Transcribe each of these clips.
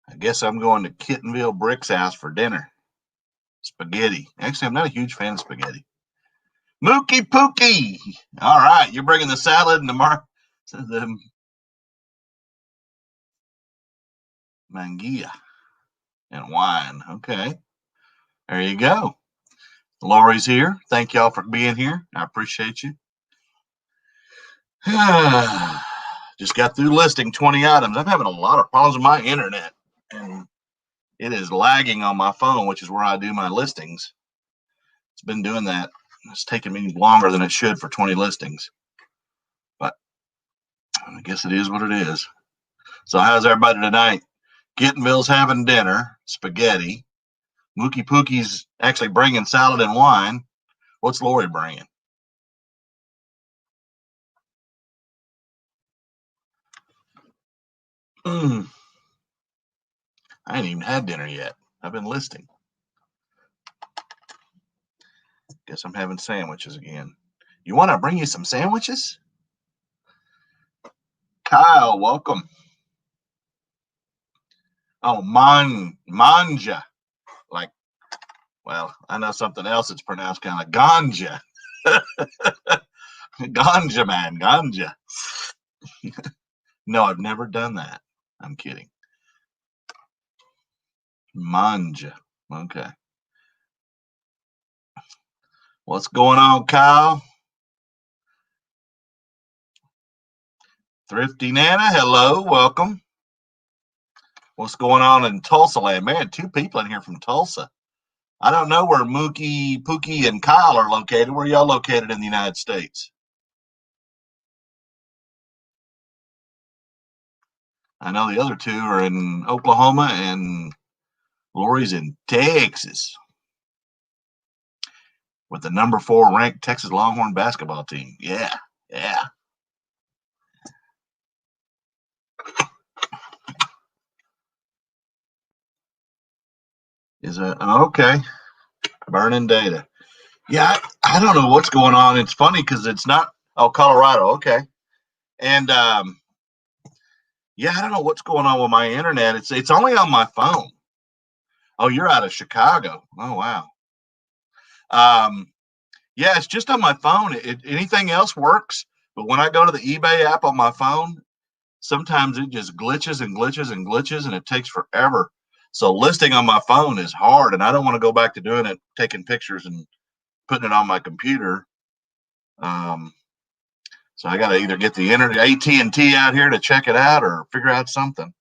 I guess I'm going to Kittenville Brick's house for dinner. Spaghetti. Actually, I'm not a huge fan of spaghetti. Mookie Pookie. All right, you're bringing the salad and the mangia and wine. Okay, there you go. Lori's here. Thank y'all for being here. I appreciate you. Just got through listing 20 items. I'm having a lot of problems with my internet, and it is lagging on my phone, which is where I do my listings. It's been doing that. It's taking me longer than it should for 20 listings, but I guess it is what it is. So how's everybody tonight? Kittenville's having dinner, spaghetti. Mookie Pookie's actually bringing salad and wine. What's Lori bringing? I ain't even had dinner yet. I've been listing. Guess I'm having sandwiches again. You want to bring you some sandwiches? Kyle, welcome. Oh, manja. Like, well, I know something else that's pronounced kind of ganja. Ganja, man, ganja. No, I've never done that. I'm kidding. Manja. Okay. What's going on, Kyle? Thrifty Nana, hello, welcome. What's going on in Tulsa land? Man, 2 people in here from Tulsa. I don't know where Mookie, Pookie, and Kyle are located. Where are y'all located in the United States? I know the other 2 are in Oklahoma, and Lori's in Texas with the number 4 ranked Texas Longhorn basketball team. Yeah. Is it okay? Burning data. Yeah, I don't know what's going on. It's funny because it's not. Oh, Colorado. Okay. And yeah, I don't know what's going on with my internet. It's only on my phone. Oh, you're out of Chicago. Oh, wow. Yeah, it's just on my phone. Anything else works, but when I go to the eBay app on my phone, sometimes it just glitches and glitches and glitches, and it takes forever. So listing on my phone is hard, and I don't want to go back to doing it, taking pictures and putting it on my computer. So I got to either get the internet AT&T out here to check it out or figure out something.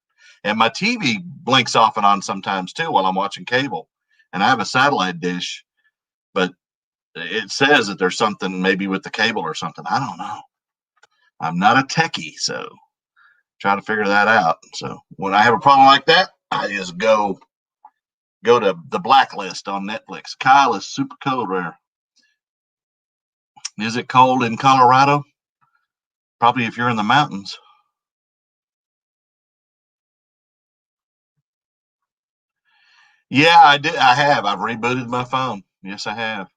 And my TV blinks off and on sometimes too while I'm watching cable. And I have a satellite dish, but it says that there's something maybe with the cable or something. I don't know. I'm not a techie, so try to figure that out. So when I have a problem like that, I just go to the blacklist on Netflix. Kyle is super cold rare. Is it cold in Colorado? Probably if you're in the mountains. Yeah, I did. I have. I've rebooted my phone. Yes, I have.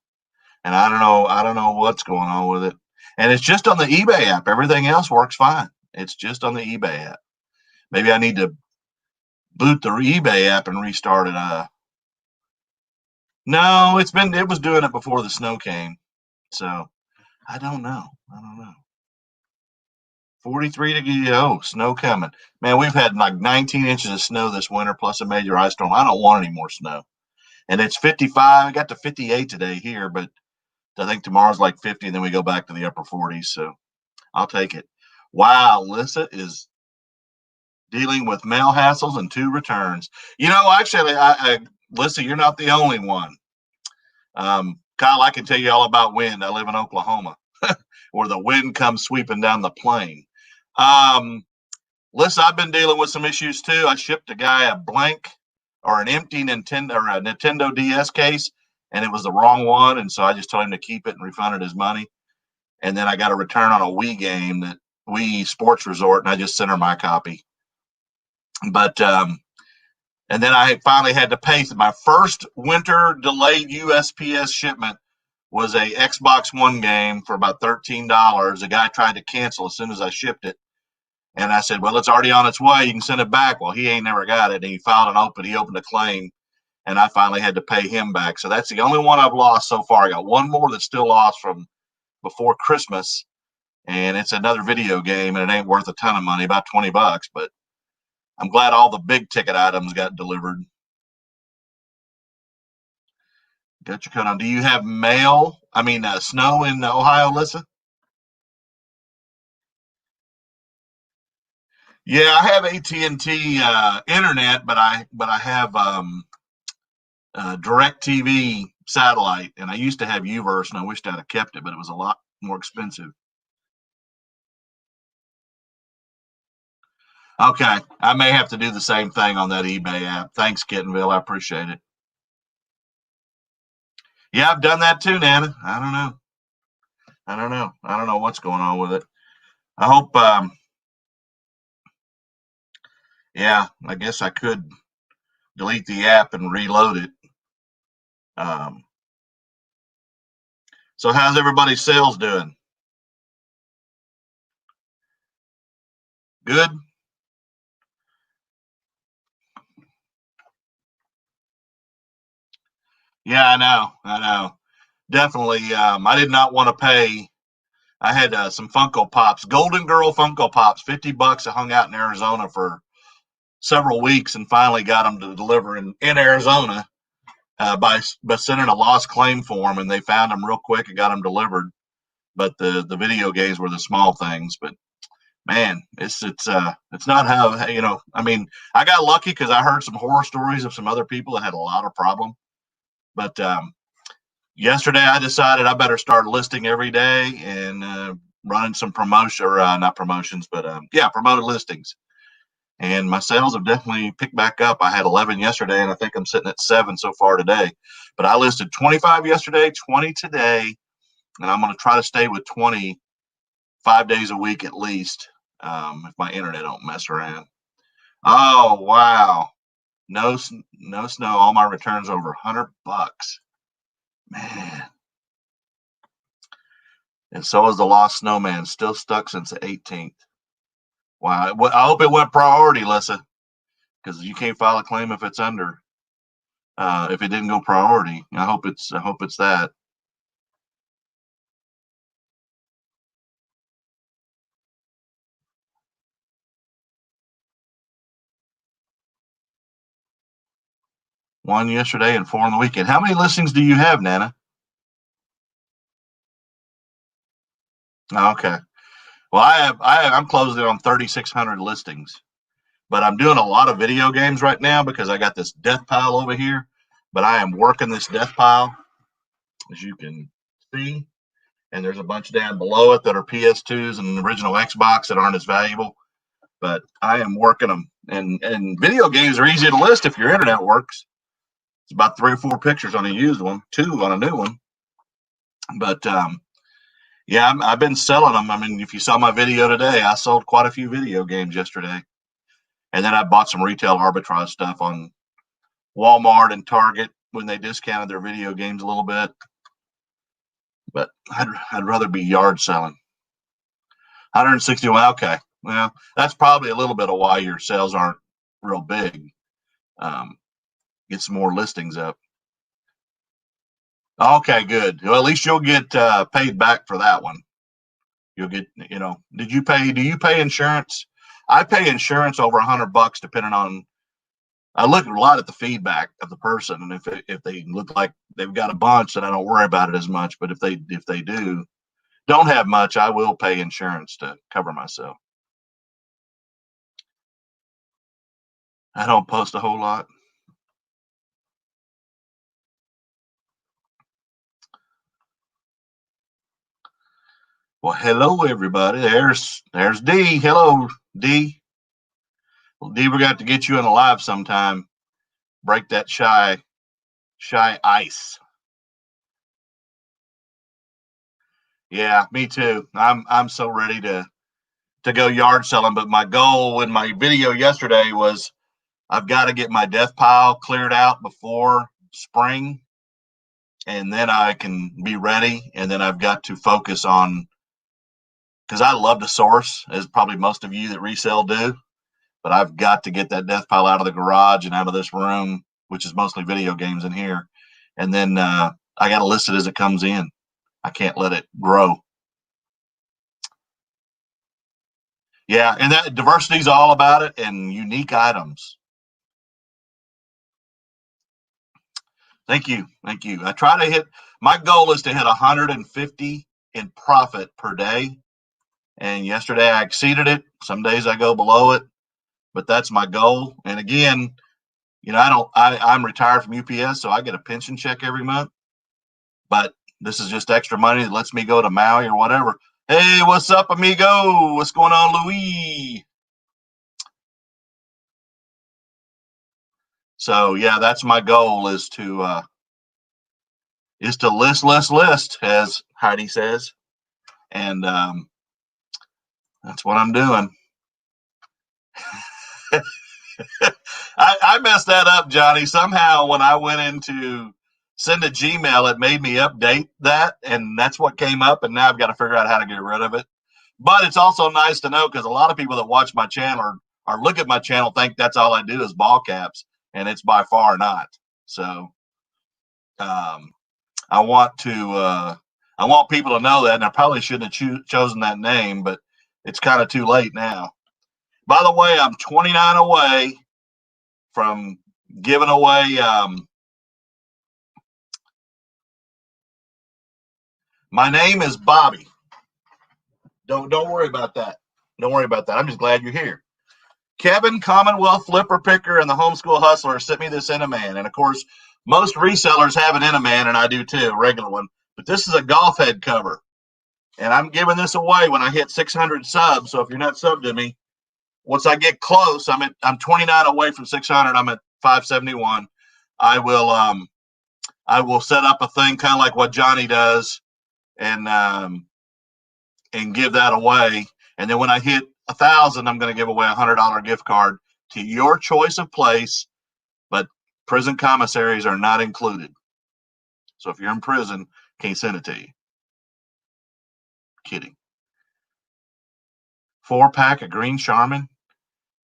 And I don't know what's going on with it. And it's just on the eBay app. Everything else works fine. It's just on the eBay app. Maybe I need to boot the eBay app and restart it. No, it was doing it before the snow came. So I don't know. 43 degrees. Oh, snow coming. Man, we've had like 19 inches of snow this winter plus a major ice storm. I don't want any more snow. And it's 55. I got to 58 today here, but I think tomorrow's like 50, and then we go back to the upper 40s. So I'll take it. Wow, Lissa is dealing with mail hassles and 2 returns. Actually, Lissa, you're not the only one. Kyle, I can tell you all about wind. I live in Oklahoma, where the wind comes sweeping down the plain. Listen, I've been dealing with some issues too. I shipped a guy a blank or an empty Nintendo DS case, and it was the wrong one, and so I just told him to keep it and refunded his money. And then I got a return on a Wii game, that Wii Sports Resort, and I just sent her my copy. But and then I finally had to pay. My first winter delayed USPS shipment was a Xbox One game for about $13. The guy tried to cancel as soon as I shipped it. And I said, well, it's already on its way. You can send it back. Well, he ain't never got it. And he opened a claim, and I finally had to pay him back. So that's the only one I've lost so far. I got one more that's still lost from before Christmas, and it's another video game, and it ain't worth a ton of money, about $20. But I'm glad all the big ticket items got delivered. Got your coat on. Do you have snow in Ohio, Lissa? Yeah, I have AT&T internet, but I have Direct TV satellite, and I used to have Uverse, and I wished I'd have kept it, but it was a lot more expensive. Okay, I may have to do the same thing on that eBay app. Thanks, Kittenville. I appreciate it. Yeah, I've done that too, Nana. I don't know. I don't know what's going on with it. I hope. Yeah, I guess I could delete the app and reload it. Um, so, how's everybody's sales doing? Good. Yeah, I know. I know. Definitely. I did not want to pay. I had some Funko Pops, Golden Girl Funko Pops, $50. I hung out in Arizona for several weeks and finally got them to deliver in Arizona by sending a lost claim form, and they found them real quick and got them delivered. But the video games were the small things. But man, it's not how I mean, I got lucky because I heard some horror stories of some other people that had a lot of problem. But yesterday I decided I better start listing every day and running some promotion or not promotions, but yeah, promoted listings. And my sales have definitely picked back up. I had 11 yesterday, and I think I'm sitting at 7 so far today. But I listed 25 yesterday, 20 today, and I'm going to try to stay with 20 5 days a week at least, if my internet don't mess around. Oh wow, no snow. All my returns over $100, man. And so is the Lost Snowman, still stuck since the 18th. Wow. Well, I hope it went priority, Lissa, because you can't file a claim if it's under. If it didn't go priority, I hope it's that. One yesterday and 4 on the weekend. How many listings do you have, Nana? Okay. Well, I'm closing on 3,600 listings, but I'm doing a lot of video games right now because I got this death pile over here. But I am working this death pile, as you can see, and there's a bunch down below it that are PS2s and original Xbox that aren't as valuable. But I am working them, and video games are easy to list if your internet works. It's about 3 or 4 pictures on a used one, 2 on a new one. But yeah, I've been selling them. I mean, if you saw my video today, I sold quite a few video games yesterday. And then I bought some retail arbitrage stuff on Walmart and Target when they discounted their video games a little bit. But I'd rather be yard selling. 161. Okay. Well, that's probably a little bit of why your sales aren't real big. Um, get some more listings up. Okay, good. Well, at least you'll get paid back for that one. You'll get, do you pay insurance? I pay insurance over $100 depending on, I look a lot at the feedback of the person. And if they look like they've got a bunch, then I don't worry about it as much. But if they don't have much, I will pay insurance to cover myself. I don't post a whole lot. Well, hello everybody. There's D. Hello, D. Well, D, we got to get you in a live sometime. Break that shy ice. Yeah, me too. I'm so ready to go yard selling, but my goal in my video yesterday was I've got to get my death pile cleared out before spring, and then I can be ready. And then I've got to focus on because I love to source, as probably most of you that resell do. But I've got to get that death pile out of the garage and out of this room, which is mostly video games in here. And then I got to list it as it comes in. I can't let it grow. Yeah, and that diversity is all about it, and unique items. Thank you. Thank you. I try to hit, my goal is to hit 150 in profit per day. And yesterday I exceeded it. Some days I go below it, but that's my goal. And again, I'm retired from UPS, so I get a pension check every month. But this is just extra money that lets me go to Maui or whatever. Hey, what's up, amigo? What's going on, Louis? So yeah, that's my goal is to list, as Heidi says, and that's what I'm doing. I messed that up, Johnny. Somehow when I went into send a Gmail, it made me update that, and that's what came up, and now I've got to figure out how to get rid of it. But it's also nice to know because a lot of people that watch my channel or look at my channel think that's all I do is ball caps, and it's by far not. So I want people to know that, and I probably shouldn't have chosen that name, but it's kind of too late now. By the way, I'm 29 away from giving away my name is Bobby. Don't worry about that. Don't worry about that. I'm just glad you're here. Kevin, Commonwealth Flipper Picker, and the Homeschool Hustler sent me this Inaman. And of course, most resellers have an Inaman, and I do too, a regular one. But this is a golf head cover. And I'm giving this away when I hit 600 subs. So if you're not subbed to me, once I get close, I'm 29 away from 600. I'm at 571. I will set up a thing kind of like what Johnny does, and give that away. And then when I hit 1,000, I'm going to give away a $100 gift card to your choice of place, but prison commissaries are not included. So if you're in prison, can't send it to you. Kidding. 4-pack of green Charmin.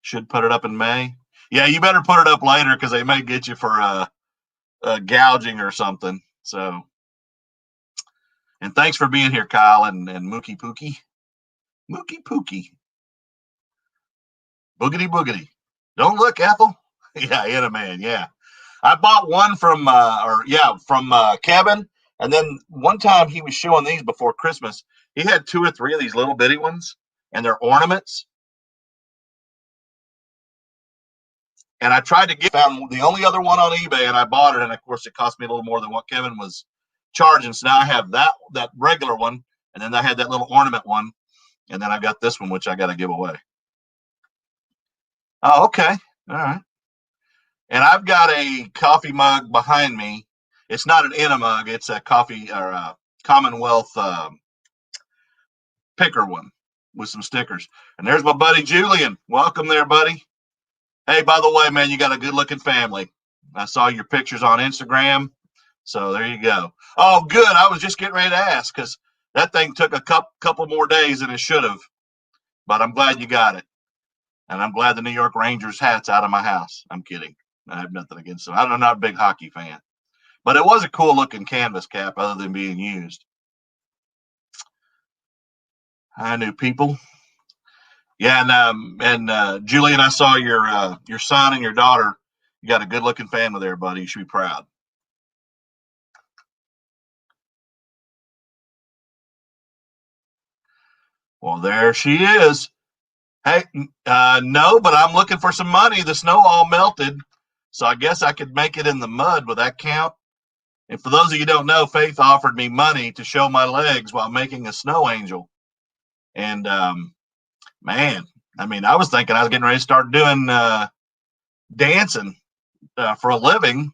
Should put it up in May. Yeah, you better put it up later because they may get you for gouging or something. So, and thanks for being here, Kyle and Mookie Pookie. Mookie Pookie. Boogity boogity. Don't look, Ethel. Yeah, Inaman. Yeah. I bought one from Kevin, and then one time he was showing these before Christmas. He had 2 or 3 of these little bitty ones, and they're ornaments. And I tried to found the only other one on eBay, and I bought it, and of course it cost me a little more than what Kevin was charging. So now I have that regular one, and then I had that little ornament one, and then I got this one, which I got to give away. Oh, okay, all right. And I've got a coffee mug behind me. It's not an Inna mug. It's a coffee or a Commonwealth picker one with some stickers. And there's my buddy Julian. Welcome there, buddy. Hey, by the way, man, you got a good looking family. I saw your pictures on Instagram. So there you go. Oh, good. I was just getting ready to ask because that thing took a couple more days than it should have. But I'm glad you got it. And I'm glad the New York Rangers hat's out of my house. I'm kidding. I have nothing against them. I'm not a big hockey fan. But it was a cool looking canvas cap other than being used. Hi, new people. Yeah, and Julian, I saw your son and your daughter. You got a good looking family there, buddy. You should be proud. Well, there she is. Hey, no, but I'm looking for some money. The snow all melted, so I guess I could make it in the mud. Would that count? And for those of you who don't know, Faith offered me money to show my legs while making a snow angel. And man, I mean, I was thinking I was getting ready to start doing dancing for a living,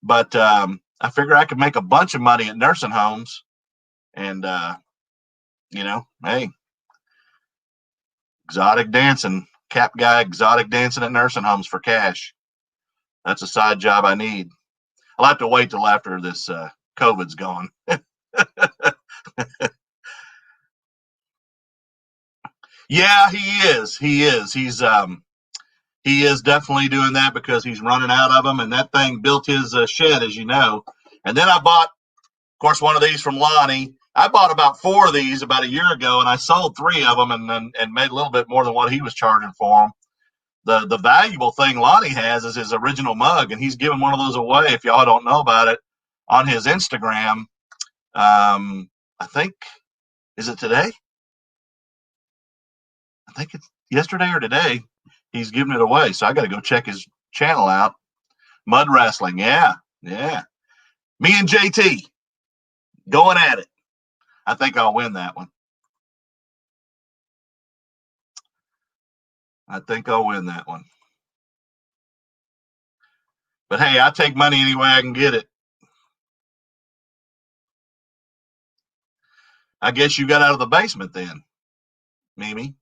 but I figured I could make a bunch of money at nursing homes. And, hey, exotic dancing, cap guy, exotic dancing at nursing homes for cash. That's a side job I need. I'll have to wait till after this COVID's gone. Yeah, he is. He is. He is definitely doing that because he's running out of them, and that thing built his shed, as you know. And then I bought, of course, one of these from Lonnie. I bought about 4 of these about a year ago, and I sold 3 of them and made a little bit more than what he was charging for them. The valuable thing Lonnie has is his original mug, and he's giving one of those away. If y'all don't know about it, on his Instagram, I think, is it today? I think it's yesterday or today. He's giving it away, so I got to go check his channel out. Mud wrestling, yeah, yeah. Me and JT going at it. I think I'll win that one. I think I'll win that one. But hey, I take money any way I can get it. I guess you got out of the basement then, Mimi.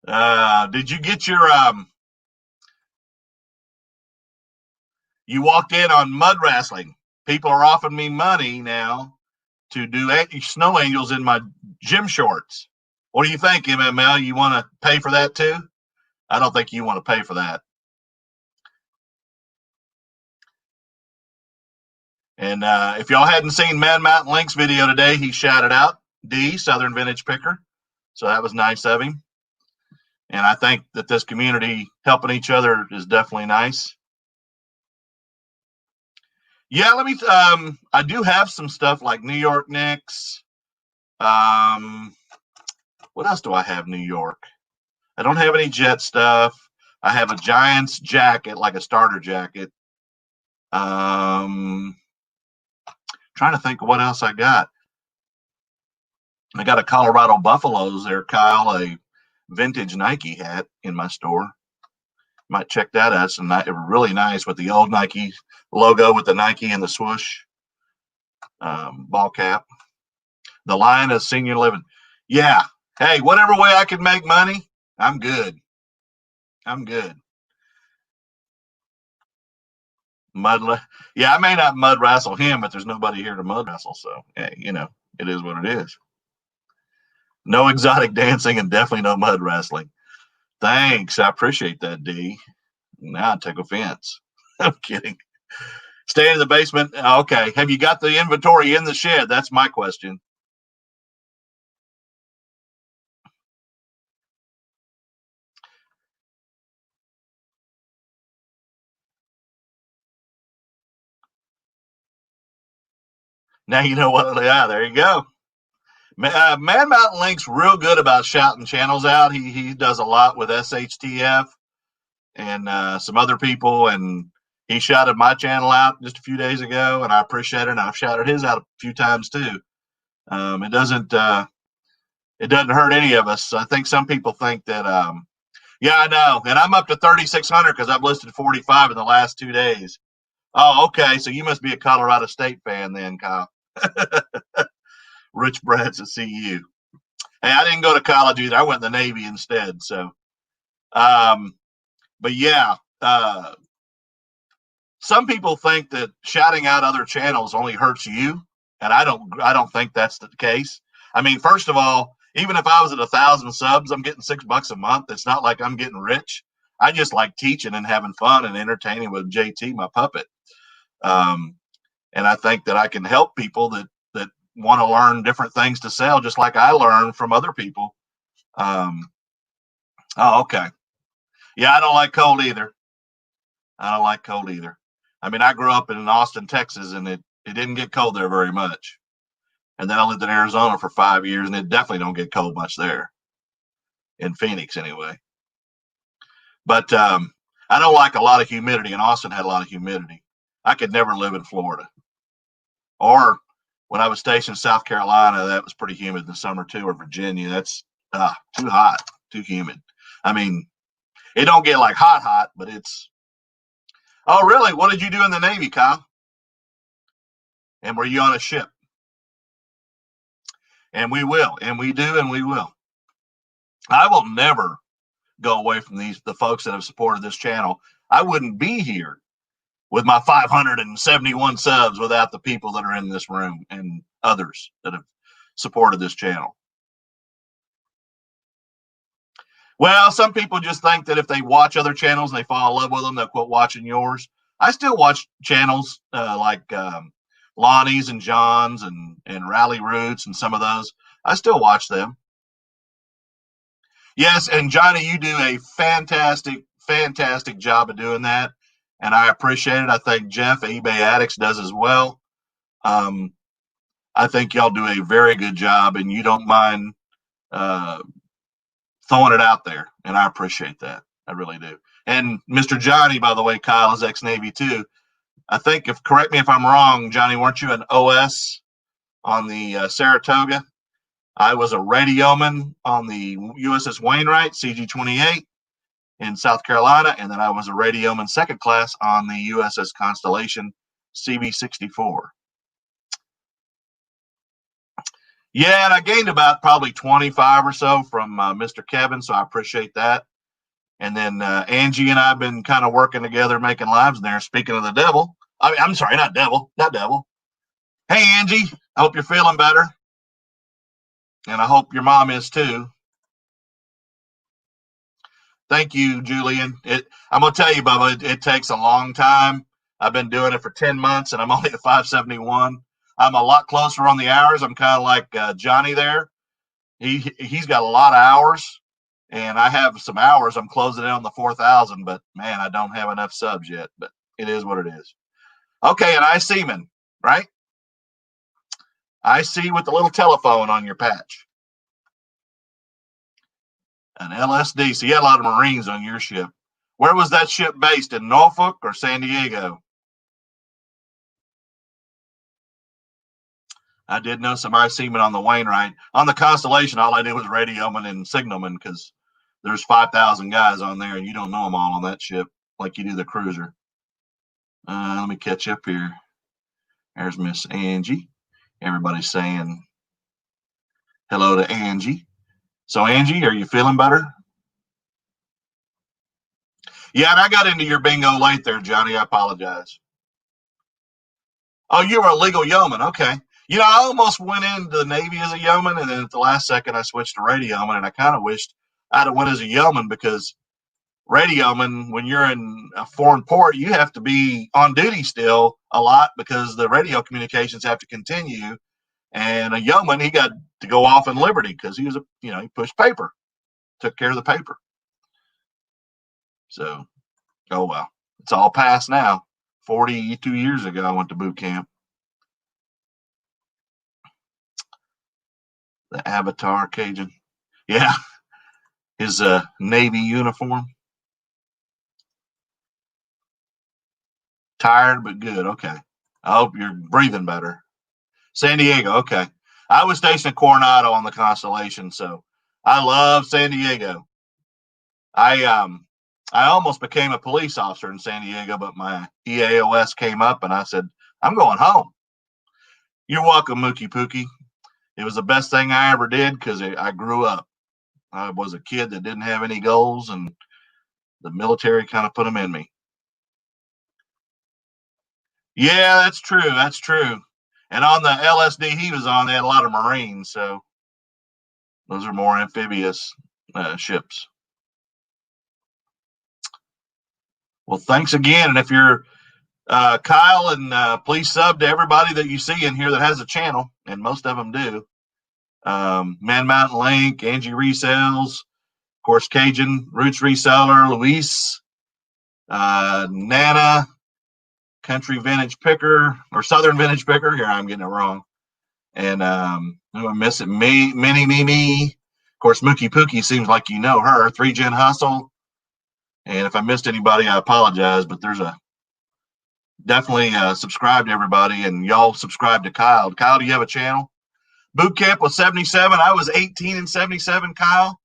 Did you get your you walked in on mud wrestling? People are offering me money now to do snow angels in my gym shorts. What do you think, MML? You want to pay for that too? I don't think you want to pay for that. And if y'all hadn't seen Man Mountain Link's video today, he shouted out D, Southern Vintage Picker. So that was nice of him. And I think that this community helping each other is definitely nice. Yeah, let me. I do have some stuff like New York Knicks. What else do I have? New York. I don't have any Jet stuff. I have a Giants jacket, like a starter jacket. Trying to think of what else I got. I got a Colorado Buffaloes there, Kyle, a vintage Nike hat in my store. Might check that out. It's really nice with the old Nike logo with the Nike and the swoosh ball cap. The line of senior living. Yeah. Hey, whatever way I can make money, I'm good. I'm good. Yeah, I may not mud wrestle him, but there's nobody here to mud wrestle. So, hey, it is what it is. No exotic dancing and definitely no mud wrestling. Thanks. I appreciate that, D. Now I take offense. I'm kidding. Stay in the basement. Okay. Have you got the inventory in the shed? That's my question. Now you know what. Yeah, there you go. Man Mountain Link's real good about shouting channels out. He does a lot with SHTF and some other people, and he shouted my channel out just a few days ago, and I appreciate it. And I've shouted his out a few times too. It doesn't hurt any of us. I think some people think that. Yeah, I know, and I'm up to 3,600 because I've listed 45 in the last 2 days. Oh, okay. So you must be a Colorado State fan then, Kyle. Rich Brad's at CU. Hey, I didn't go to college either. I went in the Navy instead. So, but yeah, some people think that shouting out other channels only hurts you, and I don't think that's the case. I mean, first of all, even if I was at 1,000 subs, I'm getting $6 a month. It's not like I'm getting rich. I just like teaching and having fun and entertaining with JT, my puppet. And I think that I can help people that want to learn different things to sell, just like I learn from other people. Oh, okay. Yeah, I don't like cold either. I don't like cold either. I mean, I grew up in Austin, Texas, and it didn't get cold there very much. And then I lived in Arizona for 5 years, and it definitely don't get cold much there. In Phoenix, anyway. But I don't like a lot of humidity, and Austin had a lot of humidity. I could never live in Florida. Or when I was stationed in South Carolina, that was pretty humid in the summer too, or Virginia. That's too hot, too humid. I mean, it don't get like hot, but it's. Oh, really? What did you do in the Navy, Kyle? And were you on a ship? And we will, and we do, and we will. I will never go away from the folks that have supported this channel. I wouldn't be here with my 571 subs without the people that are in this room and others that have supported this channel. Well, some people just think that if they watch other channels and they fall in love with them, they'll quit watching yours. I still watch channels like Lonnie's and John's and Rally Roots and some of those. I still watch them. Yes, and Johnny, you do a fantastic, fantastic job of doing that, and I appreciate it. I think Jeff at eBay Addicts does as well. Um, I think y'all do a very good job, and you don't mind uh, throwing it out there, and I appreciate that. I really do. And Mr. Johnny, by the way, Kyle is ex-Navy too. I think, if correct me if I'm wrong, Johnny, weren't you an OS on the Saratoga? I was a radioman on the USS Wainwright CG-28 in South Carolina, and then I was a radioman second class on the USS Constellation CV-64. Yeah, and I gained about probably 25 or so from Mr. Kevin, so I appreciate that. And then Angie and I have been kind of working together, making lives in there. Speaking of the devil, I'm sorry, not devil. Hey, Angie, I hope you're feeling better, and I hope your mom is too. Thank you, Julian. I'm gonna tell you, Bubba, it takes a long time. I've been doing it for 10 months, and I'm only at 571. I'm a lot closer on the hours. I'm kind of like Johnny there. He's got a lot of hours, and I have some hours. I'm closing in on the 4,000, but man, I don't have enough subs yet. But it is what it is. Okay, and I see man, right? I see with the little telephone on your patch. An LSD. So you had a lot of Marines on your ship. Where was that ship based? In Norfolk or San Diego? I did know some I seamen on the Wainwright. On the Constellation, all I did was radioman and signalman because there's 5,000 guys on there, and you don't know them all on that ship like you do the cruiser. Let me catch up here. There's Miss Angie. Everybody's saying hello to Angie. So, Angie, are you feeling better? Yeah, and I got into your bingo late there, Johnny. I apologize. Oh, you were a legal yeoman. Okay. You know, I almost went into the Navy as a yeoman, and then at the last second, I switched to radioman, and I kind of wished I'd have went as a yeoman because radioman, when you're in a foreign port, you have to be on duty still a lot because the radio communications have to continue. And a yeoman, he got to go off in liberty because he was he pushed paper, took care of the paper. So, oh well, it's all past now. 42 years ago, I went to boot camp. The Avatar Cajun. Yeah, his Navy uniform. Tired but good. Okay. I hope you're breathing better. San Diego. Okay. I was stationed at Coronado on the Constellation, so I love San Diego. I almost became a police officer in San Diego, but my EAOS came up, and I said, I'm going home. You're welcome, Mookie Pookie. It was the best thing I ever did because I grew up. I was a kid that didn't have any goals, and the military kind of put them in me. Yeah, that's true. That's true. And on the LSD he was on, they had a lot of Marines, so those are more amphibious ships. Well, thanks again. And if you're Kyle, and please sub to everybody that you see in here that has a channel, and most of them do. Man Mountain Link, Angie Resells, of course, Cajun Roots Reseller, Luis, Nana, Country Vintage Picker, or Southern Vintage Picker. Here, I'm getting it wrong. And who am I missing? Minnie Mimi. Of course, Mookie Pookie seems like you know her. 3Gen Hustle. And if I missed anybody, I apologize, but there's a definitely subscribe to everybody, and y'all subscribe to Kyle. Kyle, do you have a channel? Boot camp was 77. I was 18 and 77, Kyle.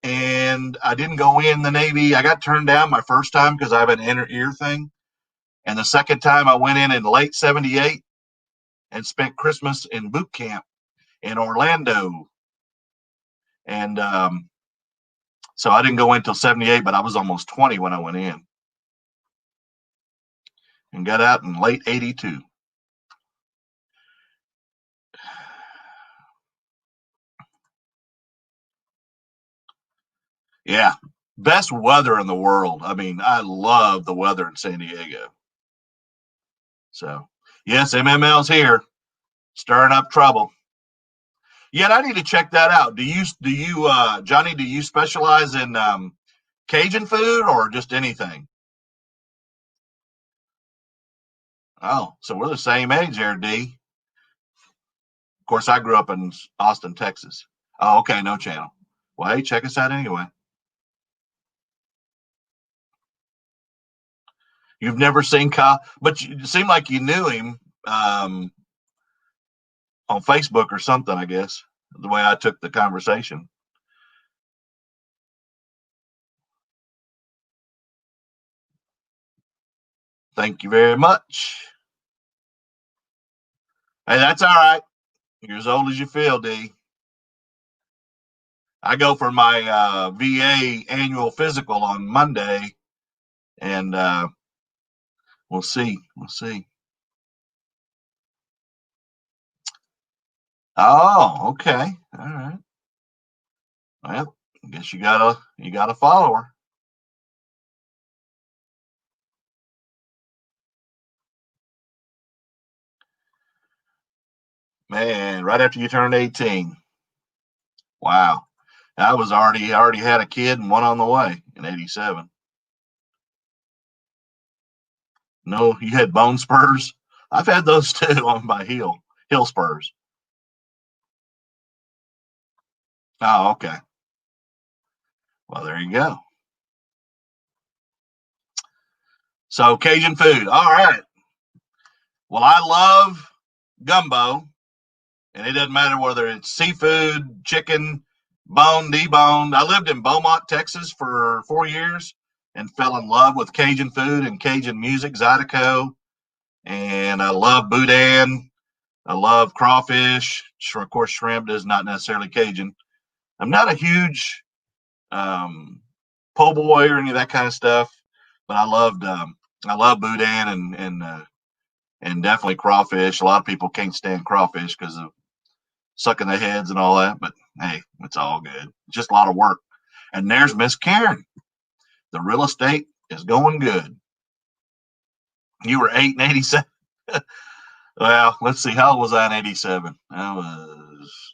And I didn't go in the Navy. I got turned down my first time because I have an inner ear thing. And the second time I went in late 78 and spent Christmas in boot camp in Orlando. And so I didn't go in until 78, but I was almost 20 when I went in. And got out in late 82. Yeah. Best weather in the world. I mean, I love the weather in San Diego. So, yes, MML's here, stirring up trouble. Yet I need to check that out. Johnny, do you specialize in Cajun food or just anything? Oh, so we're the same age there, D. Of course, I grew up in Austin, Texas. Oh, okay, no channel. Well, hey, check us out anyway. You've never seen Kyle, but you seem like you knew him um, on Facebook or something, I guess, the way I took the conversation. Thank you very much. Hey, that's all right. You're as old as you feel, D. I go for my VA annual physical on Monday, and we'll see. We'll see. Oh, okay. All right. Well, I guess you got a follower. Man, right after you turned 18. Wow. I already had a kid and one on the way in 87. No, you had bone spurs. I've had those too on my heel spurs. Oh, okay. Well, there you go. So Cajun food. All right. Well, I love gumbo, and it doesn't matter whether it's seafood, chicken, bone, deboned. I lived in Beaumont, Texas for 4 years and fell in love with Cajun food and Cajun music, Zydeco, and I love boudin. I love crawfish. Of course, shrimp is not necessarily Cajun. I'm not a huge um, po' boy or any of that kind of stuff, but I love boudin and definitely crawfish. A lot of people can't stand crawfish because of sucking their heads and all that, but hey, it's all good. It's just a lot of work. And there's Miss Karen. The real estate is going good. You were 8 and 87. Well, let's see. How old was I in 87? I was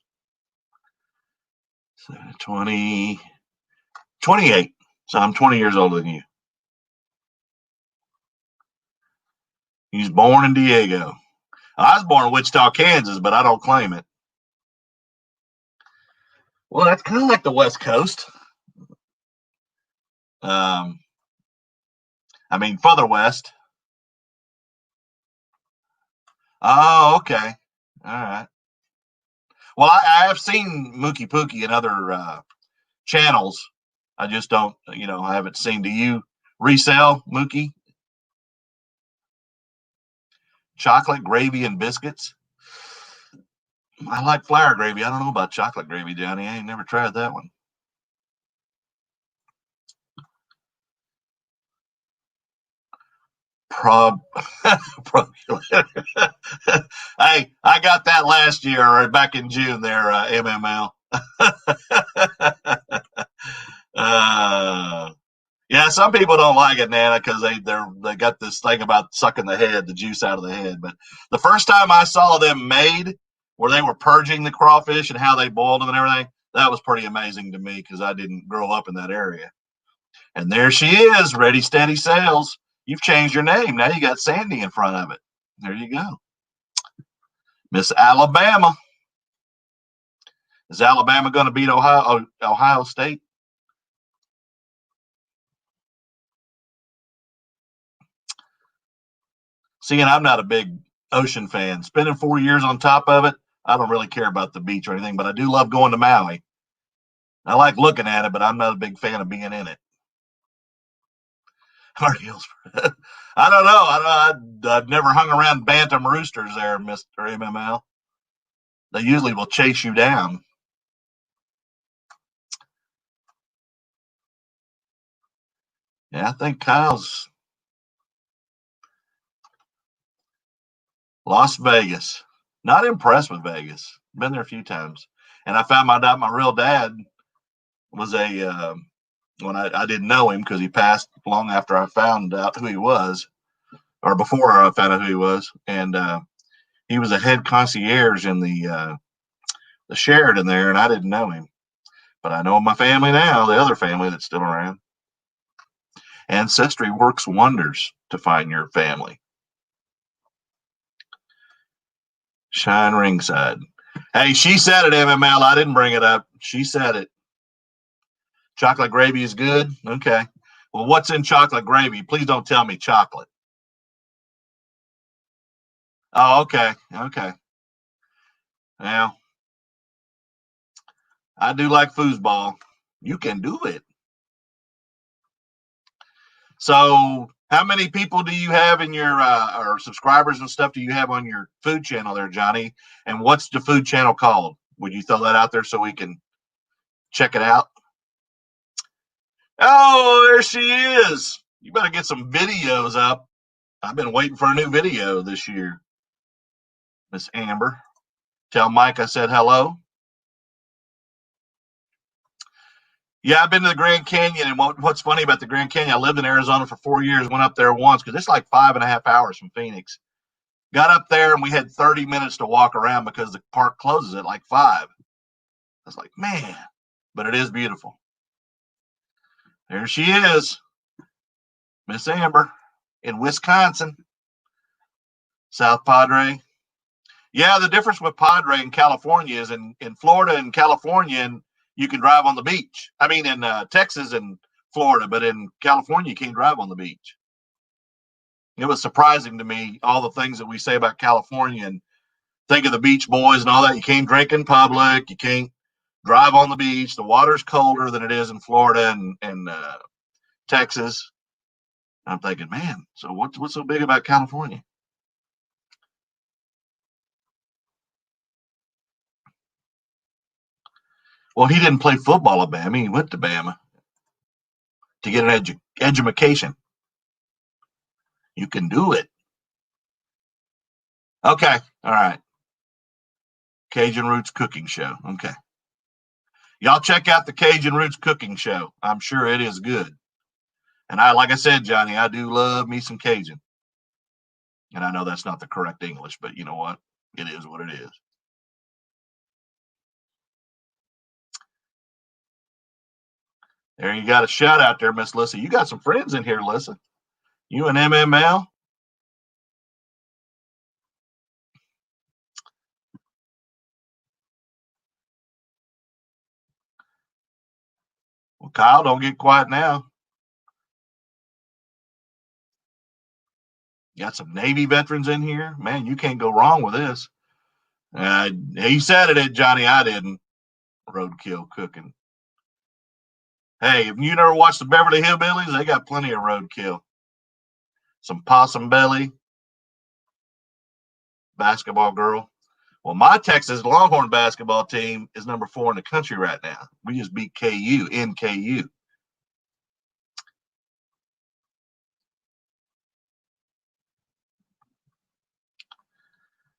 20, 28. So I'm 20 years older than you. He was born in Diego. I was born in Wichita, Kansas, but I don't claim it. Well, that's kind of like the West Coast. Um, I mean, further west. Oh, okay. All right. Well, I have seen Mookie Pookie in other channels. I just don't, I haven't seen. Do you resell Mookie? Chocolate gravy and biscuits? I like flour gravy. I don't know about chocolate gravy, Johnny. I ain't never tried that one. Prob, hey, I got that last year, or back in June there, MML. uh, yeah, some people don't like it, Nana, because they got this thing about sucking the juice out of the head. But the first time I saw them made, where they were purging the crawfish and how they boiled them and everything, that was pretty amazing to me because I didn't grow up in that area. And there she is, Ready Steady Sales. You've changed your name. Now you got Sandy in front of it. There you go. Miss Alabama. Is Alabama going to beat Ohio State? See, and I'm not a big ocean fan. Spending 4 years on top of it, I don't really care about the beach or anything, but I do love going to Maui. I like looking at it, but I'm not a big fan of being in it. I don't know. I've never hung around bantam roosters there, Mr. MML. They usually will chase you down. Yeah, I think Kyle's Las Vegas. Not impressed with Vegas. Been there a few times, and I found out my real dad was a when I didn't know him because he passed long after I found out who he was, or before I found out who he was. And he was a head concierge in the Sheraton there, and I didn't know him. But I know my family now, the other family that's still around. Ancestry works wonders to find your family. Shine ringside. Hey, she said it, MML. I didn't bring it up. She said it. Chocolate gravy is good? Okay. Well, what's in chocolate gravy? Please don't tell me chocolate. Oh, okay. Okay. Well, I do like foosball. You can do it. So, how many people do you have in your or subscribers and stuff do you have on your food channel there, Johnny? And what's the food channel called? Would you throw that out there so we can check it out? Oh, there she is. You better get some videos up. I've been waiting for a new video this year. Miss Amber. Tell Mike I said hello. Yeah, I've been to the Grand Canyon, and what's funny about the Grand Canyon, I lived in Arizona for 4 years, went up there once, because it's like 5.5 hours from Phoenix. Got up there, and we had 30 minutes to walk around because the park closes at like 5. I was like, man, but it is beautiful. There she is, Miss Amber, in Wisconsin, South Padre. Yeah, the difference with Padre in California is in Florida and California, and you can drive on the beach. I mean, in Texas and Florida, but in California, you can't drive on the beach. It was surprising to me, all the things that we say about California, and think of the Beach Boys and all that. You can't drink in public. You can't drive on the beach. The water's colder than it is in Florida and Texas. I'm thinking, man, so what's so big about California? Well, he didn't play football at Bama. He went to Bama to get an education. You can do it. Okay. All right. Cajun Roots Cooking Show. Okay. Y'all check out the Cajun Roots Cooking Show. I'm sure it is good. And like I said, Johnny, I do love me some Cajun. And I know that's not the correct English, but you know what? It is what it is. There you got a shout out there, Miss Lissa. You got some friends in here, Lissa. You and MML. Well, Kyle, don't get quiet now. You got some Navy veterans in here. Man, you can't go wrong with this. He said it, Johnny. I didn't. Roadkill cooking. Hey, if you never watched the Beverly Hillbillies, they got plenty of roadkill. Some possum belly, basketball girl. Well, my Texas Longhorn basketball team is number 4 in the country right now. We just beat KU in KU.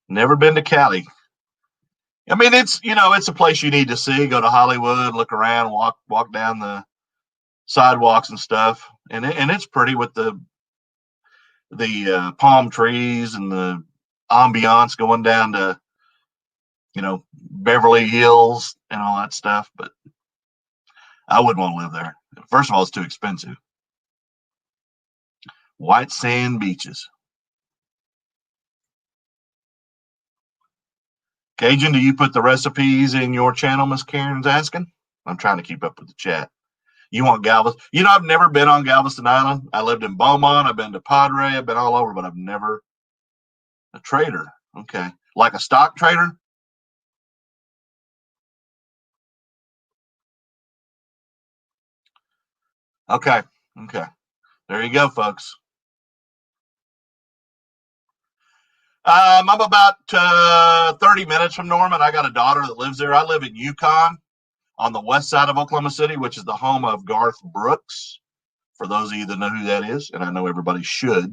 Never been to Cali. I mean, it's it's a place you need to see. Go to Hollywood, look around, walk down the sidewalks and stuff, and it's pretty with the palm trees and the ambiance going down to Beverly Hills and all that stuff. But I wouldn't want to live there. First of all, it's too expensive. White sand beaches. Cajun, do you put the recipes in your channel, Miss Karen's asking? I'm trying to keep up with the chat. You want Galveston? I've never been on Galveston Island. I lived in Beaumont. I've been to Padre. I've been all over, but I've never a trader. Okay. Like a stock trader? Okay. Okay. There you go, folks. I'm about 30 minutes from Norman. I got a daughter that lives there. I live in Yukon on the west side of Oklahoma City, which is the home of Garth Brooks. For those of you that know who that is, and I know everybody should.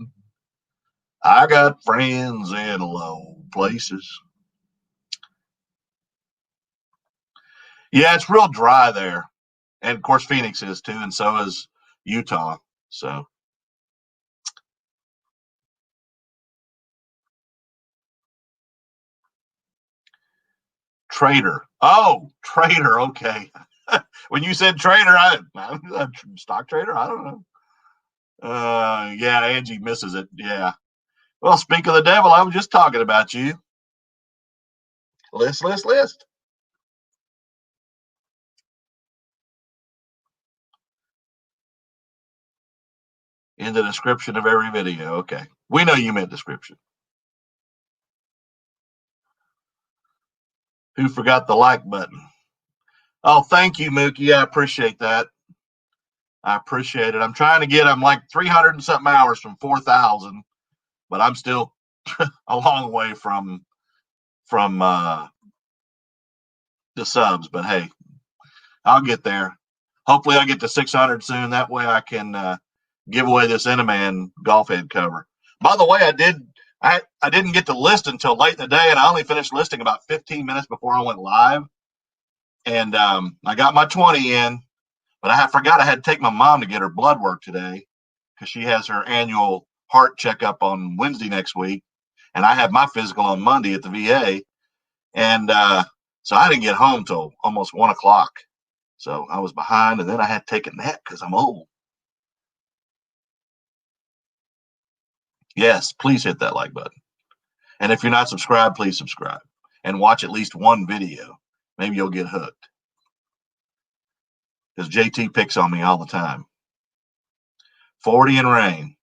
I got friends in low places. Yeah, it's real dry there. And of course, Phoenix is too, and so is Utah. So trader. Oh, trader. Okay. When you said trader, I'm a stock trader. I don't know. Yeah, Angie misses it. Yeah. Well, speak of the devil, I was just talking about you. List. In the description of every video. Okay. We know you meant description. Who forgot the like button? Oh, thank you, Mookie. I appreciate that. I appreciate it. I'm trying to get, I'm like 300 and something hours from 4,000, but I'm still a long way from the subs. But hey, I'll get there. Hopefully, I get to 600 soon. That way, I can give away this Inaman golf head cover. By the way, I didn't get to list until late in the day, and I only finished listing about 15 minutes before I went live. And I got my 20 in, but I forgot I had to take my mom to get her blood work today because she has her annual heart checkup on Wednesday next week, and I have my physical on Monday at the VA. And so I didn't get home till almost 1 o'clock. So I was behind, and then I had to take a nap because I'm old. Yes, please hit that like button. And if you're not subscribed, please subscribe and watch at least one video. Maybe you'll get hooked. Because JT picks on me all the time. 40 and rain.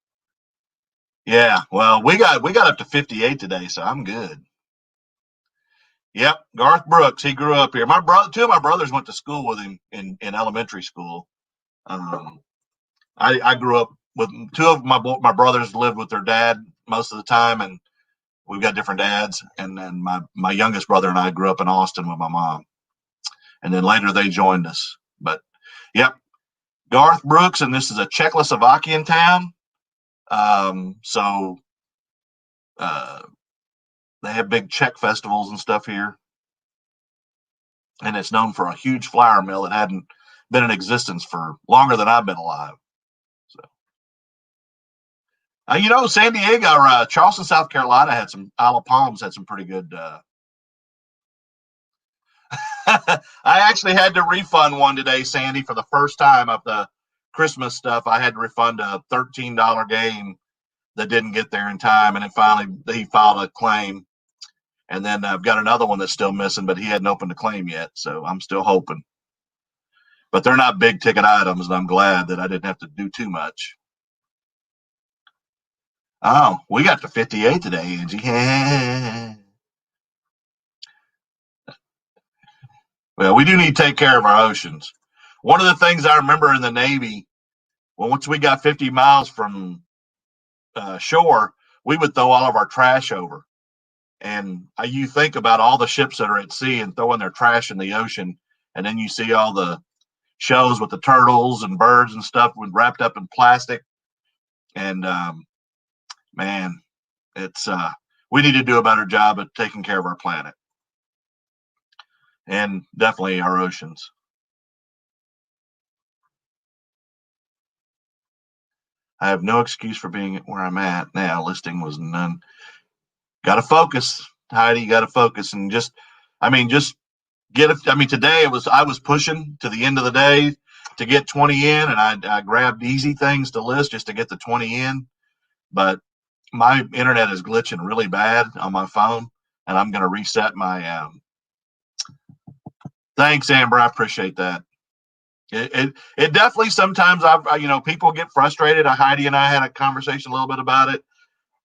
Yeah, well, we got up to 58 today, so I'm good. Yep, Garth Brooks. He grew up here. Two of my brothers went to school with him in elementary school. Um, I grew up with two of my brothers lived with their dad most of the time, and we've got different dads. And then my youngest brother and I grew up in Austin with my mom, and then later they joined us. But yep, Garth Brooks, and this is a Czechoslovakian town. So they have big Czech festivals and stuff here, and it's known for a huge flour mill that hadn't been in existence for longer than I've been alive. So, San Diego or Charleston, South Carolina had some Isle of Palms had some pretty good. I actually had to refund one today, Sandy, for the first time of the Christmas stuff. I had to refund a $13 game that didn't get there in time, and he filed a claim. And then I've got another one that's still missing, but he hadn't opened the claim yet, so I'm still hoping. But they're not big ticket items, and I'm glad that I didn't have to do too much. Oh, we got to 58 today, Angie. Well, we do need to take care of our oceans. One of the things I remember in the Navy, well, once we got 50 miles from shore, we would throw all of our trash over. And you think about all the ships that are at sea and throwing their trash in the ocean, and then you see all the shows with the turtles and birds and stuff wrapped up in plastic. And man, it's we need to do a better job of taking care of our planet and definitely our oceans. I have no excuse for being where I'm at now. Listing was none. Got to focus, Heidi. Got to focus and just get it. I mean, today I was pushing to the end of the day to get 20 in, and I grabbed easy things to list just to get the 20 in. But my internet is glitching really bad on my phone, and I'm going to reset my. Thanks, Amber. I appreciate that. It definitely sometimes people get frustrated. Heidi and I had a conversation a little bit about it,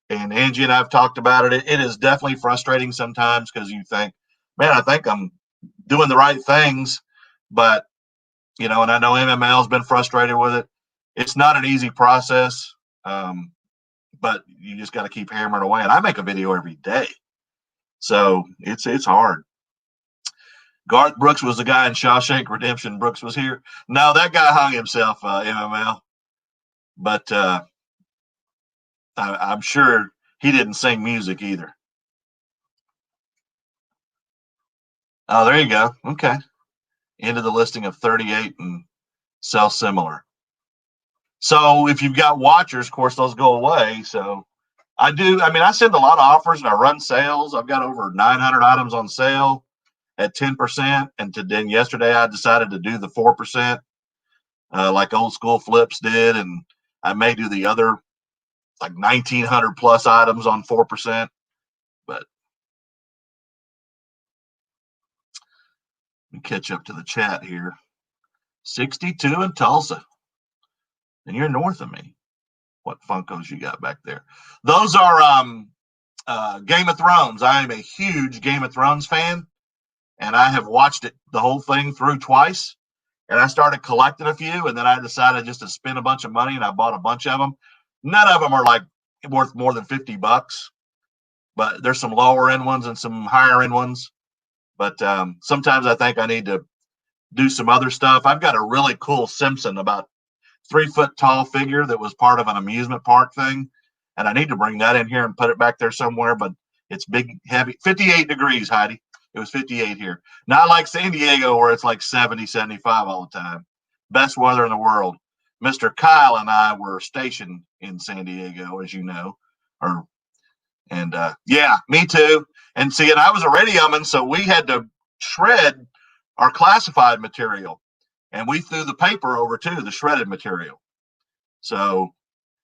and Angie and I've talked about it. It is definitely frustrating sometimes because you think, man, I think I'm doing the right things, but and I know MML's been frustrated with it. It's not an easy process, but you just got to keep hammering away. And I make a video every day, so it's hard. Garth Brooks was the guy in Shawshank Redemption. Brooks was here. No, that guy hung himself, MML. But I'm sure he didn't sing music either. Oh, there you go. Okay. Into the listing of 38 and sell similar. So if you've got watchers, of course, those go away. So I do. I mean, I send a lot of offers and I run sales. I've got over 900 items on sale at 10%. And then yesterday I decided to do the 4%, like old school flips did. And I may do the other like 1,900 plus items on 4%. But let me catch up to the chat here. 62 in Tulsa. And you're north of me. What Funkos you got back there? Those are Game of Thrones. I am a huge Game of Thrones fan, and I have watched it the whole thing through twice. And I started collecting a few, and then I decided just to spend a bunch of money, and I bought a bunch of them. None of them are like worth more than $50, but there's some lower end ones and some higher end ones. But sometimes I think I need to do some other stuff. I've got a really cool Simpson, about 3 foot tall figure that was part of an amusement park thing. And I need to bring that in here and put it back there somewhere, but it's big, heavy. 58 degrees, Heidi. It was 58 here. Not like San Diego where it's like 70, 75 all the time. Best weather in the world. Mr. Kyle and I were stationed in San Diego, as you know. Yeah, me too. And see, and I was a radioman, so we had to shred our classified material. And we threw the paper over too, the shredded material. So,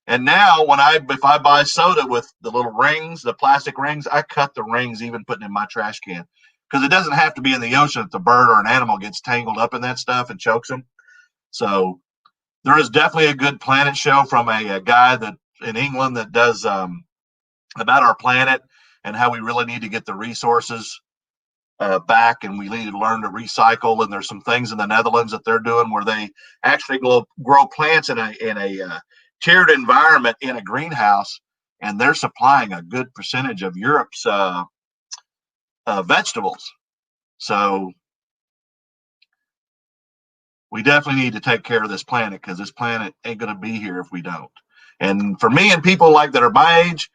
and now if I buy soda with the little rings, the plastic rings, I cut the rings even putting in my trash can, because it doesn't have to be in the ocean if the bird or an animal gets tangled up in that stuff and chokes them. So there is definitely a good planet show from a guy that in England that does about our planet and how we really need to get the resources back, and we need to learn to recycle. And there's some things in the Netherlands that they're doing where they actually grow plants in a tiered environment in a greenhouse, and they're supplying a good percentage of Europe's vegetables. So we definitely need to take care of this planet, because this planet ain't going to be here if we don't. And for me and people like that are my age,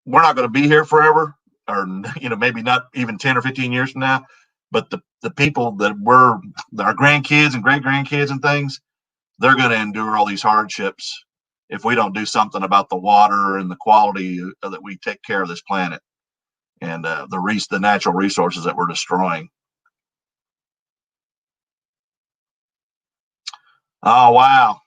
we're not going to be here forever, or maybe not even 10 or 15 years from now. But the people that our grandkids and great grandkids and things, they're going to endure all these hardships if we don't do something about the water and the quality that we take care of this planet and the natural resources that we're destroying. Oh, wow.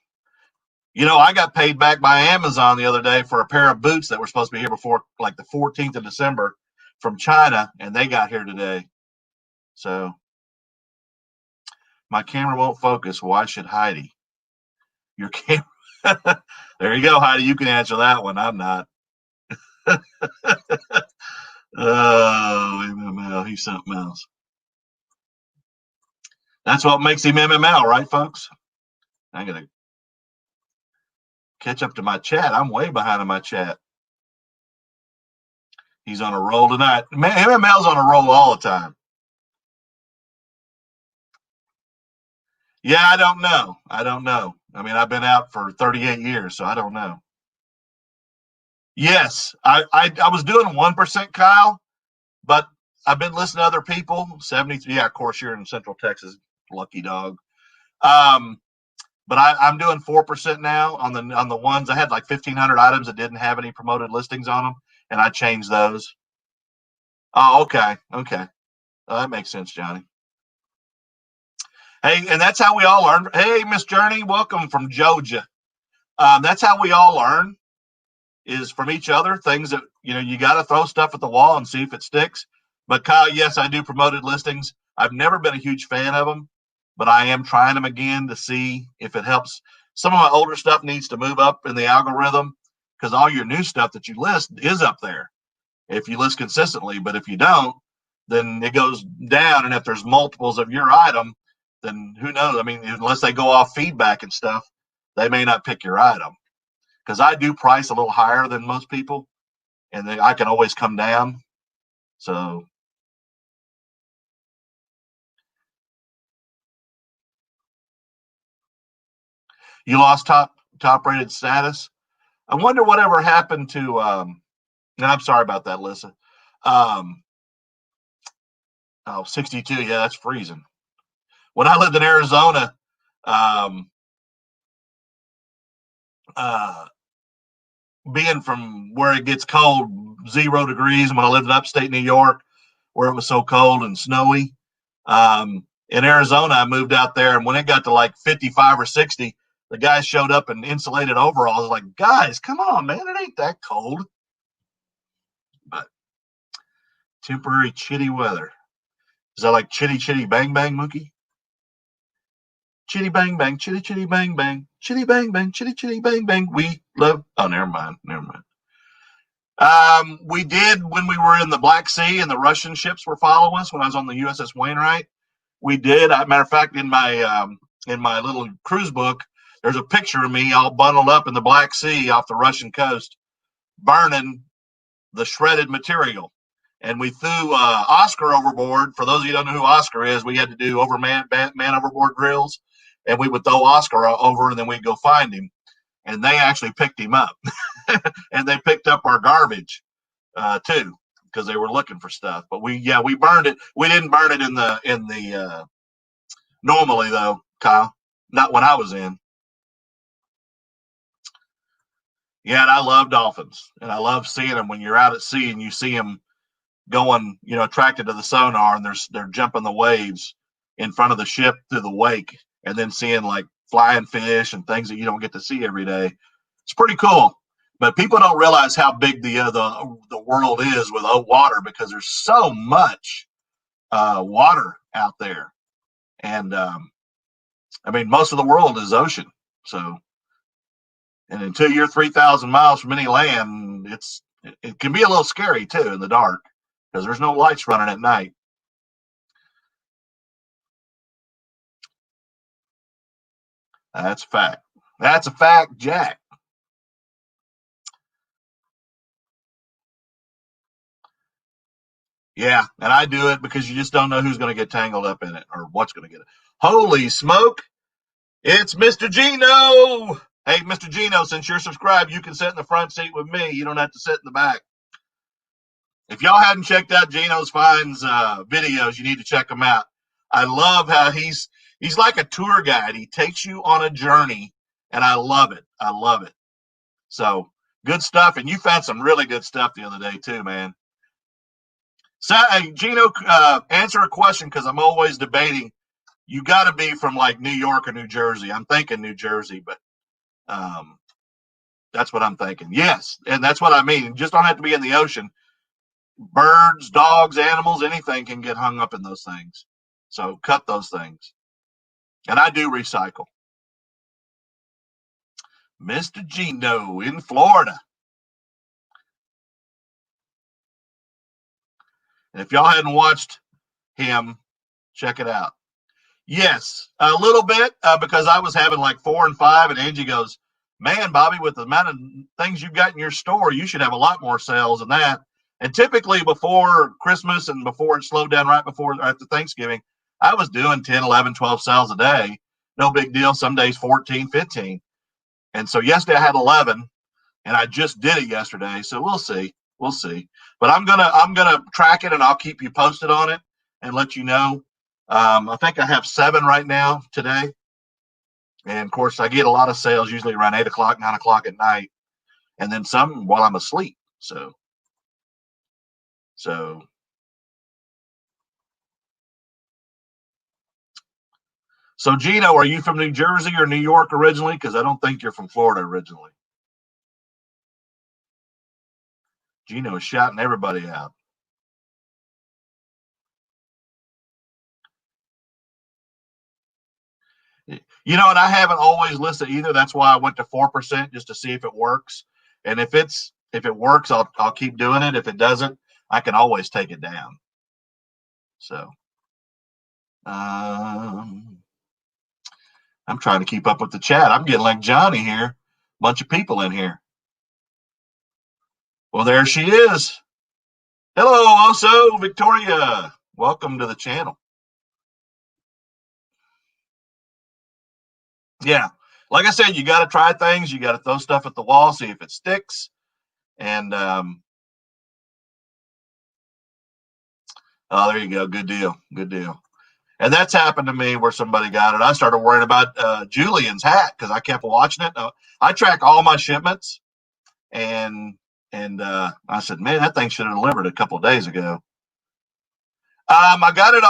I got paid back by Amazon the other day for a pair of boots that were supposed to be here before like the 14th of December from China, and they got here today. So my camera won't focus. Why should Heidi? Your camera. There you go, Heidi. You can answer that one. I'm not. Oh, MML. He's something else. That's what makes him MML, right, folks? I'm going to catch up to my chat. I'm way behind in my chat. He's on a roll tonight. Man, MML's on a roll all the time. Yeah, I don't know. I mean, I've been out for 38 years, so I don't know. Yes, I was doing 1%, Kyle, but I've been listening to other people. 73. Yeah, of course, you're in Central Texas, lucky dog. But I'm doing 4% now on the ones. I had like 1,500 items that didn't have any promoted listings on them, and I changed those. Oh, okay. That makes sense, Johnny. Hey, and that's how we all learn. Hey, Miss Journey, welcome from Georgia. That's how we all learn, is from each other. Things that, you got to throw stuff at the wall and see if it sticks. But Kyle, yes, I do promoted listings. I've never been a huge fan of them, but I am trying them again to see if it helps. Some of my older stuff needs to move up in the algorithm, because all your new stuff that you list is up there if you list consistently. But if you don't, then it goes down. And if there's multiples of your item, then who knows? I mean, unless they go off feedback and stuff, they may not pick your item. Because I do price a little higher than most people, and then I can always come down. So you lost top rated status. I wonder whatever happened to. And I'm sorry about that, Lisa. 62. Yeah, that's freezing. When I lived in Arizona, Um, Being from where it gets cold, 0 degrees, when I lived in upstate New York, where it was so cold and snowy. In Arizona, I moved out there, and when it got to like 55 or 60, the guys showed up in insulated overalls. I was like, guys, come on, man, it ain't that cold. But temporary chitty weather. Is that like chitty chitty bang bang, Mookie? Chitty bang bang, chitty chitty bang bang, chitty bang bang, chitty chitty bang bang. We love. Oh, never mind, never mind. We did when we were in the Black Sea and the Russian ships were following us when I was on the USS Wainwright. We did. Matter of fact, in my little cruise book, there's a picture of me all bundled up in the Black Sea off the Russian coast, burning the shredded material. And we threw Oscar overboard. For those of you who don't know who Oscar is, we had to do man overboard drills, and we would throw Oscar over, and then we'd go find him. And they actually picked him up, and they picked up our garbage too, because they were looking for stuff. But we burned it. We didn't burn it in the normally though, Kyle. Not when I was in. Yeah, and I love dolphins, and I love seeing them when you're out at sea and you see them going, attracted to the sonar, and they're jumping the waves in front of the ship through the wake, and then seeing like flying fish and things that you don't get to see every day. It's pretty cool. But people don't realize how big the world is with water, because there's so much water out there, and I mean most of the world is ocean. So, and until you're 3,000 miles from any land, it can be a little scary too in the dark, because there's no lights running at night. That's a fact. That's a fact, Jack. Yeah, and I do it because you just don't know who's going to get tangled up in it or what's going to get it. Holy smoke! It's Mr. Gino. Hey, Mr. Gino, since you're subscribed, you can sit in the front seat with me. You don't have to sit in the back. If y'all hadn't checked out Gino's Finds videos, you need to check them out. I love how he's like a tour guide. He takes you on a journey, and I love it. I love it. So good stuff, and you found some really good stuff the other day too, man. So, hey, Gino, answer a question, because I'm always debating. You got to be from like New York or New Jersey. I'm thinking New Jersey, but um, that's what I'm thinking. Yes, and that's what I mean. You just don't have to be in the ocean. Birds, dogs, animals, anything can get hung up in those things. So cut those things. And I do recycle. Mr. Gino in Florida. And if y'all hadn't watched him, check it out. Yes, a little bit, because I was having like 4 and 5, and Angie goes, "Man, Bobby, with the amount of things you've got in your store, you should have a lot more sales than that." And typically before Christmas and before it slowed down right before after Thanksgiving, I was doing 10, 11, 12 sales a day. No big deal. Some days 14, 15. And so yesterday I had 11, and I just did it yesterday. So we'll see. We'll see. But I'm gonna track it, and I'll keep you posted on it and let you know. I think I have 7 right now today. And of course, I get a lot of sales usually around 8 o'clock, 9 o'clock at night, and then some while I'm asleep. So, Gino, are you from New Jersey or New York originally? Because I don't think you're from Florida originally. Gino is shouting everybody out. And I haven't always listed either. That's why I went to 4% just to see if it works. And if it works, I'll keep doing it. If it doesn't, I can always take it down. So, I'm trying to keep up with the chat. I'm getting like Johnny here. Bunch of people in here. Well, there she is. Hello, also Victoria. Welcome to the channel. Yeah, like I said, you got to try things. You got to throw stuff at the wall, see if it sticks. And oh, there you go. Good deal. Good deal. And that's happened to me where somebody got it. I started worrying about Julian's hat because I kept watching it. I track all my shipments, and I said, man, that thing should have delivered a couple of days ago. I got it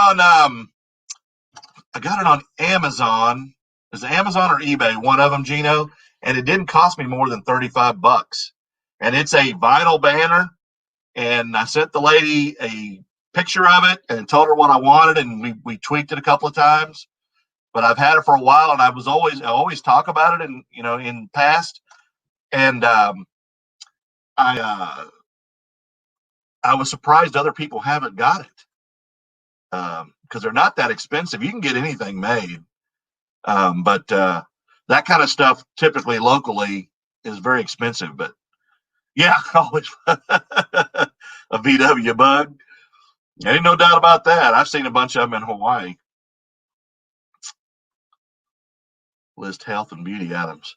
on Amazon. Is it Amazon or eBay? One of them, Gino, and it didn't cost me more than $35. And it's a vinyl banner. And I sent the lady a picture of it and told her what I wanted, and we tweaked it a couple of times. But I've had it for a while, and I always talk about it, and in past, and I was surprised other people haven't got it because they're not that expensive. You can get anything made, but that kind of stuff typically locally is very expensive. But yeah, always a VW bug. Ain't no doubt about that. I've seen a bunch of them in Hawaii. List health and beauty items.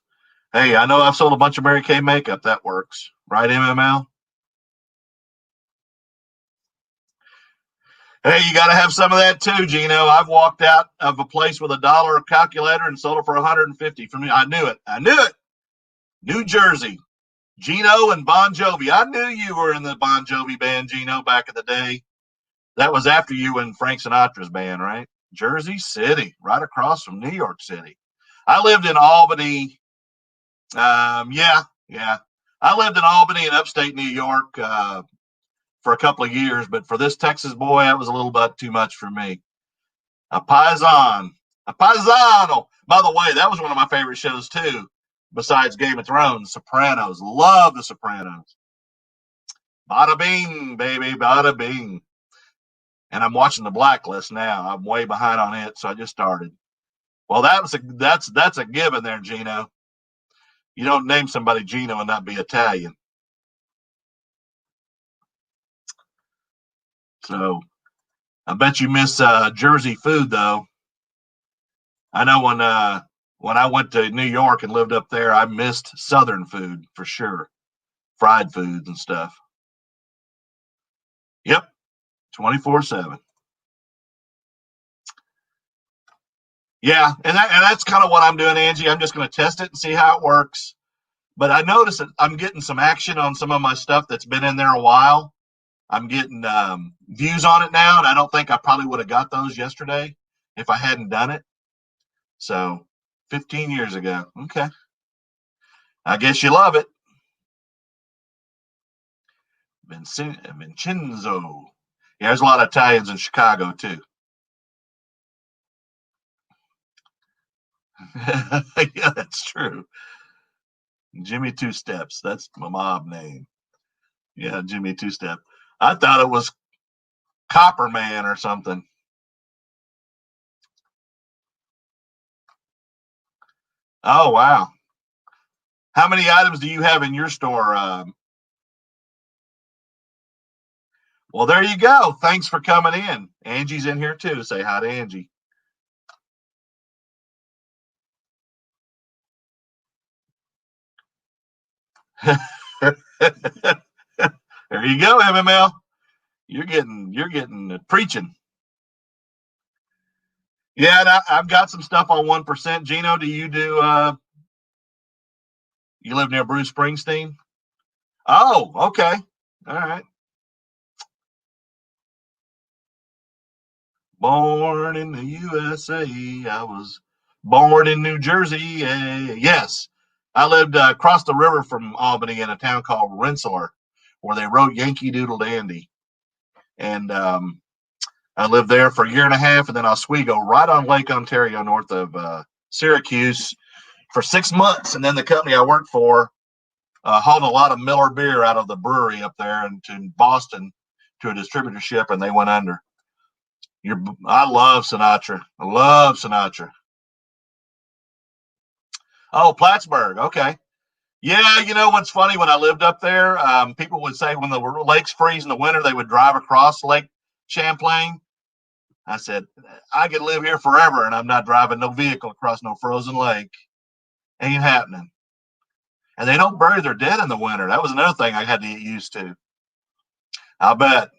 Hey, I know I've sold a bunch of Mary Kay makeup. That works, right, MML? Hey, you got to have some of that too, Gino. I've walked out of a place with $1 calculator and sold it for 150. For me, I knew it. New Jersey, Gino and Bon Jovi. I knew you were in the Bon Jovi band, Gino, back in the day. That was after you in Frank Sinatra's band, right? Jersey City, right across from New York City. I lived in Albany. Yeah. I lived in Albany in upstate New York for a couple of years, but for this Texas boy, that was a little bit too much for me. A paisano. By the way, that was one of my favorite shows too, besides Game of Thrones. Sopranos. Love the Sopranos. Bada bing, baby, bada bing. And I'm watching The Blacklist now. I'm way behind on it, so I just started. Well, that's a given there, Gino. You don't name somebody Gino and not be Italian. So I bet you miss Jersey food, though. I know when I went to New York and lived up there, I missed Southern food for sure, fried foods and stuff. Yep, 24/7. Yeah, and that's kind of what I'm doing, Angie. I'm just going to test it and see how it works. But I noticed that I'm getting some action on some of my stuff that's been in there a while. I'm getting views on it now, and I don't think I probably would have got those yesterday if I hadn't done it. So 15 years ago. Okay. I guess you love it. Vincenzo. Yeah, there's a lot of Italians in Chicago, too. Yeah, that's true. Jimmy Two Steps. That's my mob name. Yeah, Jimmy Two Step. I thought it was Copper Man or something. Oh, wow. How many items do you have in your store? Well, there you go. Thanks for coming in. Angie's in here too. Say hi to Angie. There you go, MML. You're getting preaching. Yeah, and I've got some stuff on 1%. Gino, do you you live near Bruce Springsteen? Oh, okay. All right. Born in the USA. I was born in New Jersey. Yes. I lived across the river from Albany in a town called ReSeller, where they wrote Yankee Doodle Dandy. And I lived there for a year and a half, and then Oswego, right on Lake Ontario, north of Syracuse, for 6 months. And then the company I worked for hauled a lot of Miller beer out of the brewery up there and to Boston to a distributorship, and they went under. I love Sinatra. I love Sinatra. Oh, Plattsburgh. Okay. Yeah, you know what's funny? When I lived up there, people would say when the lakes freeze in the winter, they would drive across Lake Champlain. I said, I could live here forever, and I'm not driving no vehicle across no frozen lake. Ain't happening. And they don't bury their dead in the winter. That was another thing I had to get used to. I'll bet.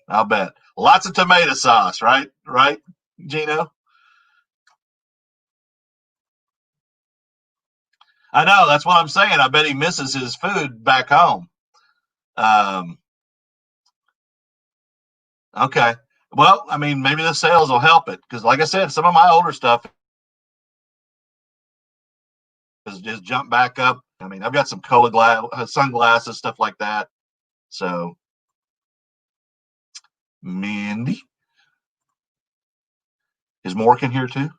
Lots of tomato sauce, right? Right, Gino? I know, that's what I'm saying. I bet he misses his food back home. Um, okay. Well, I mean, maybe the sales will help it because, like I said, some of my older stuff has just jumped back up. I mean, I've got some color sunglasses, stuff like that. So, Mindy, is Mork in here too?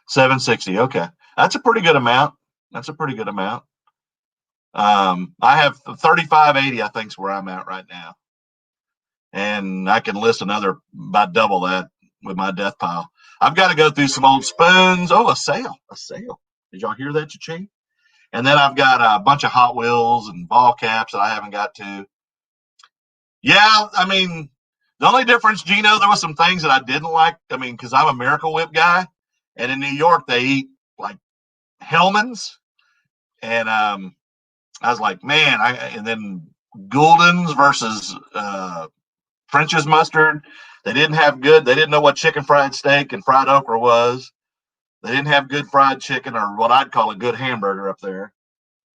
760. Okay, that's a pretty good amount. That's a pretty good amount. I have 3580. I think is where I'm at right now, and I can list another about double that with my death pile. I've got to go through some old spoons. Oh, a sale, a sale. Did y'all hear that, cha-ching? And then I've got a bunch of Hot Wheels and ball caps that I haven't got to. Yeah, I mean, the only difference, Gino, there was some things that I didn't like. I mean, because I'm a Miracle Whip guy, and in New York they eat like Hellman's, and I was like, man, and then Gouldens versus French's mustard. They didn't have good. They didn't know what chicken fried steak and fried okra was. They didn't have good fried chicken or what I'd call a good hamburger up there.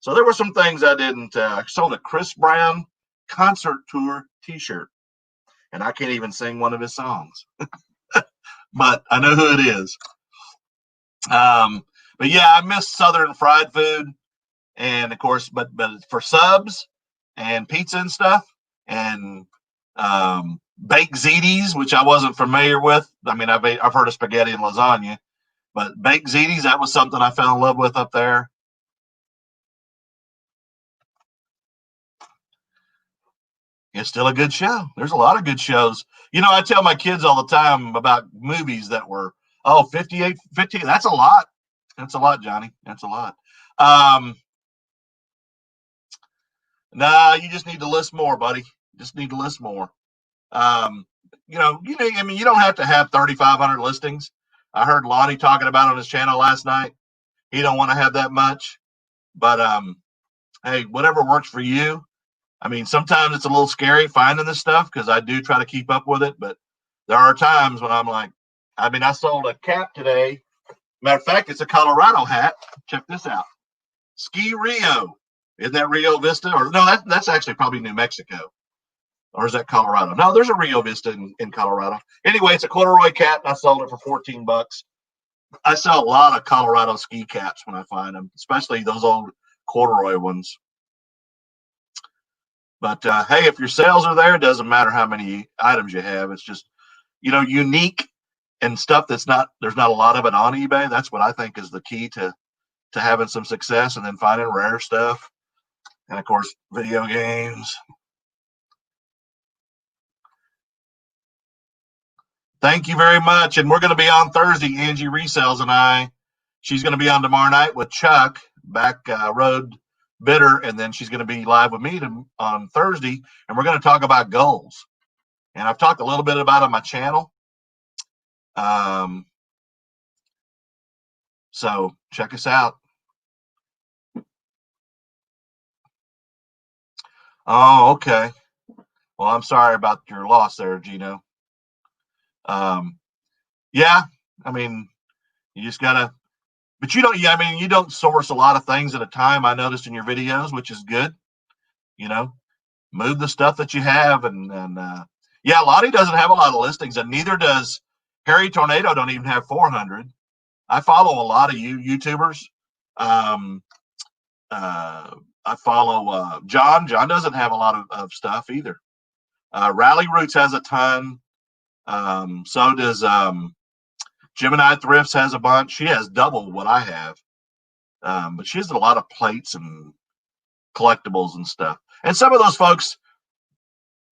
So there were some things I didn't. I sold a Chris Brown concert tour T-shirt, and I can't even sing one of his songs, but I know who it is. Um, but yeah, I miss Southern fried food, and of course, but for subs and pizza and stuff, and baked ziti's, which I wasn't familiar with. I mean, I've heard of spaghetti and lasagna, but baked ziti's, that was something I fell in love with up there. It's still a good show. There's a lot of good shows. You know, I tell my kids all the time about movies that were, 58, 50. That's a lot. That's a lot, Johnny. That's a lot. Um, nah, you just need to list more, buddy. Just need to list more. Um, I mean, you don't have to have 3,500 listings. I heard Lonnie talking about it on his channel last night. He don't want to have that much, but hey, whatever works for you. I mean, sometimes it's a little scary finding this stuff because I do try to keep up with it, but there are times when I'm like, I mean, I sold a cap today. Matter of fact, it's a Colorado hat. Check this out. Ski Rio. Isn't that Rio Vista? Or no, that's actually probably New Mexico. Or is that Colorado? No, there's a Rio Vista in Colorado. Anyway, it's a corduroy cap. I sold it for $14. I sell a lot of Colorado ski caps when I find them, especially those old corduroy ones. But hey, if your sales are there, it doesn't matter how many items you have. It's just, unique and stuff there's not a lot of it on eBay. That's what I think is the key to having some success, and then finding rare stuff. And of course, video games. Thank you very much. And we're going to be on Thursday, Angie Resells and I. She's going to be on tomorrow night with Chuck, back road bitter, and then she's going to be live with me on Thursday, and we're going to talk about goals. And I've talked a little bit about it on my channel. So check us out. Oh, okay. Well, I'm sorry about your loss there, Gino. Yeah, I mean, you just gotta, but you don't. Yeah, I mean, you don't source a lot of things at a time. I noticed in your videos, which is good. You know, move the stuff that you have, and yeah, Lottie doesn't have a lot of listings, and neither does Harry Tornado. Don't even have 400. I follow a lot of YouTubers. Um, I follow John. John doesn't have a lot of stuff either. Rally Roots has a ton. So does Gemini Thrifts has a bunch. She has double what I have. But she has a lot of plates and collectibles and stuff. And some of those folks,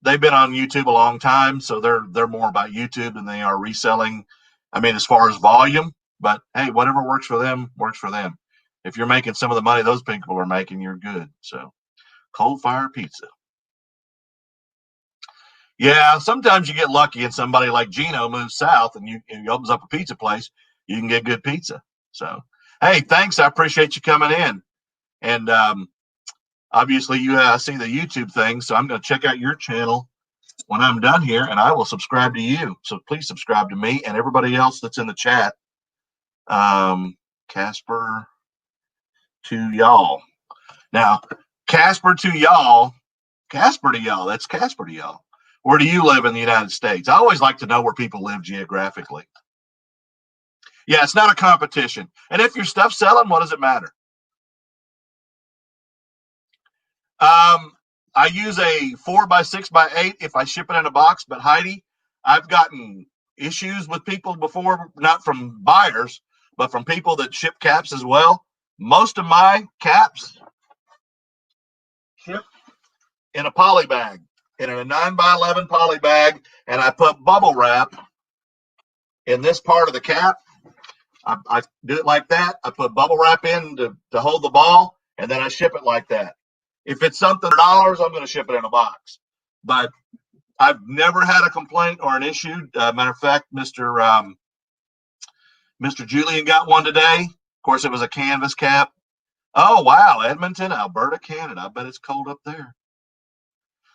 they've been on YouTube a long time, so they're more about YouTube than they are reselling. I mean, as far as volume, but hey, whatever works for them works for them. If you're making some of the money those people are making, you're good. So, cold fire pizza. Yeah, sometimes you get lucky and somebody like Gino moves south and he opens up a pizza place, you can get good pizza. So, hey, thanks. I appreciate you coming in. And obviously, you see the YouTube thing, so I'm going to check out your channel when I'm done here, and I will subscribe to you. So please subscribe to me and everybody else that's in the chat. Casper to y'all. Now, Casper to y'all. Casper to y'all. That's Casper to y'all. Where do you live in the United States? I always like to know where people live geographically. Yeah, it's not a competition. And if your stuff's selling, what does it matter? I use a 4x6x8 if I ship it in a box. But Heidi, I've gotten issues with people before, not from buyers, but from people that ship caps as well. Most of my caps ship in a poly bag, in a 9x11 poly bag, and I put bubble wrap in this part of the cap. I do it like that. I put bubble wrap in to hold the ball, and then I ship it like that. If it's something $100, I'm going to ship it in a box. But I've never had a complaint or an issue. Matter of fact, Mr. Julian got one today. Of course, it was a canvas cap. Oh, wow. Edmonton, Alberta, Canada. I bet it's cold up there.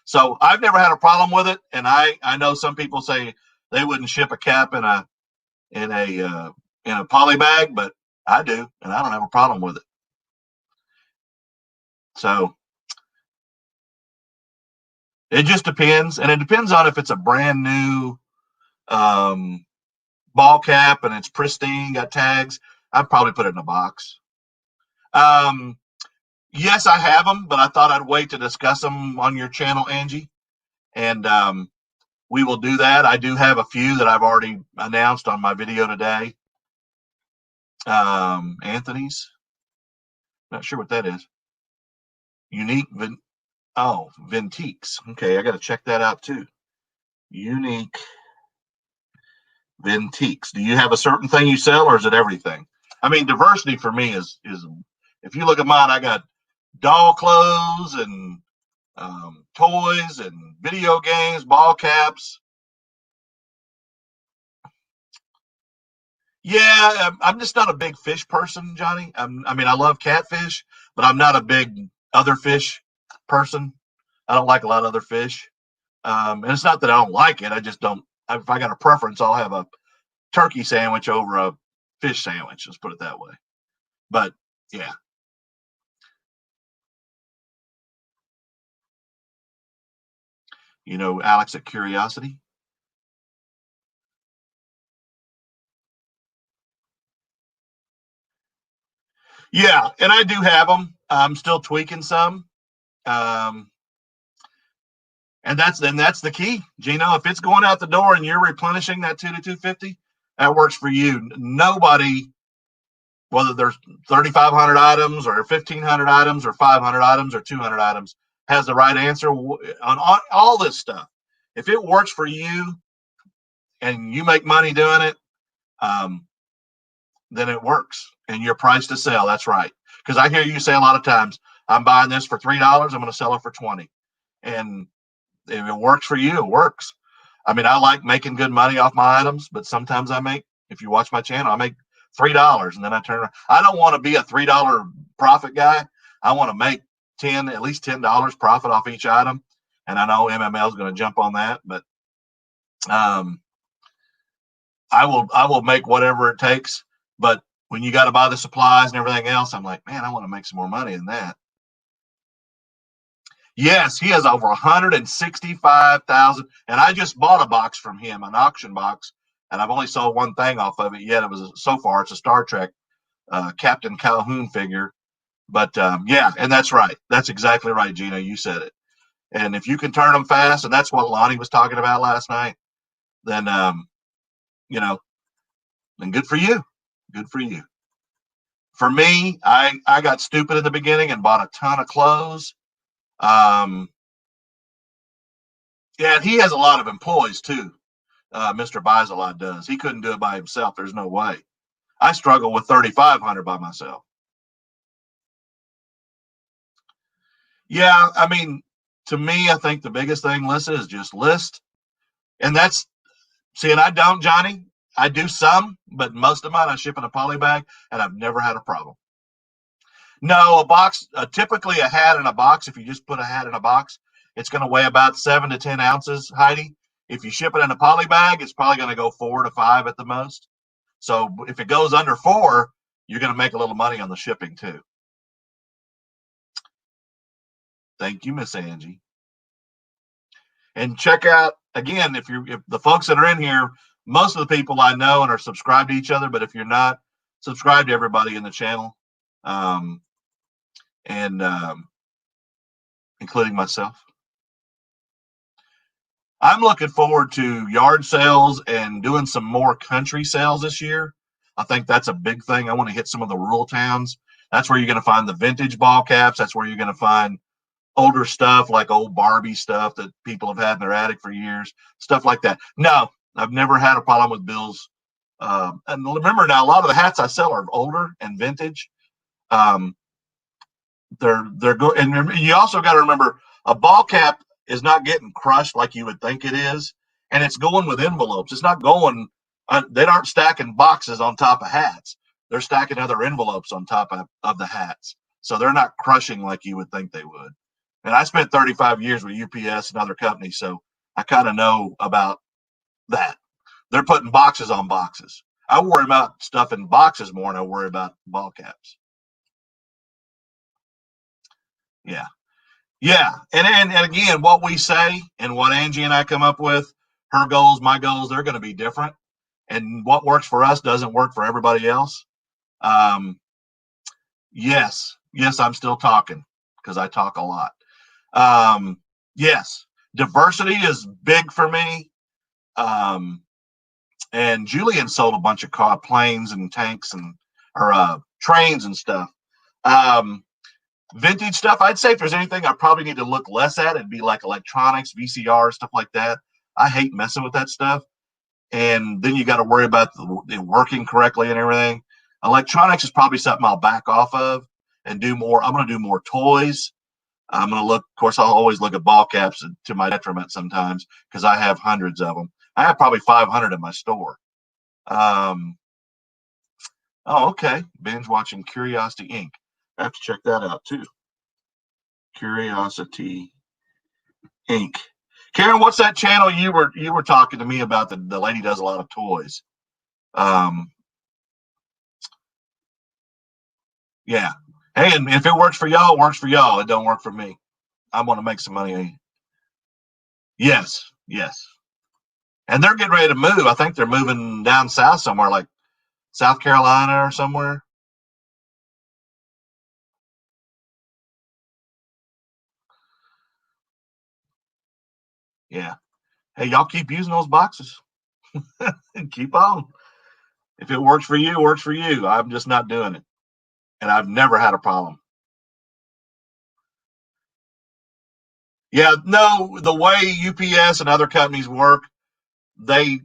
So I've never had a problem with it. And I know some people say they wouldn't ship a cap in a poly bag, but I do, and I don't have a problem with it. So it just depends, and it depends on if it's a brand new ball cap and it's pristine, got tags. I'd probably put it in a box. Yes, I have them, but I thought I'd wait to discuss them on your channel, Angie, and we will do that. I do have a few that I've already announced on my video today. Anthony's, not sure what that is. Unique, Vintiques. Okay, I got to check that out too. Unique Vintiques. Do you have a certain thing you sell, or is it everything? I mean, diversity for me is if you look at mine, I got doll clothes and toys and video games, ball caps. Yeah, I'm just not a big fish person, Johnny. I mean, I love catfish, but I'm not a big other fish person. I don't like a lot of other fish. And it's not that I don't like it. I just don't. If I got a preference, I'll have a turkey sandwich over a fish sandwich. Let's put it that way. But yeah. You know, Alex at Curiosity. Yeah, and I do have them. I'm still tweaking some. Um, and that's the key, Gino. If it's going out the door and you're replenishing that 2 to 250, that works for you. Nobody, whether there's 3,500 items or 1,500 items or 500 items or 200 items, has the right answer on all this stuff. If it works for you and you make money doing it, then it works. And your price to sell, that's right. Because I hear you say a lot of times, I'm buying this for $3, I'm going to sell it for 20. And if it works for you, it works. I mean, I like making good money off my items, but sometimes if you watch my channel, I make $3 and then I turn around. I don't want to be a $3 profit guy. I want to make at least $10 profit off each item. And I know MML is going to jump on that, but I will make whatever it takes. But when you got to buy the supplies and everything else, I'm like, man, I want to make some more money than that. Yes, he has over 165,000, and I just bought a box from him, an auction box, and I've only sold one thing off of it yet. So far it's a Star Trek Captain Calhoun figure, but yeah, and that's right. That's exactly right, Gina. You said it. And if you can turn them fast, and that's what Lonnie was talking about last night, then you know, then good for you. Good for you. For me, I got stupid in the beginning and bought a ton of clothes. Yeah, he has a lot of employees too. Mr. Buys a Lot does. He couldn't do it by himself. There's no way. I struggle with 3,500 by myself. Yeah, I mean, to me, I think the biggest thing, Lissa, is just list. And and I don't, Johnny. I do some, but most of mine I ship in a poly bag, and I've never had a problem. No, a box, typically a hat in a box, if you just put a hat in a box, it's going to weigh about 7 to 10 ounces, Heidi. If you ship it in a poly bag, it's probably going to go 4 to 5 at the most. So if it goes under 4, you're going to make a little money on the shipping too. Thank you, Miss Angie. And check out again, if the folks that are in here, most of the people I know and are subscribed to each other, but if you're not, subscribe to everybody in the channel, and including myself. I'm looking forward to yard sales and doing some more country sales this year. I think that's a big thing. I want to hit some of the rural towns. That's where you're going to find the vintage ball caps. That's where you're going to find older stuff like old Barbie stuff that people have had in their attic for years, stuff like that. No, I've never had a problem with bills. And remember now, a lot of the hats I sell are older and vintage. They're good. And you also got to remember, a ball cap is not getting crushed like you would think it is, and it's going with envelopes. It's not going. They aren't stacking boxes on top of hats. They're stacking other envelopes on top of the hats, so they're not crushing like you would think they would. And I spent 35 years with UPS and other companies, so I kind of know about that. They're putting boxes on boxes. I worry about stuff in boxes more than I worry about ball caps. Yeah. Yeah. And again, what we say and what Angie and I come up with, her goals, my goals, they're going to be different. And what works for us doesn't work for everybody else. Yes. Yes, I'm still talking because I talk a lot. Yes. Diversity is big for me. And Julian sold a bunch of planes and tanks and trains and stuff. Vintage stuff, I'd say if there's anything I probably need to look less at, it'd be like electronics, VCR, stuff like that. I hate messing with that stuff. And then you got to worry about the working correctly and everything. Electronics is probably something I'll back off of and do more. I'm going to do more toys. I'm going to look, of course, I'll always look at ball caps to my detriment sometimes because I have hundreds of them. I have probably 500 in my store. Oh, okay. Binge watching Curiosity Inc. I have to check that out too. Curiosity Inc. Karen, what's that channel you were talking to me about? The lady does a lot of toys. Yeah. Hey, and if it works for y'all, it works for y'all. It don't work for me. I want to make some money. Yes, yes. And they're getting ready to move. I think they're moving down south somewhere, like South Carolina or somewhere. Yeah. Hey, y'all keep using those boxes. Keep on. If it works for you, it works for you. I'm just not doing it. And I've never had a problem. Yeah, no, the way UPS and other companies work, they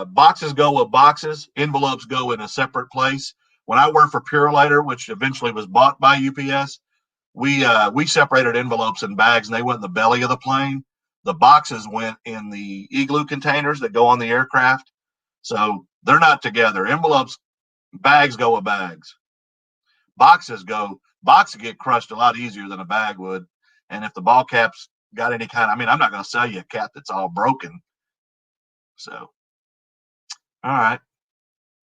boxes go with boxes, envelopes go in a separate place. When I worked for Purolator, which eventually was bought by UPS, we separated envelopes and bags, and they went in the belly of the plane. The boxes went in the igloo containers that go on the aircraft, so they're not together. Envelopes, bags go with bags. Boxes get crushed a lot easier than a bag would. And if the ball cap's got any kind, I mean, I'm not going to sell you a cap that's all broken. So, all right.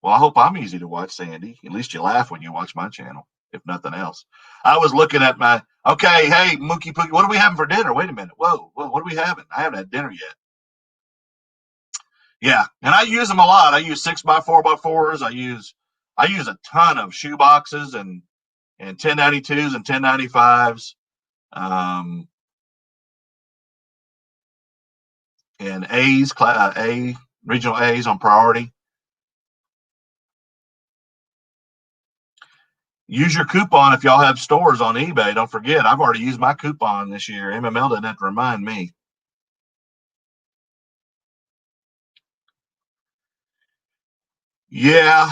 Well, I hope I'm easy to watch, Sandy. At least you laugh when you watch my channel, if nothing else. I was looking at okay, hey, Mookie Pookie, what are we having for dinner? Wait a minute. Whoa, what are we having? I haven't had dinner yet. Yeah, and I use them a lot. I use 6x4x4s. I use a ton of shoe boxes and 1092s and 1095s. And regional A's on priority. Use your coupon if y'all have stores on eBay. Don't forget, I've already used my coupon this year. MML doesn't have to remind me. Yeah.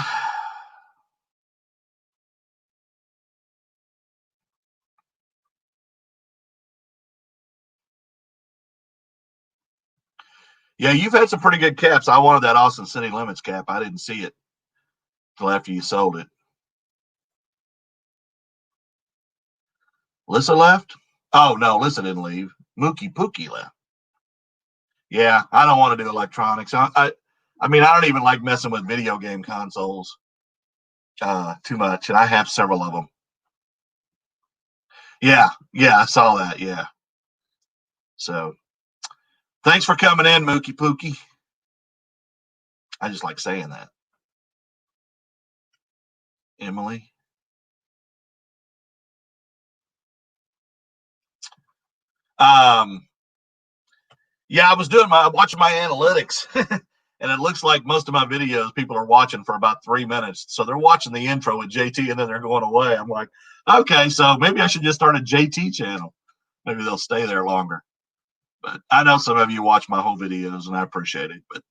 Yeah, you've had some pretty good caps. I wanted that Austin City Limits cap. I didn't see it till after you sold it. Lissa left? Oh, no, Lissa didn't leave. Mookie Pookie left. Yeah, I don't want to do electronics. I mean, I don't even like messing with video game consoles too much, and I have several of them. Yeah, I saw that. Yeah. So thanks for coming in, Mookie Pookie. I just like saying that. Emily. Yeah, I was watching my analytics, and it looks like most of my videos people are watching for about 3 minutes. So they're watching the intro with JT, and then they're going away. I'm like, okay, so maybe I should just start a JT channel. Maybe they'll stay there longer. But I know some of you watch my whole videos, and I appreciate it. But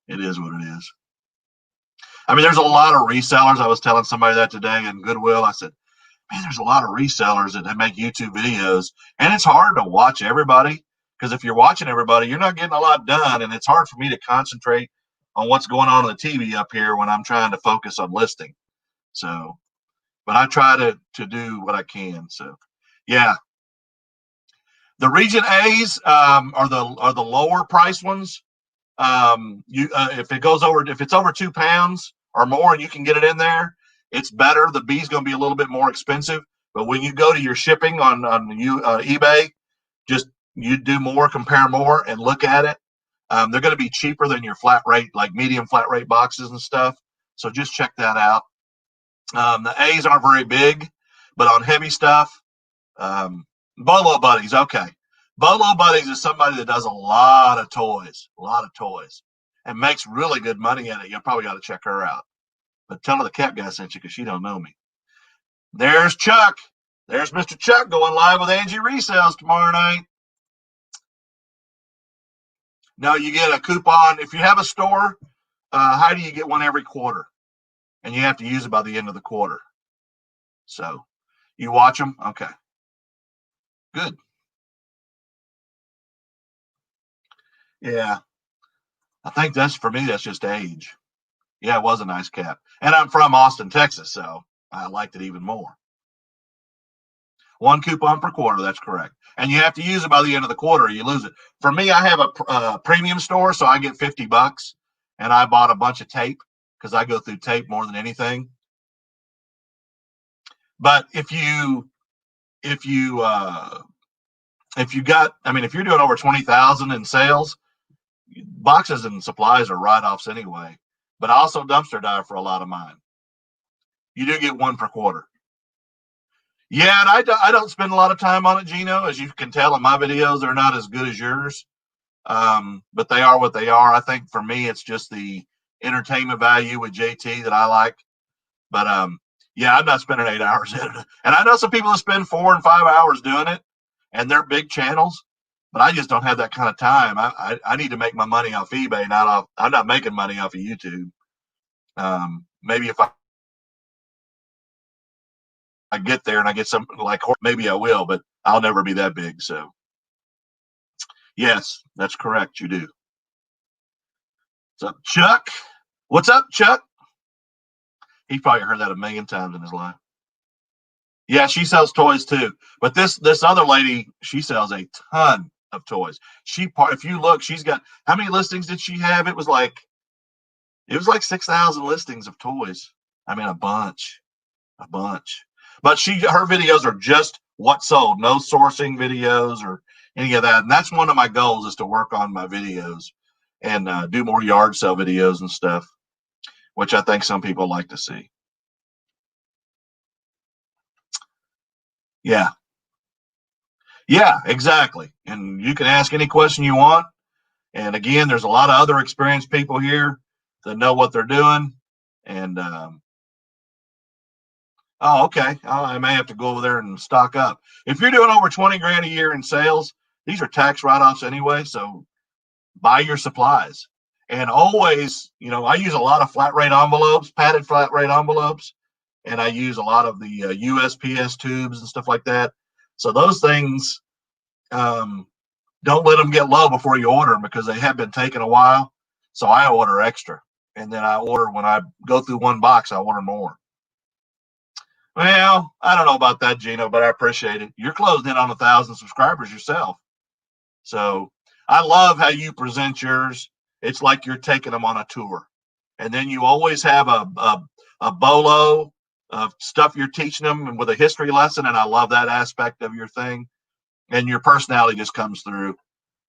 it is what it is. I mean, there's a lot of resellers. I was telling somebody that today in Goodwill. I said, man, there's a lot of resellers that make YouTube videos, and it's hard to watch everybody because if you're watching everybody, you're not getting a lot done, and it's hard for me to concentrate on what's going on the TV up here when I'm trying to focus on listing. So, but I try to do what I can. So, yeah, the Region A's are the lower price ones. If it's over £2 or more, and you can get it in there, it's better. The B is going to be a little bit more expensive, but when you go to your shipping on eBay, just you do more, compare more, and look at it. They're going to be cheaper than your flat rate, like medium flat rate boxes and stuff. So just check that out. The A's aren't very big, but on heavy stuff, Bolo Buddies, okay. Bolo Buddies is somebody that does a lot of toys, and makes really good money at it. You probably got to check her out. But tell her the Cap Guy sent you because she don't know me. There's Chuck. There's Mr. Chuck going live with Angie Resells tomorrow night. No, you get a coupon. If you have a store, how do you get one every quarter? And you have to use it by the end of the quarter. So you watch them? Okay. Good. Yeah. I think that's just age. Yeah, it was a nice cap. And I'm from Austin, Texas, so I liked it even more. One coupon per quarter, that's correct. And you have to use it by the end of the quarter or you lose it. For me, I have a premium store, so I get $50, and I bought a bunch of tape because I go through tape more than anything. But if you're doing over 20,000 in sales, boxes and supplies are write-offs anyway. But I also dumpster dive for a lot of mine. You do get one per quarter. Yeah, and I don't spend a lot of time on it, Gino. As you can tell in my videos, they're not as good as yours, but they are what they are. I think for me, it's just the entertainment value with JT that I like. But yeah, I'm not spending 8 hours in it. And I know some people that spend 4 and 5 hours doing it, and they're big channels. But I just don't have that kind of time. I need to make my money off eBay, I'm not making money off of YouTube. Maybe if I get there and I get something like, maybe I will, but I'll never be that big. So yes, that's correct. You do. What's up, Chuck? What's up, Chuck? He probably heard that a million times in his life. Yeah, she sells toys too. But this other lady, she sells a ton of toys. If you look, she's got, how many listings did she have? It was like 6,000 listings of toys. I mean, a bunch. But her videos are just what sold, no sourcing videos or any of that. And that's one of my goals, is to work on my videos and do more yard sale videos and stuff, which I think some people like to see. Yeah. Yeah, exactly. And you can ask any question you want. And again, there's a lot of other experienced people here that know what they're doing. And oh, okay. I may have to go over there and stock up. If you're doing over 20 grand a year in sales, these are tax write-offs anyway. So buy your supplies. And always, I use a lot of flat rate envelopes, padded flat rate envelopes, and I use a lot of the USPS tubes and stuff like that. So those things, don't let them get low before you order them, because they have been taking a while. So I order extra. And then when I go through one box, I order more. Well, I don't know about that, Gino, but I appreciate it. You're closing in on 1,000 subscribers yourself. So I love how you present yours. It's like you're taking them on a tour. And then you always have a bolo of stuff you're teaching them with a history lesson. And I love that aspect of your thing. And your personality just comes through.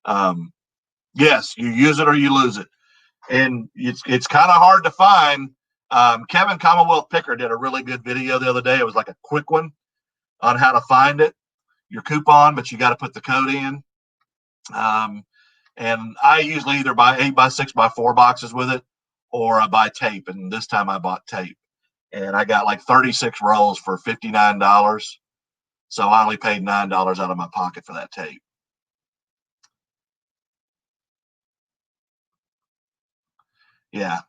Um, yes, you use it or you lose it. And it's kind of hard to find. Kevin Commonwealth Picker did a really good video the other day. It was like a quick one on how to find it, your coupon, but you got to put the code in. And I usually either buy 8x6x4 boxes with it, or I buy tape. And this time I bought tape, and I got like 36 rolls for $59. So I only paid $9 out of my pocket for that tape. Yeah.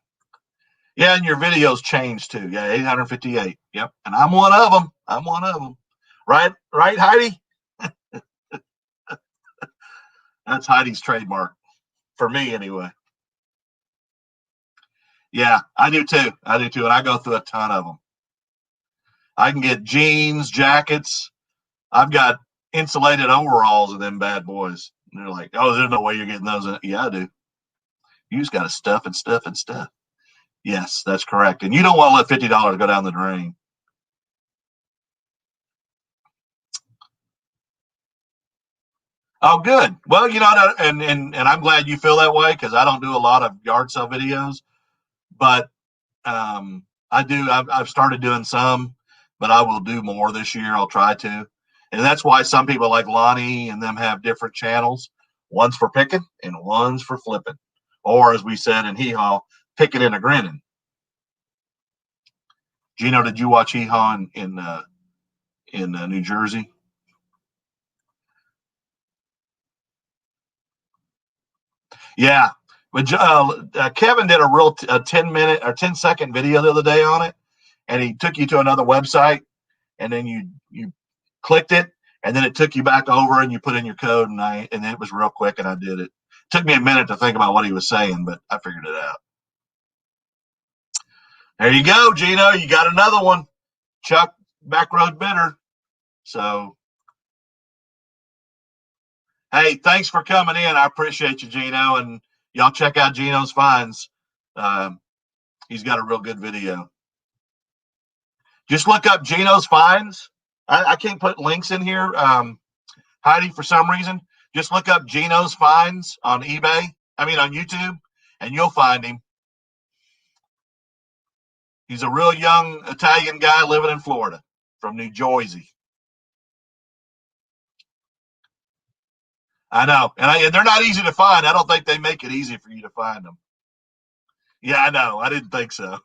Yeah, and your videos change too. Yeah, 858. Yep. And I'm one of them. I'm one of them. Right, Heidi? That's Heidi's trademark for me anyway. Yeah, I do too. I do too. And I go through a ton of them. I can get jeans, jackets. I've got insulated overalls of them bad boys. And they're like, oh, there's no way you're getting those. Yeah, I do. You just got to stuff and stuff and stuff. Yes, that's correct. And you don't want to let $50 go down the drain. Oh, good. Well, and I'm glad you feel that way, because I don't do a lot of yard sale videos, but I do. I've started doing some, but I will do more this year. I'll try to, and that's why some people like Lonnie and them have different channels. One's for picking and one's for flipping, or as we said in Hee Haw, picking and a grinning. Gino, did you watch Hee Haw in New Jersey? Yeah, but Kevin did a 10-minute or 10-second video the other day on it, and he took you to another website, and then you clicked it, and then it took you back over, and you put in your code, and it was real quick, and I did it. Took me a minute to think about what he was saying, but I figured it out. There you go, Gino. You got another one. Chuck Backroad Bitter. So, hey, thanks for coming in. I appreciate you, Gino, and y'all check out Gino's finds. Um, he's got a real good video. Just look up Gino's finds. I can't put links in here, Heidi, for some reason. Just look up Gino's finds on eBay. I mean, on YouTube, and you'll find him. He's a real young Italian guy living in Florida from New Jersey. I know, and they're not easy to find. I don't think they make it easy for you to find them. Yeah, I know. I didn't think so.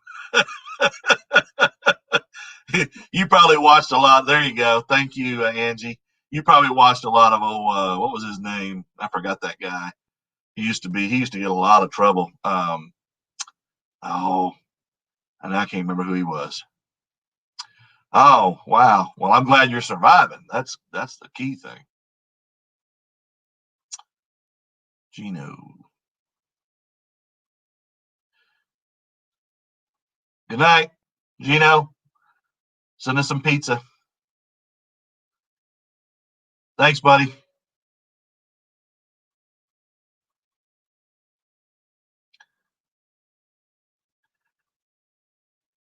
You probably watched a lot. There you go. Thank you, Angie. You probably watched a lot of what was his name? I forgot that guy. He used to get a lot of trouble. Oh, and I can't remember who he was. Oh, wow. Well, I'm glad you're surviving. That's the key thing. Gino. Good night, Gino. Send us some pizza. Thanks, buddy.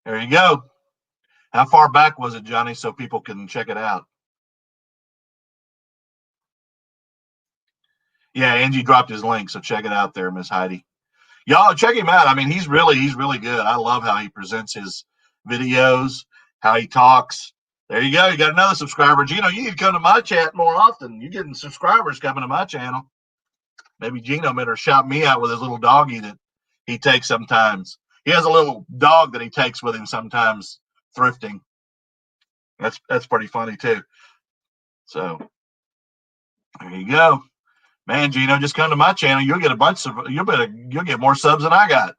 There you go. How far back was it, Johnny, so people can check it out? Yeah, Angie dropped his link, so check it out there, Miss Heidi. Y'all check him out. I mean, he's really good. I love how he presents his videos, how he talks. There you go. You got another subscriber. Gino, you need to come to my chat more often. You're getting subscribers coming to my channel. Maybe Gino better shout me out with his little doggy that he takes sometimes. He has a little dog that he takes with him sometimes thrifting. That's pretty funny too. So there you go. Man, Gino, just come to my channel. You'll get a bunch of you'll get more subs than I got.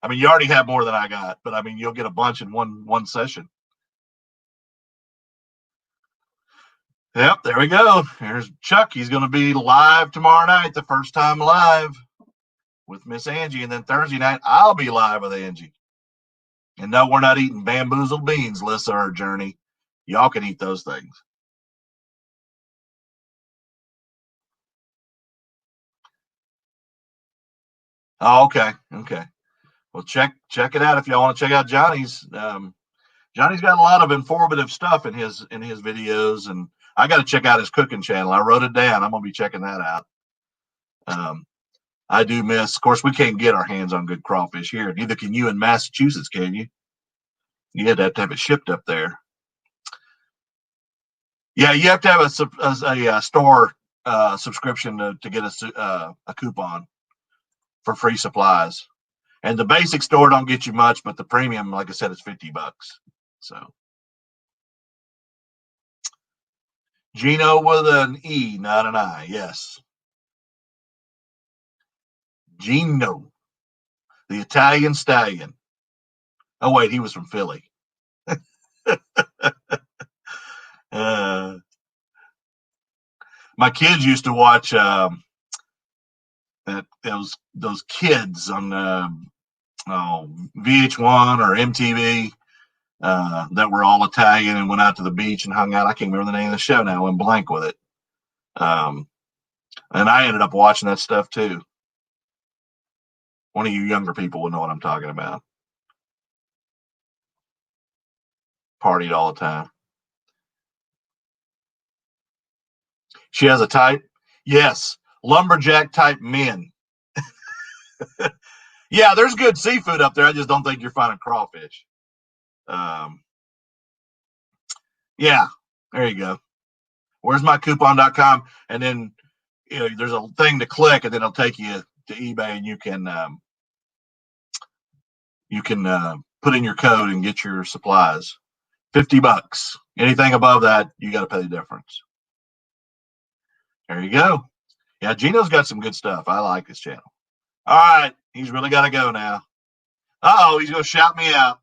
I mean, you already have more than I got, but I mean, you'll get a bunch in one session. Yep, there we go. Here's Chuck. He's going to be live tomorrow night, the first time live with Miss Angie, and then Thursday night I'll be live with Angie. And no, we're not eating bamboozled beans, Lissa or Journey. Y'all can eat those things. Oh, okay. Okay. Well, check it out if y'all want to check out Johnny's. Johnny's got a lot of informative stuff in his videos, and I got to check out his cooking channel. I wrote it down. I'm gonna be checking that out. Um, I do miss. Of course, we can't get our hands on good crawfish here. Neither can you in Massachusetts, can you? You had to have it shipped up there. Yeah, you have to have a store subscription to get a coupon for free supplies. And the basic store don't get you much, but the premium, like I said, is $50. So Gino with an E, not an I. Yes, Gino, the Italian stallion. Oh wait, he was from Philly. uh, my kids used to watch those kids on VH1 or MTV that were all Italian and went out to the beach and hung out. I can't remember the name of the show now. I went blank with it. Um, and I ended up watching that stuff too. One of you younger people would know what I'm talking about. Partied all the time. She has a type? Yes. Lumberjack type men. Yeah, there's good seafood up there. I just don't think you're finding crawfish. Um, yeah, there you go. Where's my coupon.com? And then there's a thing to click, and then it'll take you to eBay, and you can put in your code and get your supplies. $50. Anything above that, you got to pay the difference. There you go. Yeah, Gino's got some good stuff. I like his channel. All right, he's really got to go now. Oh, he's going to shout me out.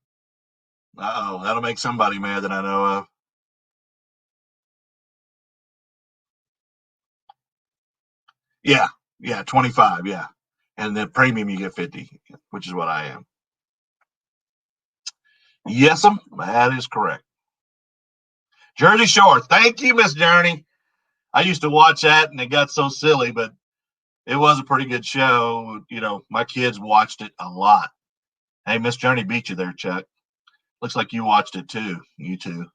Oh, that'll make somebody mad that I know of. Yeah, yeah, 25, yeah. And the premium you get 50, which is what I am. Yes, that is correct. Jersey Shore. Thank you, Miss Journey. I used to watch that and it got so silly, but it was a pretty good show. My kids watched it a lot. Hey, Miss Journey beat you there, Chuck. Looks like you watched it too. You too.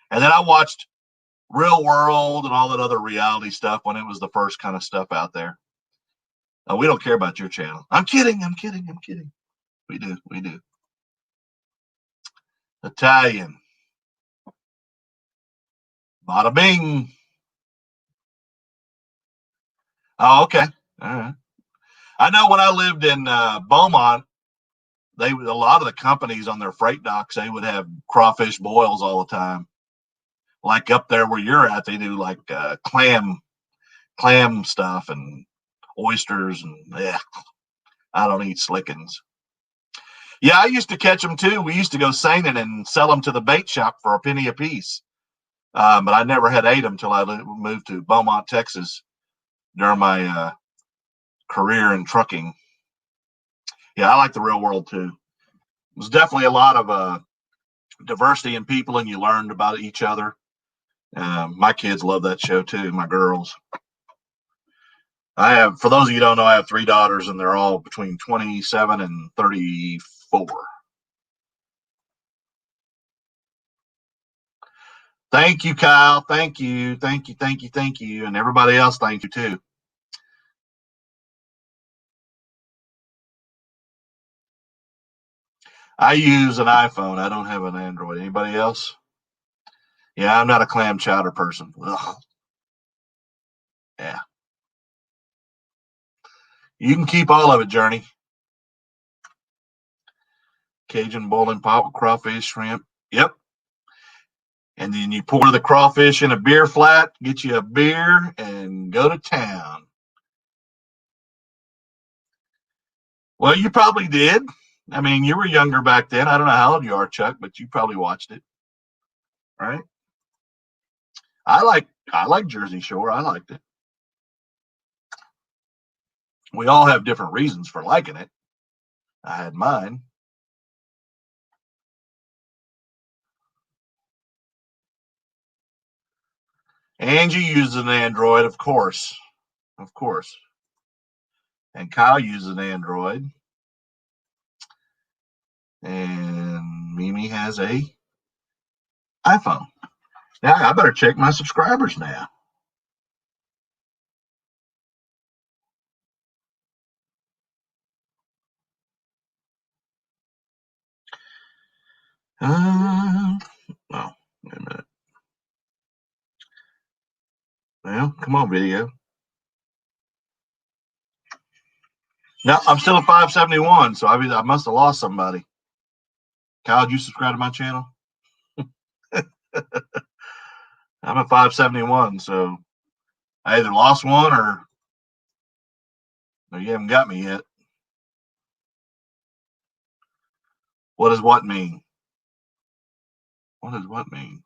And then I watched Real World and all that other reality stuff when it was the first kind of stuff out there. We don't care about your channel. I'm kidding. I'm kidding. I'm kidding. We do. We do. Italian. Bada bing. Oh, okay. All right. I know when I lived in Beaumont, a lot of the companies on their freight docks, they would have crawfish boils all the time. Like up there where you're at, they do like clam stuff and oysters and yeah. I don't eat slickens. Yeah, I used to catch them too. We used to go seining and sell them to the bait shop for a penny a piece. But I never had ate them until I moved to Beaumont, Texas during my career in trucking. Yeah, I like the Real World too. There's definitely a lot of diversity in people, and you learned about each other. My kids love that show too. My girls. For those of you who don't know, I have 3 daughters, and they're all between 27 and 34. Thank you, Kyle. Thank you. Thank you. Thank you. Thank you. And everybody else, thank you too. I use an iPhone. I don't have an Android. Anybody else? Yeah, I'm not a clam chowder person. Ugh. Yeah. You can keep all of it, Journey. Cajun boiling pot with crawfish, shrimp. Yep. And then you pour the crawfish in a beer flat, get you a beer, and go to town. Well, you probably did. I mean, you were younger back then. I don't know how old you are, Chuck, but you probably watched it, right? I like Jersey Shore. I liked it. We all have different reasons for liking it. I had mine. Angie uses an Android, of course. Of course. And Kyle uses an Android. And Mimi has a iPhone. Now I better check my subscribers now. Oh, wait a minute. Well, come on, video. No, I'm still at 571, so I must have lost somebody. Kyle, did you subscribe to my channel? I'm at 571, so I either lost one or you haven't got me yet. What does what mean? What does what mean?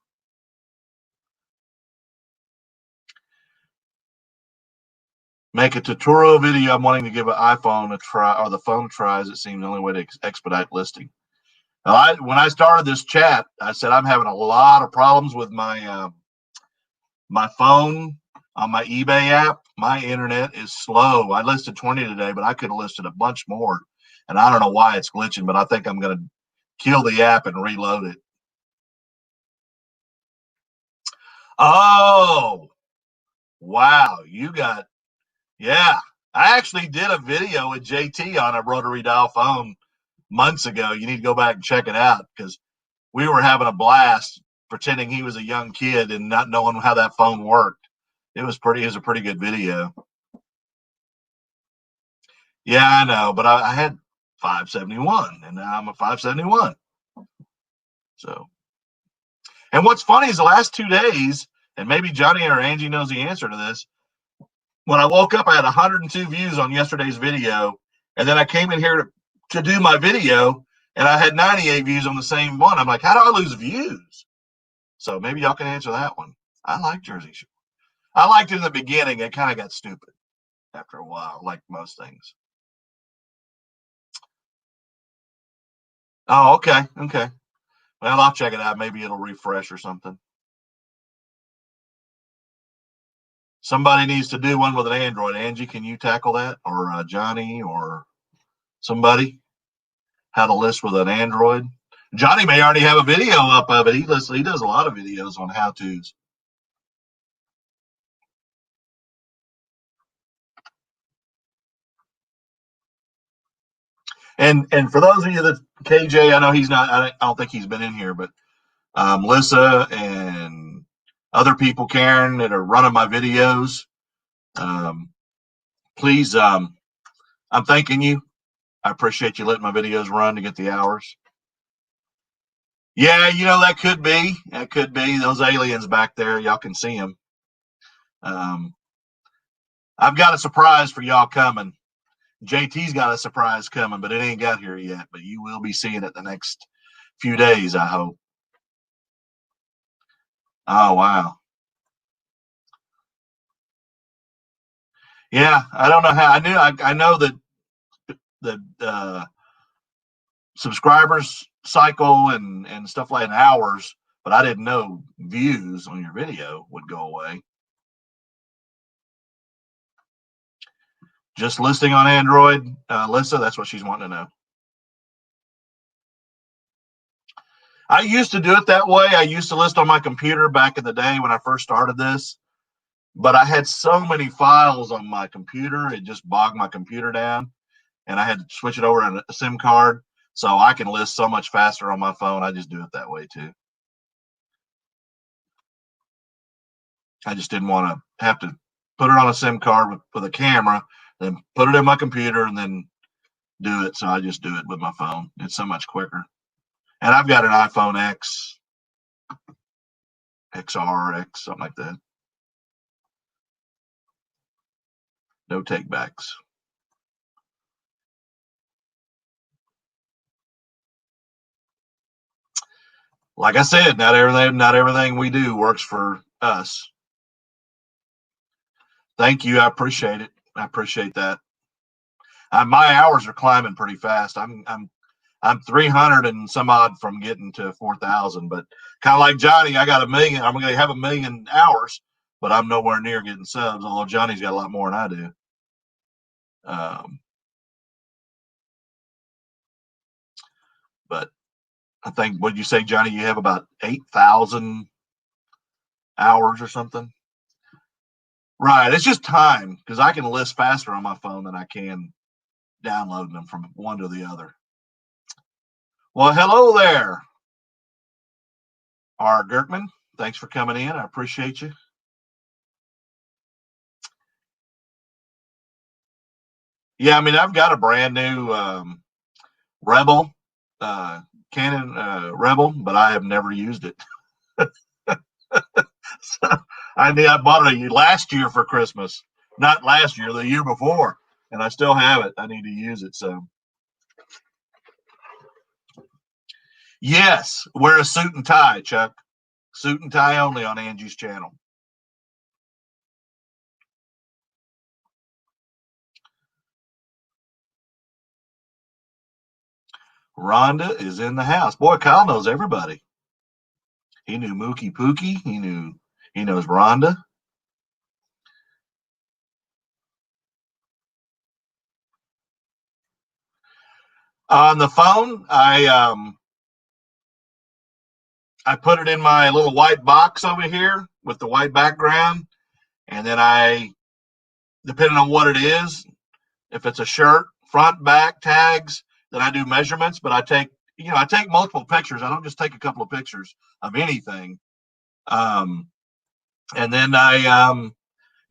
Make a tutorial video. I'm wanting to give an iPhone a try, or the phone a try, as it seems the only way to expedite listing. Now, when I started this chat, I said I'm having a lot of problems with my my phone on my eBay app. My internet is slow. I listed 20 today, but I could have listed a bunch more. And I don't know why it's glitching, but I think I'm going to kill the app and reload it. Oh, wow. Yeah. I actually did a video with JT on a rotary dial phone months ago. You need to go back and check it out because we were having a blast pretending he was a young kid and not knowing how that phone worked. It was a pretty good video. Yeah, I know, but I had 571 and now I'm a 571. So, and what's funny is the last 2 days, and maybe Johnny or Angie knows the answer to this. When I woke up, I had 102 views on yesterday's video, and then I came in here to do my video, and I had 98 views on the same one. I'm like, how do I lose views? So maybe y'all can answer that one. I like Jersey Shore. I liked it in the beginning. It kind of got stupid after a while, like most things. Oh, okay. Okay. Well, I'll check it out. Maybe it'll refresh or something. Somebody needs to do one with an Android. Angie, can you tackle that? Or Johnny or somebody? How to list with an Android? Johnny may already have a video up of it. He does a lot of videos on how-tos. And for those of you that KJ, I know he's not. I don't think he's been in here, but Lissa and other people, Karen, that are running my videos, please, I'm thanking you. I appreciate you letting my videos run to get the hours. Yeah, that could be. That could be those aliens back there. Y'all can see them. I've got a surprise for y'all coming. JT's got a surprise coming, but it ain't got here yet. But you will be seeing it the next few days, I hope. Oh, wow. Yeah, I don't know how. I know that the subscribers cycle and stuff like hours, but I didn't know views on your video would go away. Just listing on Android, Lissa, that's what she's wanting to know. I used to do it that way. I used to list on my computer back in the day when I first started this, but I had so many files on my computer, it just bogged my computer down, and I had to switch it over to a SIM card so I can list so much faster on my phone. I just do it that way too. I just didn't want to have to put it on a SIM card with a camera, then put it in my computer and then do it. So I just do it with my phone. It's so much quicker. And I've got an iPhone X, XR, X, something like that. No takebacks. Like I said, not everything we do works for us. Thank you. I appreciate it. I appreciate that. My hours are climbing pretty fast. I'm 300 and some odd from getting to 4,000, but kind of like Johnny, I got 1 million. I'm going to have 1,000,000 hours, but I'm nowhere near getting subs. Although Johnny's got a lot more than I do. But I think, what did you say, Johnny? You have about 8,000 hours or something? Right. It's just time, because I can list faster on my phone than I can downloading them from one to the other. Well, hello there, R. Gerkman. Thanks for coming in. I appreciate you. Yeah, I mean, I've got a brand new Rebel, Canon Rebel, but I have never used it. So, I bought it last year for Christmas. Not last year, the year before, and I still have it. I need to use it. So, yes, wear a suit and tie, Chuck. Suit and tie only on Angie's channel. Rhonda is in the house. Boy, Kyle knows everybody. He knew Mookie Pookie. He knows Rhonda. On the phone, I put it in my little white box over here with the white background, and then depending on what it is, if it's a shirt, front, back, tags, then I do measurements. But I take multiple pictures. I don't just take a couple of pictures of anything. And then I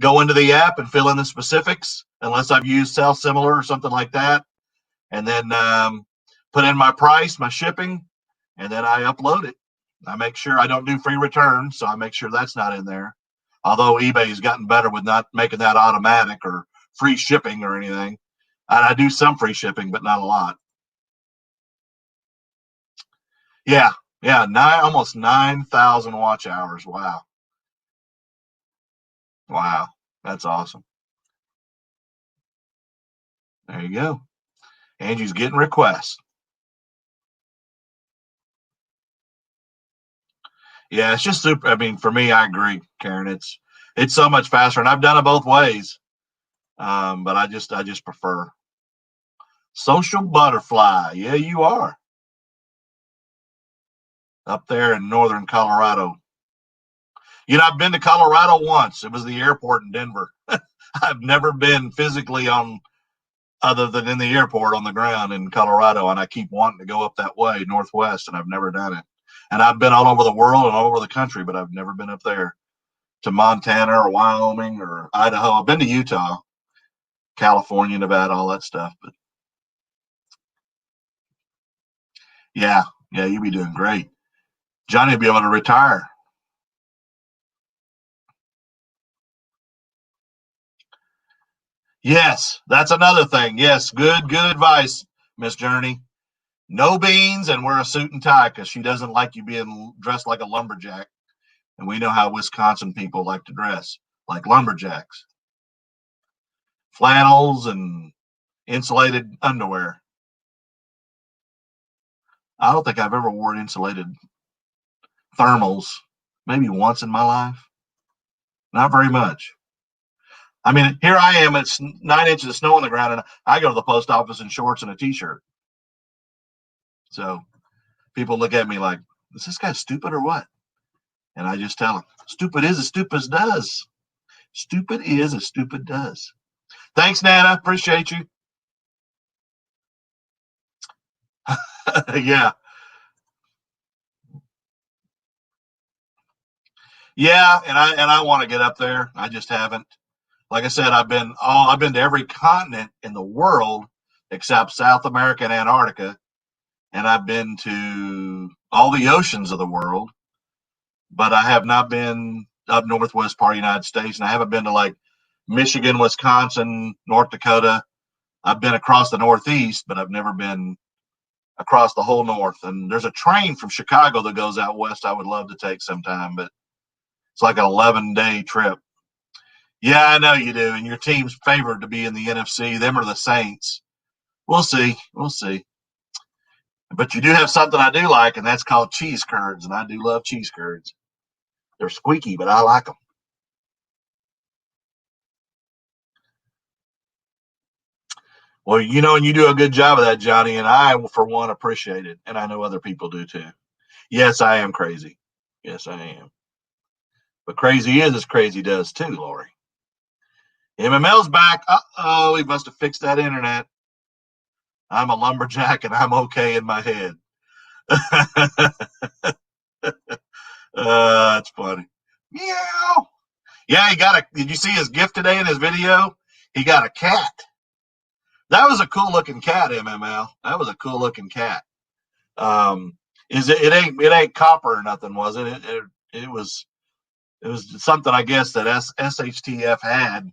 go into the app and fill in the specifics, unless I've used Sell Similar or something like that. And then put in my price, my shipping, and then I upload it. I make sure I don't do free returns, so I make sure that's not in there. Although eBay has gotten better with not making that automatic or free shipping or anything. And I do some free shipping, but not a lot. Yeah, almost 9,000 watch hours. Wow, that's awesome. There you go. Angie's getting requests. Yeah, it's just super. I mean, for me, I agree, Karen. It's so much faster, and I've done it both ways. But I just prefer Social Butterfly. Yeah, you are up there in northern Colorado. I've been to Colorado once. It was the airport in Denver. I've never been physically on, other than in the airport on the ground in Colorado, and I keep wanting to go up that way, northwest, and I've never done it. And I've been all over the world and all over the country, but I've never been up there to Montana or Wyoming or Idaho. I've been to Utah, California, Nevada, all that stuff. But yeah, you'll be doing great. Johnny will be able to retire. Yes, that's another thing. Yes, good advice, Miss Journey. No beans and wear a suit and tie, because she doesn't like you being dressed like a lumberjack. And we know how Wisconsin people like to dress, like lumberjacks. Flannels and insulated underwear. I don't think I've ever worn insulated thermals. Maybe once in my life. Not very much. I mean, here I am. It's 9 inches of snow on the ground, and I go to the post office in shorts and a t-shirt. So people look at me like, is this guy stupid or what? And I just tell them, stupid is as stupid as does. Stupid is as stupid does. Thanks, Nana. Appreciate you. Yeah. Yeah, and I want to get up there. I just haven't. Like I said, I've been to every continent in the world except South America and Antarctica, and I've been to all the oceans of the world, but I have not been up northwest part of the United States, and I haven't been to like Michigan, Wisconsin, North Dakota. I've been across the Northeast, but I've never been across the whole North. And there's a train from Chicago that goes out west I would love to take sometime, but it's like an 11-day trip. Yeah, I know you do. And your team's favored to be in the NFC. Them are the Saints. We'll see. We'll see. But you do have something I do like, and that's called cheese curds. And I do love cheese curds. They're squeaky, but I like them. Well, and you do a good job of that, Johnny, and I, for one, appreciate it, and I know other people do too. Yes, I am crazy. Yes, I am. But crazy is as crazy does too, Lori. MML's back. Uh-oh, we must have fixed that internet. I'm a lumberjack, and I'm okay in my head. That's funny. Meow. Yeah, did you see his gift today in his video? He got a cat. That was a cool looking cat, MML. That was a cool looking cat. It ain't copper or nothing, was it? It was something, I guess, that SHTF had,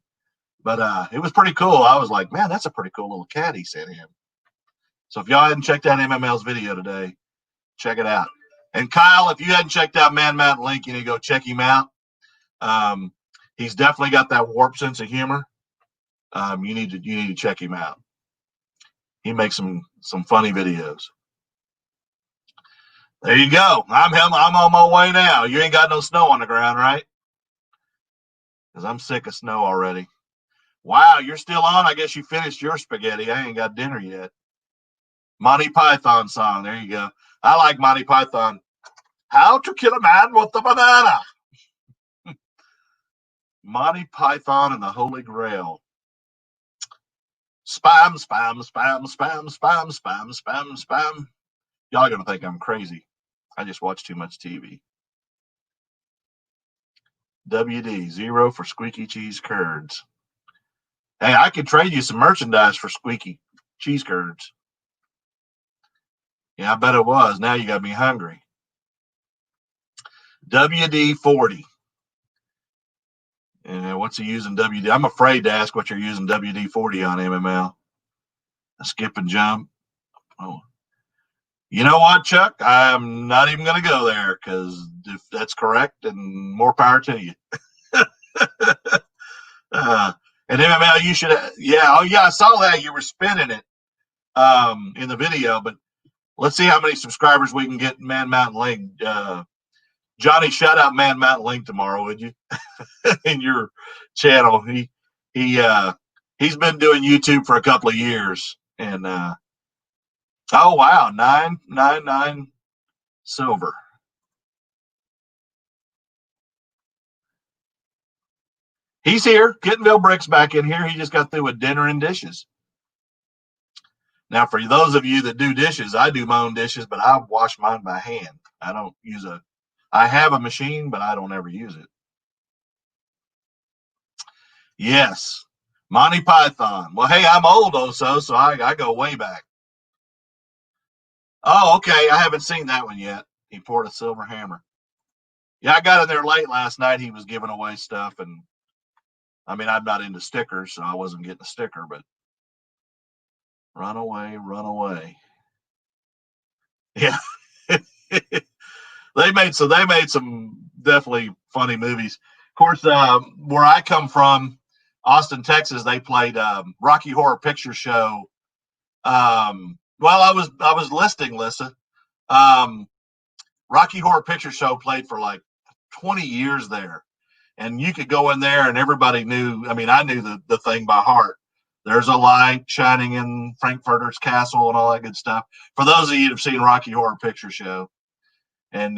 but it was pretty cool. I was like, man, that's a pretty cool little cat he sent him. So if y'all hadn't checked out MML's video today, check it out. And Kyle, if you hadn't checked out Man Mountain Link, you need to go check him out. He's definitely got that warped sense of humor. You need to check him out. He makes some funny videos. There you go. I'm on my way now. You ain't got no snow on the ground, right? Because I'm sick of snow already. Wow, you're still on? I guess you finished your spaghetti. I ain't got dinner yet. Monty Python song. There you go. I like Monty Python. How to Kill a Man with a Banana. Monty Python and the Holy Grail. Spam, spam, spam, spam, spam, spam, spam, spam. Y'all are going to think I'm crazy. I just watch too much TV. WD, 0 for squeaky cheese curds. Hey, I could trade you some merchandise for squeaky cheese curds. Yeah, I bet it was. Now you got me hungry. WD-40. And what's he using WD? I'm afraid to ask what you're using WD-40 on, MML. A skip and jump. Oh. You know what, Chuck? I'm not even going to go there because if that's correct, then more power to you. And MML, you should, yeah, oh yeah, I saw that you were spinning it in the video, but let's see how many subscribers we can get Man Mountain Link. Johnny, shout out Man Mountain Link tomorrow, would you? In your channel. He's been doing YouTube for a couple of years, and oh wow, 999 silver. He's here. Kittenville Brick's back in here. He just got through with dinner and dishes. Now, for those of you that do dishes, I do my own dishes, but I wash mine by hand. I don't use I have a machine, but I don't ever use it. Yes. Monty Python. Well, hey, I'm old also, so I go way back. Oh, okay. I haven't seen that one yet. He poured a silver hammer. Yeah, I got in there late last night. He was giving away stuff, and I mean, I'm not into stickers, so I wasn't getting a sticker, but run away, run away. Yeah. They made some definitely funny movies. Of course, where I come from, Austin, Texas, they played Rocky Horror Picture Show. Well, I was listing, Lissa. Rocky Horror Picture Show played for like 20 years there. And you could go in there and everybody knew. I mean, I knew the thing by heart. There's a light shining in Frankfurter's castle and all that good stuff. For those of you that have seen Rocky Horror Picture Show, and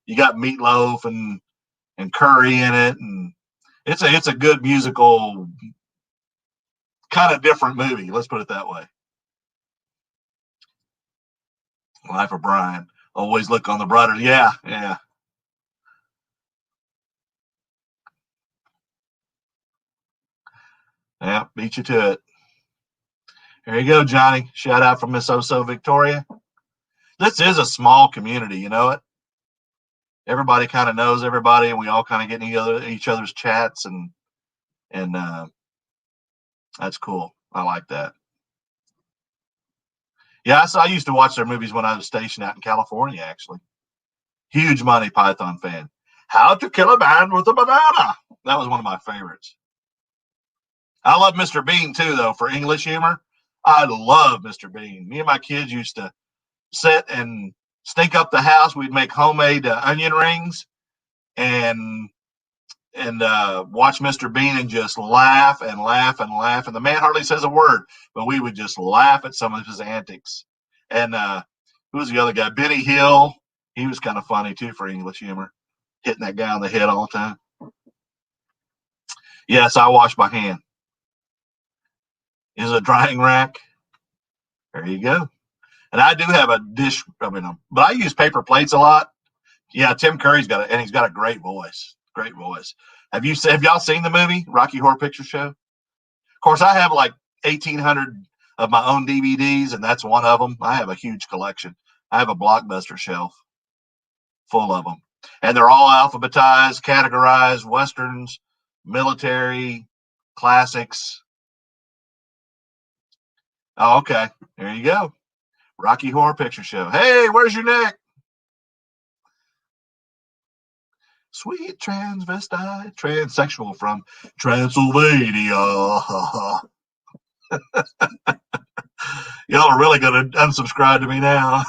you got Meatloaf and Curry in it, and it's a good musical, kind of different movie. Let's put it that way. Life of Brian. Always look on the brighter. Yeah, yeah. Yeah, beat you to it. There you go, Johnny. Shout out from Miss Oso Victoria. This is a small community, you know it. Everybody kind of knows everybody, and we all kind of get in each other's chats, and that's cool. I like that. Yeah, I used to watch their movies when I was stationed out in California, actually. Huge Monty Python fan. How to Kill a Man with a Banana. That was one of my favorites. I love Mr. Bean, too, though, for English humor. I love Mr. Bean. Me and my kids used to sit and stink up the house. We'd make homemade onion rings, and and watch Mr. Bean and just laugh and laugh and laugh. And the man hardly says a word, but we would just laugh at some of his antics. And who was the other guy? Benny Hill. He was kind of funny too for English humor, hitting that guy on the head all the time. Yes, I wash my hand. Is a drying rack. There you go. And I do have a dish. I mean, but I use paper plates a lot. Yeah, Tim Curry's got it, and he's got a great voice. Great voice. Have y'all seen the movie Rocky Horror Picture Show? Of course, I have like 1,800 of my own DVDs, and that's one of them. I have a huge collection. I have a Blockbuster shelf full of them, and they're all alphabetized, categorized: westerns, military, classics. Oh, okay. There you go. Rocky Horror Picture Show. Hey, where's your neck? Sweet transvestite, transsexual from Transylvania. Y'all are really going to unsubscribe to me now.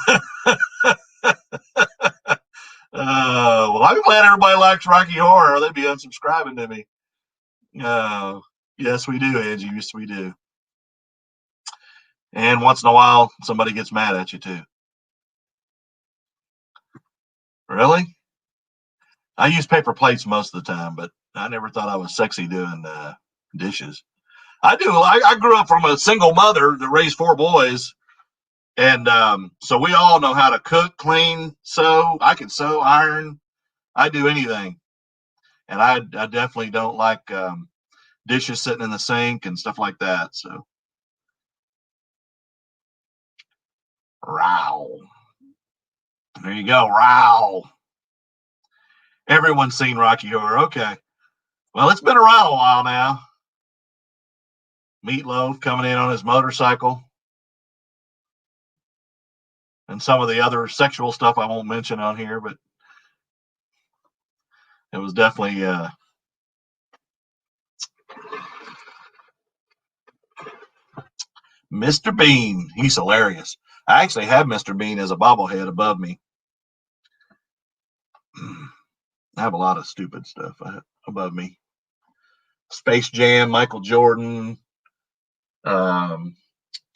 Well, I'm glad everybody likes Rocky Horror. They'd be unsubscribing to me. Yes, we do, Angie. Yes, we do. And once in a while, somebody gets mad at you, too. Really? I use paper plates most of the time, but I never thought I was sexy doing dishes. I do. I grew up from a single mother that raised 4 boys. And so we all know how to cook, clean, sew. I can sew, iron. I do anything. And I definitely don't like dishes sitting in the sink and stuff like that. So, row. There you go, row. Everyone's seen Rocky Horror. Okay. Well, it's been around a while now. Meatloaf coming in on his motorcycle. And some of the other sexual stuff I won't mention on here, but it was definitely Mr. Bean. He's hilarious. I actually have Mr. Bean as a bobblehead above me. I have a lot of stupid stuff above me. Space Jam, Michael Jordan, To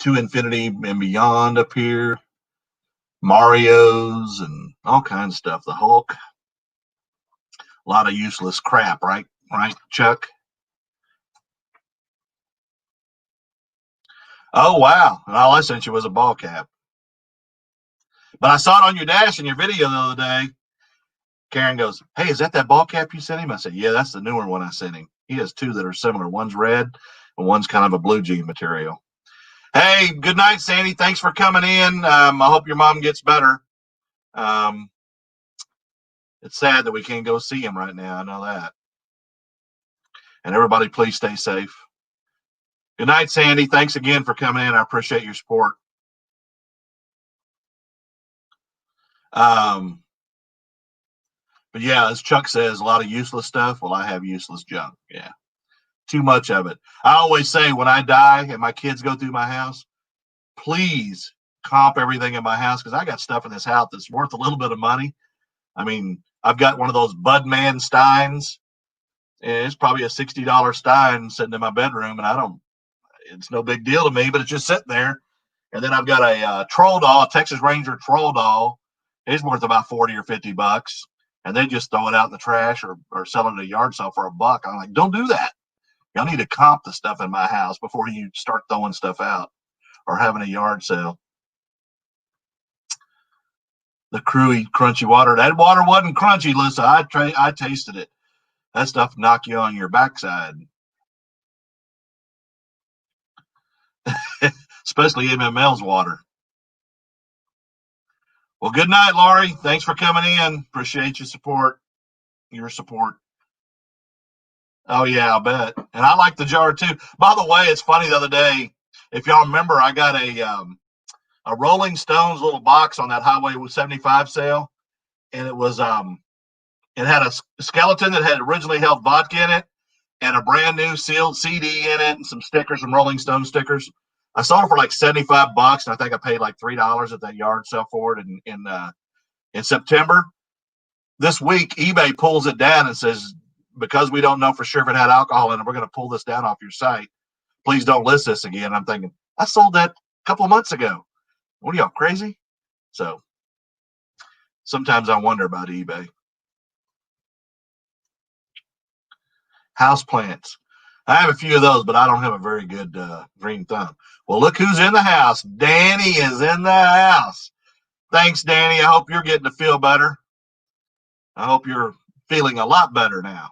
Infinity and Beyond up here, Mario's, and all kinds of stuff. The Hulk. A lot of useless crap, right? Right, Chuck? Oh, wow. And all I sent you was a ball cap. But I saw it on your dash in your video the other day. Karen goes, hey, is that ball cap you sent him? I said, yeah, that's the newer one I sent him. He has 2 that are similar. One's red and one's kind of a blue jean material. Hey, good night, Sandy. Thanks for coming in. I hope your mom gets better. It's sad that we can't go see him right now. I know that. And everybody, please stay safe. Good night, Sandy. Thanks again for coming in. I appreciate your support. But yeah, as Chuck says, a lot of useless stuff. Well, I have useless junk. Yeah. Too much of it. I always say when I die and my kids go through my house, please comp everything in my house because I got stuff in this house that's worth a little bit of money. I mean, I've got one of those Budman Steins. It's probably a $60 Stein sitting in my bedroom, and it's no big deal to me, but it's just sitting there. And then I've got a troll doll, a Texas Ranger troll doll. It's worth about 40 or 50 bucks. And they just throw it out in the trash or sell it at a yard sale for $1. I'm like, don't do that. Y'all need to comp the stuff in my house before you start throwing stuff out or having a yard sale. The cruy, crunchy water. That water wasn't crunchy, Lisa. I tasted it. That stuff knock you on your backside. Especially MML's water. Well, good night, Laurie. Thanks for coming in. Appreciate your support. Oh, yeah, I bet. And I like the jar, too. By the way, it's funny the other day, if y'all remember, I got a Rolling Stones little box on that Highway 75 sale. And it was it had a skeleton that had originally held vodka in it and a brand new sealed CD in it and some stickers, some Rolling Stone stickers. I sold it for like $75, and I think I paid like $3 at that yard sale for it in September. This week, eBay pulls it down and says because we don't know for sure if it had alcohol in it, we're going to pull this down off your site. Please don't list this again. I'm thinking, I sold that a couple of months ago. What are y'all, crazy? So sometimes I wonder about eBay. House plants. I have a few of those, but I don't have a very good green thumb. Well, look who's in the house. Danny is in the house. Thanks, Danny. I hope you're getting to feel better. I hope you're feeling a lot better now.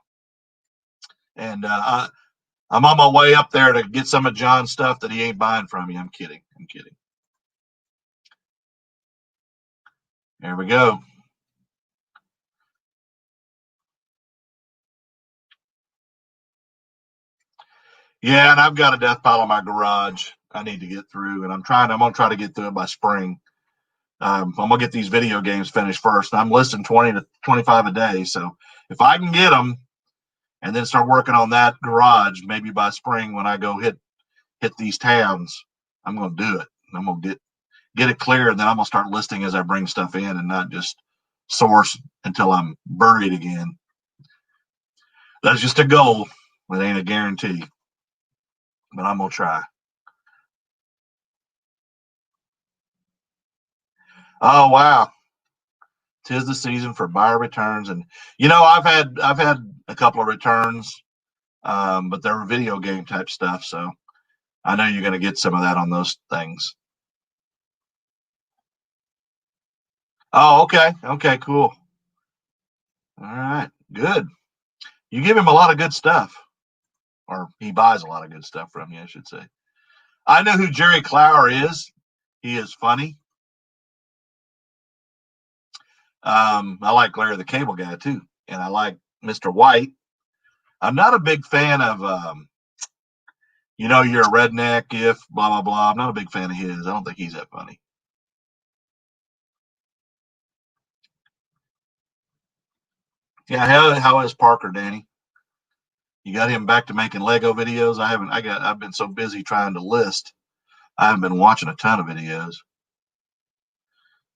And I'm on my way up there to get some of John's stuff that he ain't buying from me. I'm kidding. I'm kidding. There we go. Yeah, and I've got a death pile in my garage I need to get through, and I'm going to try to get through it by spring. I'm going to get these video games finished first. I'm listing 20 to 25 a day. So if I can get them and then start working on that garage, maybe by spring when I go hit these towns, I'm going to do it. I'm going to get it clear, and then I'm going to start listing as I bring stuff in and not just source until I'm buried again. That's just a goal. It ain't a guarantee, but I'm going to try. Oh, wow. 'Tis the season for buyer returns. And, I've had a couple of returns, but they're video game type stuff. So I know you're going to get some of that on those things. Oh, okay. Okay, cool. All right, good. You give him a lot of good stuff, or he buys a lot of good stuff from you, I should say. I know who Jerry Clower is. He is funny. I like Larry the Cable Guy too, and I like Mr. White. I'm not a big fan of, you're a redneck if blah blah blah. I'm not a big fan of his. I don't think he's that funny. Yeah, how is Parker, Danny? You got him back to making Lego videos? I've been so busy trying to list. I haven't been watching a ton of videos.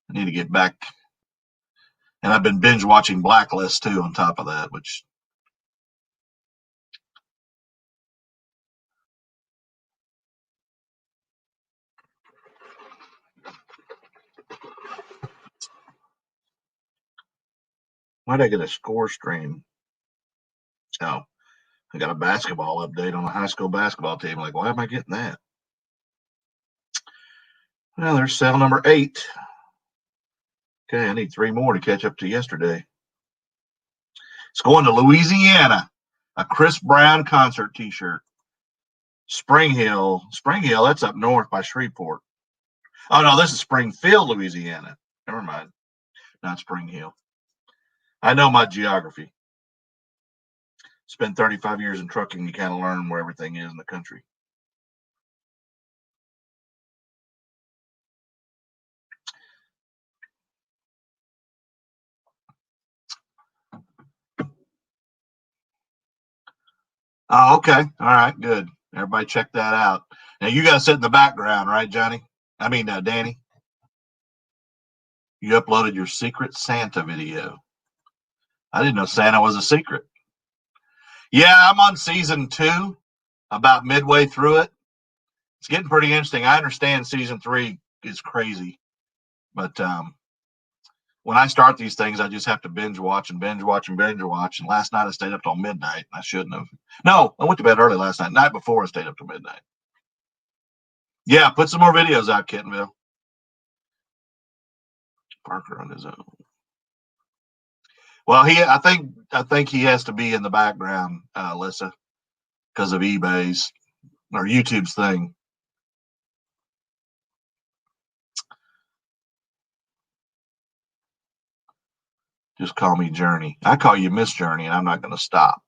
I need to get back. And I've been binge watching Blacklist too on top of that, which why did I get a score stream? Oh, I got a basketball update on a high school basketball team. Like, why am I getting that? Well, there's cell number 8. Okay, I need 3 more to catch up to yesterday. It's going to Louisiana. A Chris Brown concert T-shirt. Spring Hill, that's up north by Shreveport. Oh, no, this is Springfield, Louisiana. Never mind. Not Spring Hill. I know my geography. Spent 35 years in trucking. You kind of learn where everything is in the country. Oh, okay. All right, good. Everybody check that out. Now, you got to sit in the background, right, Johnny? Danny? You uploaded your Secret Santa video. I didn't know Santa was a secret. Yeah, I'm on season 2, about midway through it. It's getting pretty interesting. I understand season 3 is crazy, but when I start these things, I just have to binge watch and binge watch and binge watch. And last night I stayed up till midnight. I shouldn't have. No, I went to bed early last night. Night before I stayed up till midnight. Yeah, put some more videos out, Kittenville. Parker on his own. Well, I think he has to be in the background, Lissa, because of eBay's or YouTube's thing. Just call me Journey. I call you Miss Journey, and I'm not going to stop.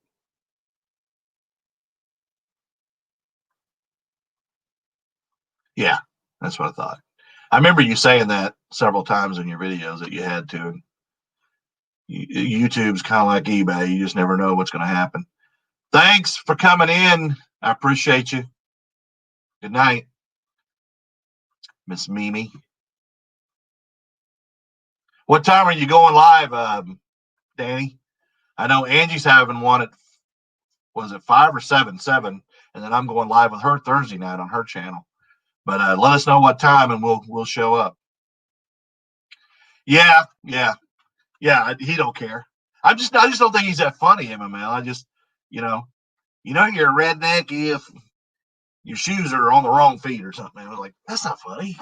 Yeah, that's what I thought. I remember you saying that several times in your videos that you had to. YouTube's kind of like eBay. You just never know what's going to happen. Thanks for coming in. I appreciate you. Good night, Miss Mimi. What time are you going live, Danny? I know Angie's having one at was it 5 or 7? 7. And then I'm going live with her Thursday night on her channel. But let us know what time and we'll show up. Yeah. He don't care. I just don't think he's that funny, MML. I just, you're a redneck if your shoes are on the wrong feet or something. I was like, that's not funny.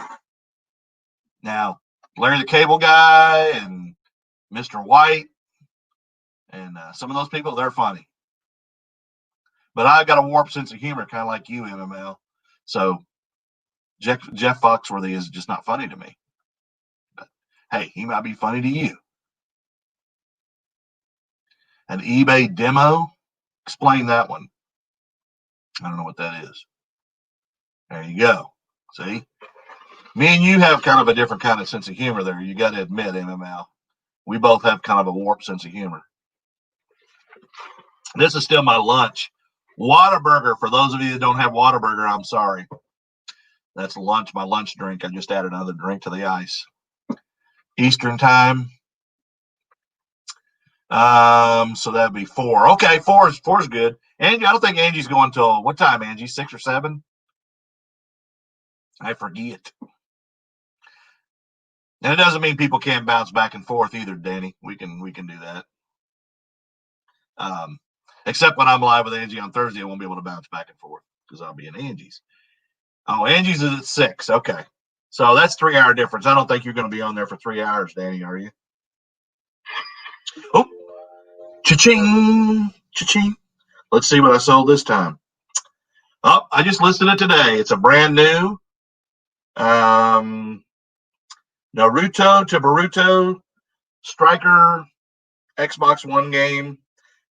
Now, Larry the Cable Guy and Mr. White and some of those people, they're funny. But I got a warped sense of humor, kind of like you, MML. So Jeff Foxworthy is just not funny to me. But hey, he might be funny to you. An eBay demo? Explain that one. I don't know what that is. There you go. See? Me and you have kind of a different kind of sense of humor there. You got to admit, MML. We both have kind of a warped sense of humor. This is still my lunch. Whataburger. For those of you that don't have Whataburger, I'm sorry. That's lunch, my lunch drink. I just added another drink to the ice. Eastern time. So that'd be 4. Okay, 4 is good. Angie, I don't think Angie's going till what time, Angie? 6 or 7? I forget. And it doesn't mean people can't bounce back and forth either, Danny. We can do that. Except when I'm live with Angie on Thursday, I won't be able to bounce back and forth because I'll be in Angie's. Oh, Angie's is at 6. Okay. So that's 3-hour difference. I don't think you're going to be on there for 3 hours, Danny, are you? Oh, cha-ching, cha-ching. Let's see what I sold this time. Oh, I just listed it today. It's a brand new Naruto to Boruto Striker Xbox One game.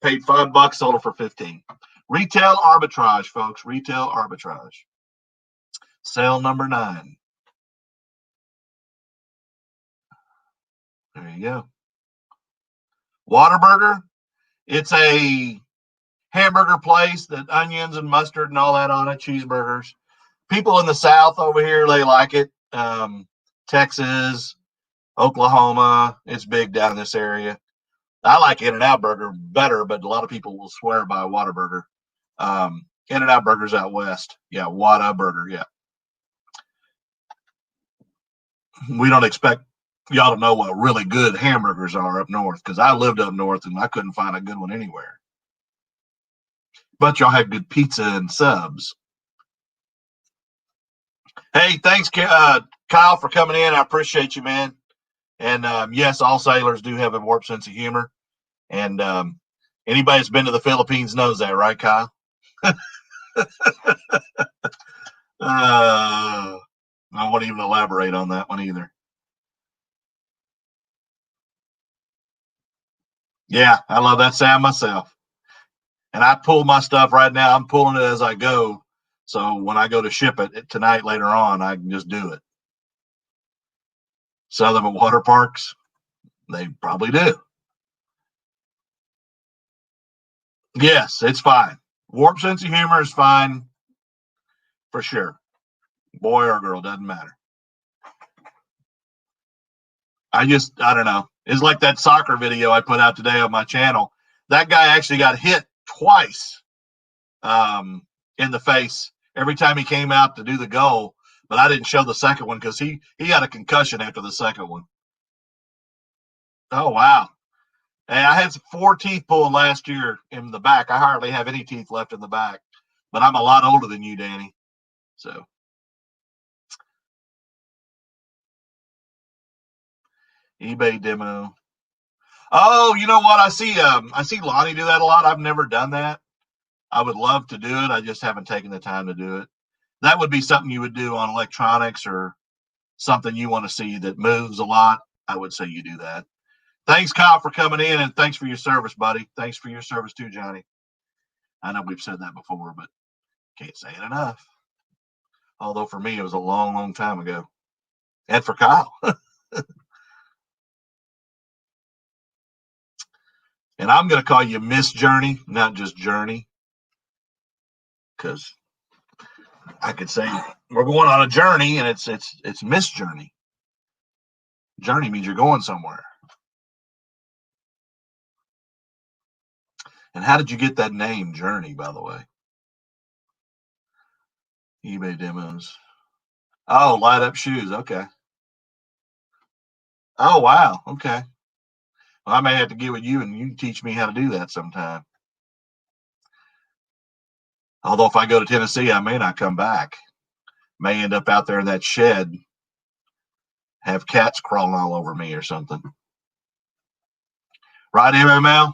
Paid $5, sold it for 15. Retail arbitrage, folks. Retail arbitrage. Sale number 9. There you go. Whataburger. It's a hamburger place that onions and mustard and all that on it. Cheeseburgers. People in the South over here, they like it. Texas, Oklahoma. It's big down in this area. I like In-N-Out Burger better, but a lot of people will swear by Whataburger. In-N-Out Burger's out west. Yeah, Whataburger, yeah. We don't expect y'all to know what really good hamburgers are up north because I lived up north and I couldn't find a good one anywhere. But y'all have good pizza and subs. Hey, thanks, Kyle, for coming in. I appreciate you, man. And yes, all sailors do have a warped sense of humor. And anybody that's been to the Philippines knows that, right, Kyle? I won't even elaborate on that one either. Yeah, I love that sound myself. And I pull my stuff right now. I'm pulling it as I go. So when I go to ship it tonight later on, I can just do it. Some of them at water parks, they probably do. Yes, it's fine. Warped sense of humor is fine for sure. Boy or girl, doesn't matter. I don't know. It's like that soccer video I put out today on my channel. That guy actually got hit twice in the face every time he came out to do the goal. But I didn't show the second one because he had a concussion after the second one. Oh, wow. Hey, I had 4 teeth pulled last year in the back. I hardly have any teeth left in the back. But I'm a lot older than you, Danny. So. eBay demo. Oh, you know what? I see Lonnie do that a lot. I've never done that. I would love to do it. I just haven't taken the time to do it. That would be something you would do on electronics or something you want to see that moves a lot. I would say you do that. Thanks, Kyle, for coming in, and thanks for your service, buddy. Thanks for your service too, Johnny. I know we've said that before, but can't say it enough. Although for me, it was a long, long time ago. And for Kyle. And I'm going to call you Miss Journey, not just Journey. Because I could say we're going on a journey, and it's Miss Journey. Journey means you're going somewhere. And how did you get that name, Journey, by the way? eBay demos. Oh, light up shoes. Okay. Oh, wow. Okay. Well, I may have to get with you and you teach me how to do that sometime. Although if I go to Tennessee, I may not come back. May end up out there in that shed, have cats crawling all over me or something. Right, MML?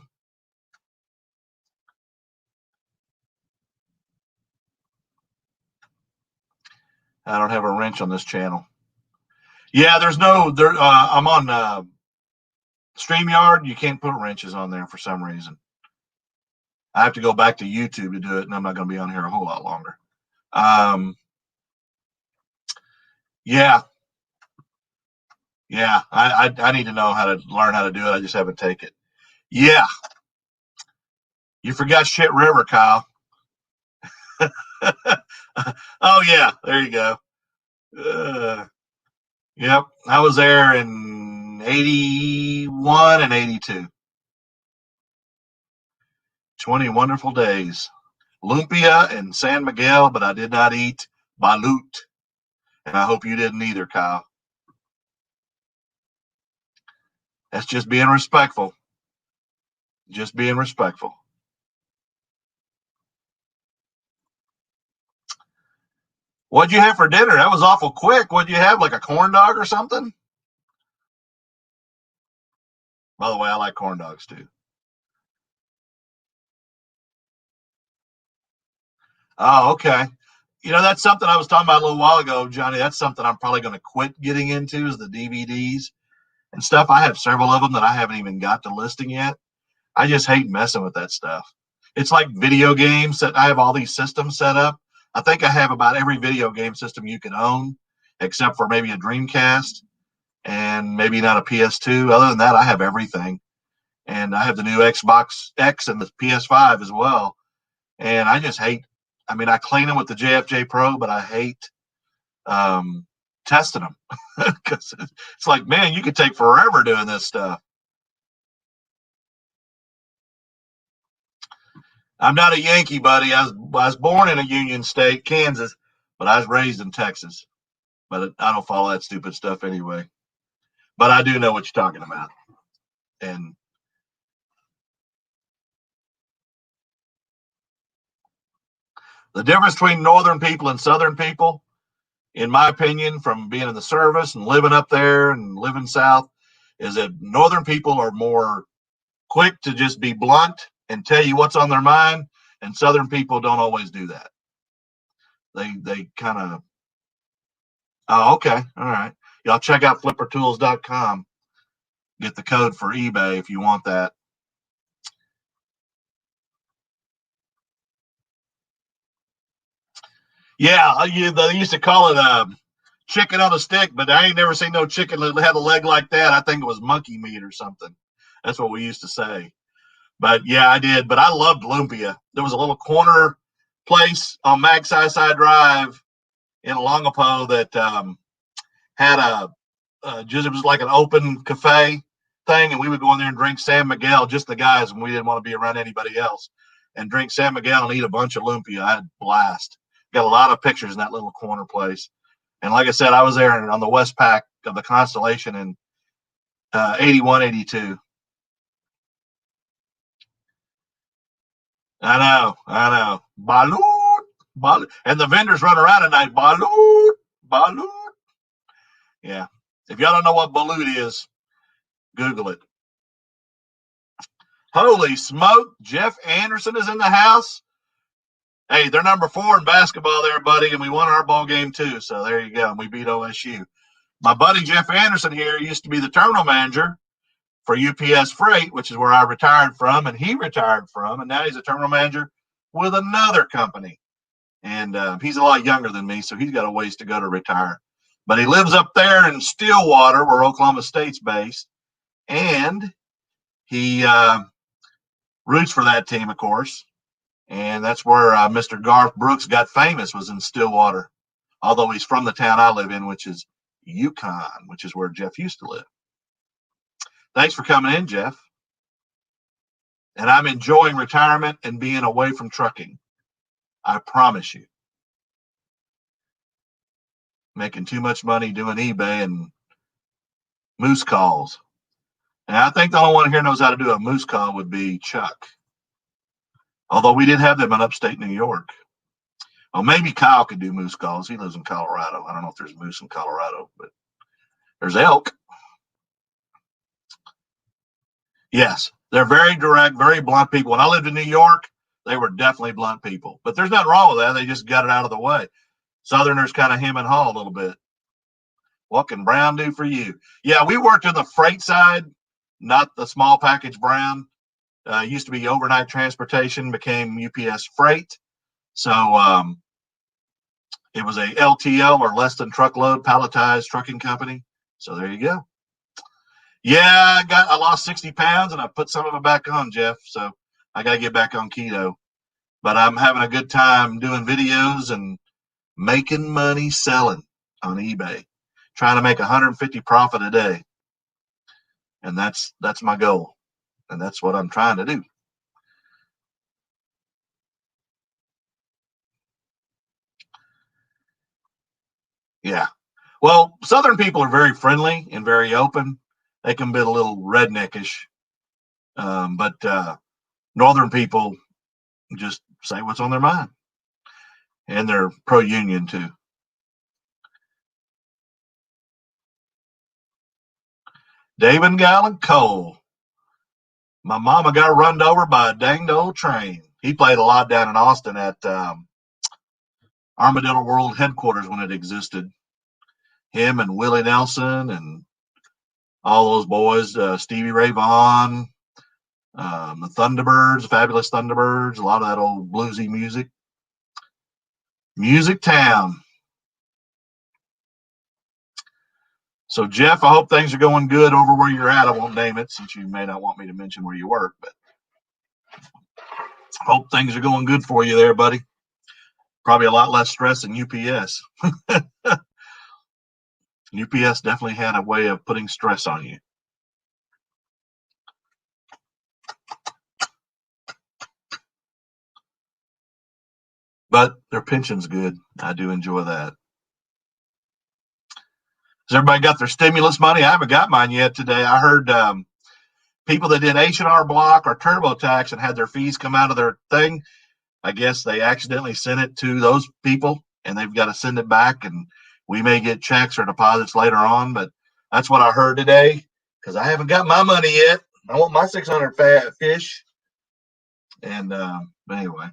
I don't have a wrench on this channel. Yeah, there's no there. I'm on StreamYard. You can't put wrenches on there for some reason. I have to go back to YouTube to do it, and I'm not going to be on here a whole lot longer. Yeah, yeah. I need to know how to learn how to do it. I just haven't taken it. Yeah, you forgot Shit River, Kyle. Oh yeah, there you go. Yep, I was there in 81 and 82. 20 wonderful days. Lumpia and San Miguel, but I did not eat balut. And I hope you didn't either, Kyle. That's just being respectful. Just being respectful. What'd you have for dinner? That was awful quick. What'd you have, like a corn dog or something? By the way, I like corn dogs too. Oh, okay. You know, that's something I was talking about a little while ago, Johnny. That's something I'm probably going to quit getting into is the DVDs and stuff. I have several of them that I haven't even got to listing yet. I just hate messing with that stuff. It's like video games that I have all these systems set up. I think I have about every video game system you can own, except for maybe a Dreamcast and maybe not a PS2. Other than that, I have everything. And I have the new Xbox X and the PS5 as well. And I just hate, I mean, I clean them with the JFJ Pro, but I hate testing them because it's like, man, you could take forever doing this stuff. I'm not a Yankee, buddy. I was born in a Union State, Kansas, but I was raised in Texas. But I don't follow that stupid stuff anyway. But I do know what you're talking about. And the difference between northern people and southern people, in my opinion, from being in the service and living up there and living south, is that northern people are more quick to just be blunt and tell you what's on their mind, and southern people don't always do that. They kind of, oh, okay, all right. Y'all check out flippertools.com. Get the code for eBay if you want that. Yeah, they used to call it chicken on a stick, but I ain't never seen no chicken that had a leg like that. I think it was monkey meat or something. That's what we used to say. But yeah, I did. But I loved lumpia. There was a little corner place on Magsayside Side Drive in Longapo that had just it was like an open cafe thing, and we would go in there and drink San Miguel, just the guys, and we didn't want to be around anybody else, and drink San Miguel and eat a bunch of lumpia. I had a blast. Got a lot of pictures in that little corner place. And like I said, I was there on the Westpac of the Constellation in 81, 82. I know. Balut, balut. And the vendors run around at night. Balut, balut. Yeah. If y'all don't know what balut is, Google it. Holy smoke. Jeff Anderson is in the house. Hey, they're number 4 in basketball there, buddy, and we won our ball game too. So there you go. And we beat OSU. My buddy Jeff Anderson here used to be the terminal manager for UPS Freight, which is where I retired from, and he retired from, and now he's a terminal manager with another company. And he's a lot younger than me, so he's got a ways to go to retire. But he lives up there in Stillwater, where Oklahoma State's based, and he roots for that team, of course. And that's where Mr. Garth Brooks got famous, was in Stillwater, although he's from the town I live in, which is Yukon, which is where Jeff used to live. Thanks for coming in, Jeff. And I'm enjoying retirement and being away from trucking. I promise you. Making too much money doing eBay and moose calls. And I think the only one here knows how to do a moose call would be Chuck. Although we did have them in upstate New York. Well, maybe Kyle could do moose calls. He lives in Colorado. I don't know if there's moose in Colorado, but there's elk. Yes, they're very direct, very blunt people. When I lived in New York, they were definitely blunt people. But there's nothing wrong with that. They just got it out of the way. Southerners kind of hem and haw a little bit. What can Brown do for you? Yeah, we worked on the freight side, not the small package Brown. Used to be overnight transportation, became UPS freight. So it was a LTL or less than truckload palletized trucking company. So there you go. Yeah, I lost 60 pounds and I put some of it back on, Jeff. So I got to get back on keto. But I'm having a good time doing videos and making money selling on eBay, trying to make 150 profit a day. And that's my goal. And that's what I'm trying to do. Yeah. Well, Southern people are very friendly and very open. They can be a little redneckish, but Northern people just say what's on their mind, and they're pro-union too. David Gallon Cole. My mama got run over by a danged old train. He played a lot down in Austin at Armadillo World headquarters when it existed. Him and Willie Nelson and all those boys, Stevie Ray Vaughan, the Thunderbirds, Fabulous Thunderbirds, a lot of that old bluesy music. Music Town. So, Jeff, I hope things are going good over where you're at. I won't name it since you may not want me to mention where you work, but I hope things are going good for you there, buddy. Probably a lot less stress than UPS. UPS definitely had a way of putting stress on you. But their pension's good. I do enjoy that. Has everybody got their stimulus money? I haven't got mine yet today. I heard people that did H&R Block or TurboTax and had their fees come out of their thing, I guess they accidentally sent it to those people and they've got to send it back, and we may get checks or deposits later on. But that's what I heard today because I haven't got my money yet. I want my 600 fat fish. And but anyway,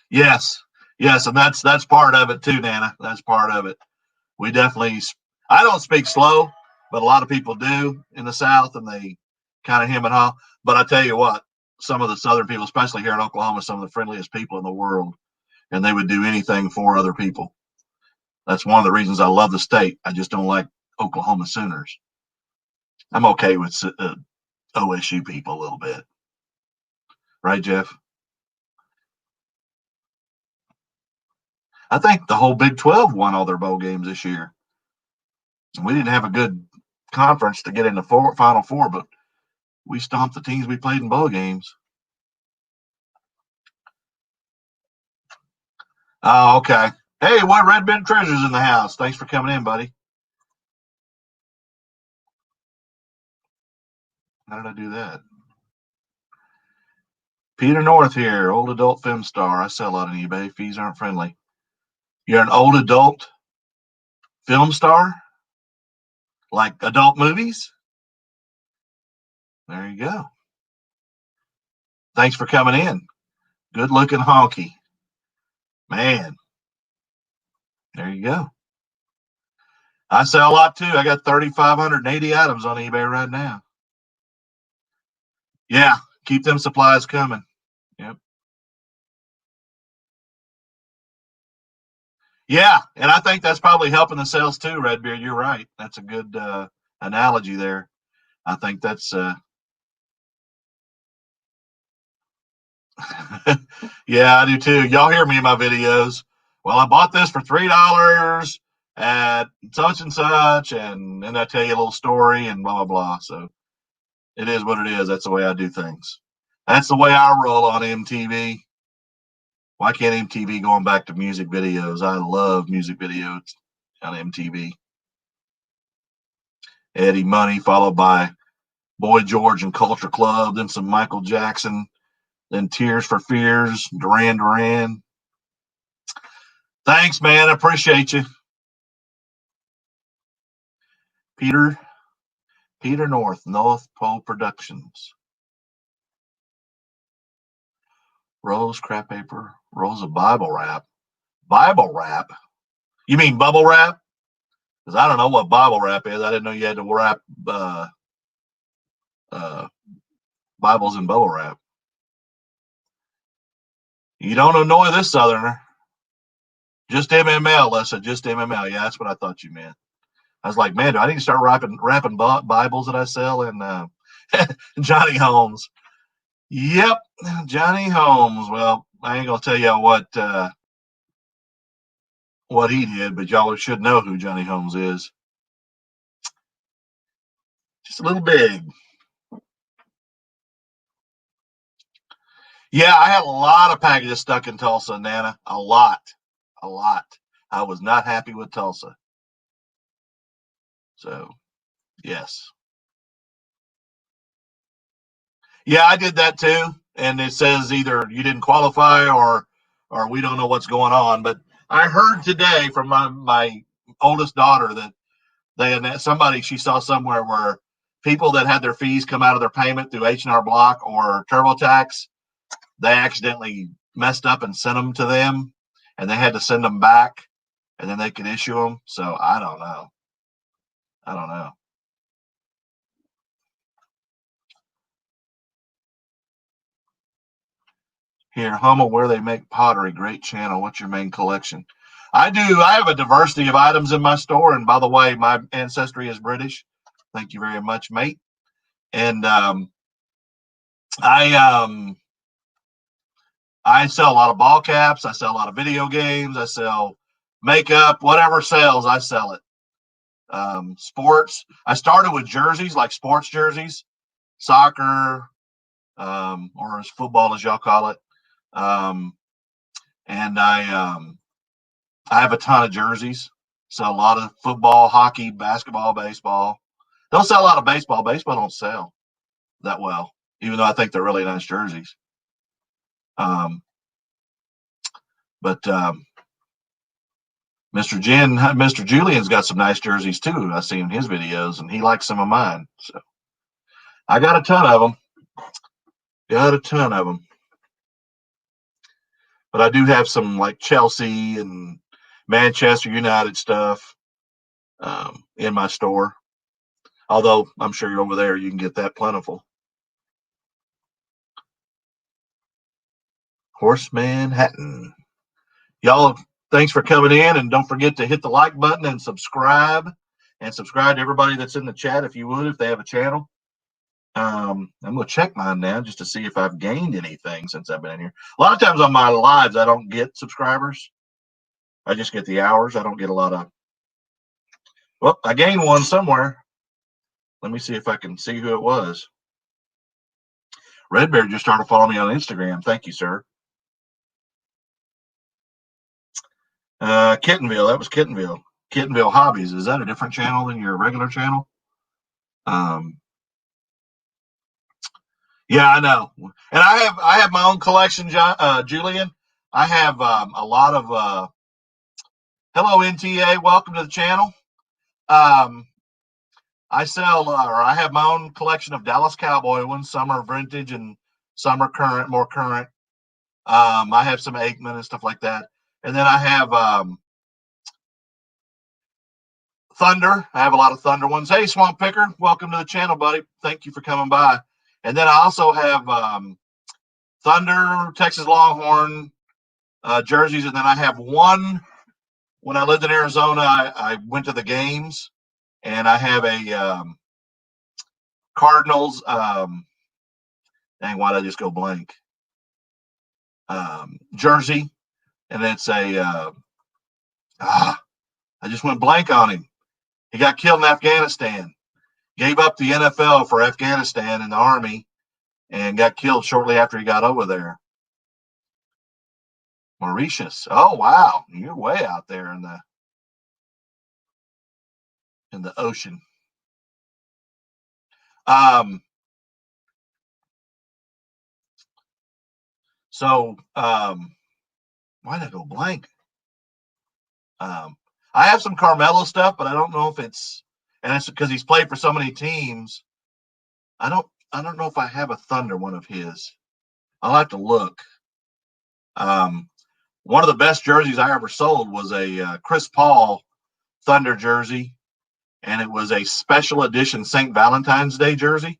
yes, yes, and that's part of it too, Nana. That's part of it. We definitely. I don't speak slow, but a lot of people do in the South, and they kind of hem and haw. But I tell you what, some of the Southern people, especially here in Oklahoma, some of the friendliest people in the world, and they would do anything for other people. That's one of the reasons I love the state. I just don't like Oklahoma Sooners. I'm okay with OSU people a little bit, right, Jeff? I think the whole Big 12 won all their bowl games this year. We didn't have a good conference to get in the Final Four, but we stomped the teams we played in bowl games. Oh, okay. Hey, what Red Bend Treasures in the house? Thanks for coming in, buddy. How did I do that? Peter North here, old adult film star. I sell a lot on eBay. Fees aren't friendly. You're an old adult film star? Like adult movies? There you go. Thanks for coming in. Good looking honky. Man, there you go. I sell a lot too. I got 3,580 items on eBay right now. Yeah, keep them supplies coming. Yep. Yeah, and I think that's probably helping the sales too, Redbeard. You're right. That's a good analogy there. I think that's yeah, I do too. Y'all hear me in my videos. Well, I bought this for $3 at such and such, and then I tell you a little story and blah blah blah. So It is what it is. That's the way I do things. That's the way I roll on MTV. Why can't MTV going back to music videos? I love music videos on MTV. Eddie Money, followed by Boy George and Culture Club, then some Michael Jackson, then Tears for Fears, Duran Duran. Thanks, man. I appreciate you. Peter North Pole Productions. Rose crap paper, rolls of Bible wrap. Bible wrap? You mean bubble wrap? Because I don't know what Bible wrap is. I didn't know you had to wrap Bibles in bubble wrap. You don't annoy this Southerner. Just MML, Lessa. Just MML. Yeah, that's what I thought you meant. I was like, man, do I need to start wrapping Bibles that I sell? And Johnny Holmes. Yep, Johnny Holmes. Well, I ain't gonna tell you what he did, but y'all should know who Johnny Holmes is. Just a little big. Yeah, I had a lot of packages stuck in Tulsa, Nana. A lot. I was not happy with Tulsa. So, yes. Yeah, I did that too. And it says either you didn't qualify or we don't know what's going on. But I heard today from my oldest daughter that somebody she saw somewhere where people that had their fees come out of their payment through H&R Block or TurboTax, they accidentally messed up and sent them to them, and they had to send them back, and then they could issue them. So I don't know. Here, Hummel, where they make pottery, great channel. What's your main collection? I do. I have a diversity of items in my store, and by the way, my ancestry is British. Thank you very much, mate. And I I sell a lot of ball caps. I sell a lot of video games. I sell makeup, whatever sells, I sell it. Sports. I started with jerseys, like sports jerseys, soccer, or as football as y'all call it. And I have a ton of jerseys. Sell a lot of football, hockey, basketball, baseball. Don't sell a lot of baseball. Baseball don't sell that well, even though I think they're really nice jerseys. But Mr. Julian's got some nice jerseys too. I see in his videos, and he likes some of mine. So I got a ton of them. But I do have some like Chelsea and Manchester United stuff in my store. Although I'm sure you're over there, you can get that plentiful. Horseman Hatton. Y'all, thanks for coming in, and don't forget to hit the like button and subscribe. And subscribe to everybody that's in the chat if you would, if they have a channel. I'm gonna check mine now just to see if I've gained anything since I've been in here. A lot of times on my lives, I don't get subscribers. I just get the hours. I don't get a lot of. Well, I gained one somewhere. Let me see if I can see who it was. Red Bear just started following me on Instagram. Thank you, sir. Kittenville. That was Kittenville. Kittenville Hobbies. Is that a different channel than your regular channel? Yeah, I know. And I have my own collection, Julian. I have a lot of. Hello, NTA. Welcome to the channel. I sell, or I have my own collection of Dallas Cowboy ones. Some are vintage and some are current, more current. I have some Aikman and stuff like that. And then I have Thunder. I have a lot of Thunder ones. Hey, Swamp Picker, welcome to the channel, buddy. Thank you for coming by. And then I also have Thunder, Texas Longhorn jerseys. And then I have one. When I lived in Arizona, I went to the games, and I have a Cardinals. Dang, why did I just go blank? Jersey, and it's a. I just went blank on him. He got killed in Afghanistan. Gave up the NFL for Afghanistan in the Army and got killed shortly after he got over there. Mauritius. Oh wow, you're way out there in the ocean. Um, why did I go blank? I have some Carmelo stuff, but I don't know if and it's because he's played for so many teams. I don't know if I have a Thunder one of his. I'll have to look. Um, one of the best jerseys I ever sold was a Chris Paul Thunder jersey, and it was a special edition St. Valentine's Day jersey.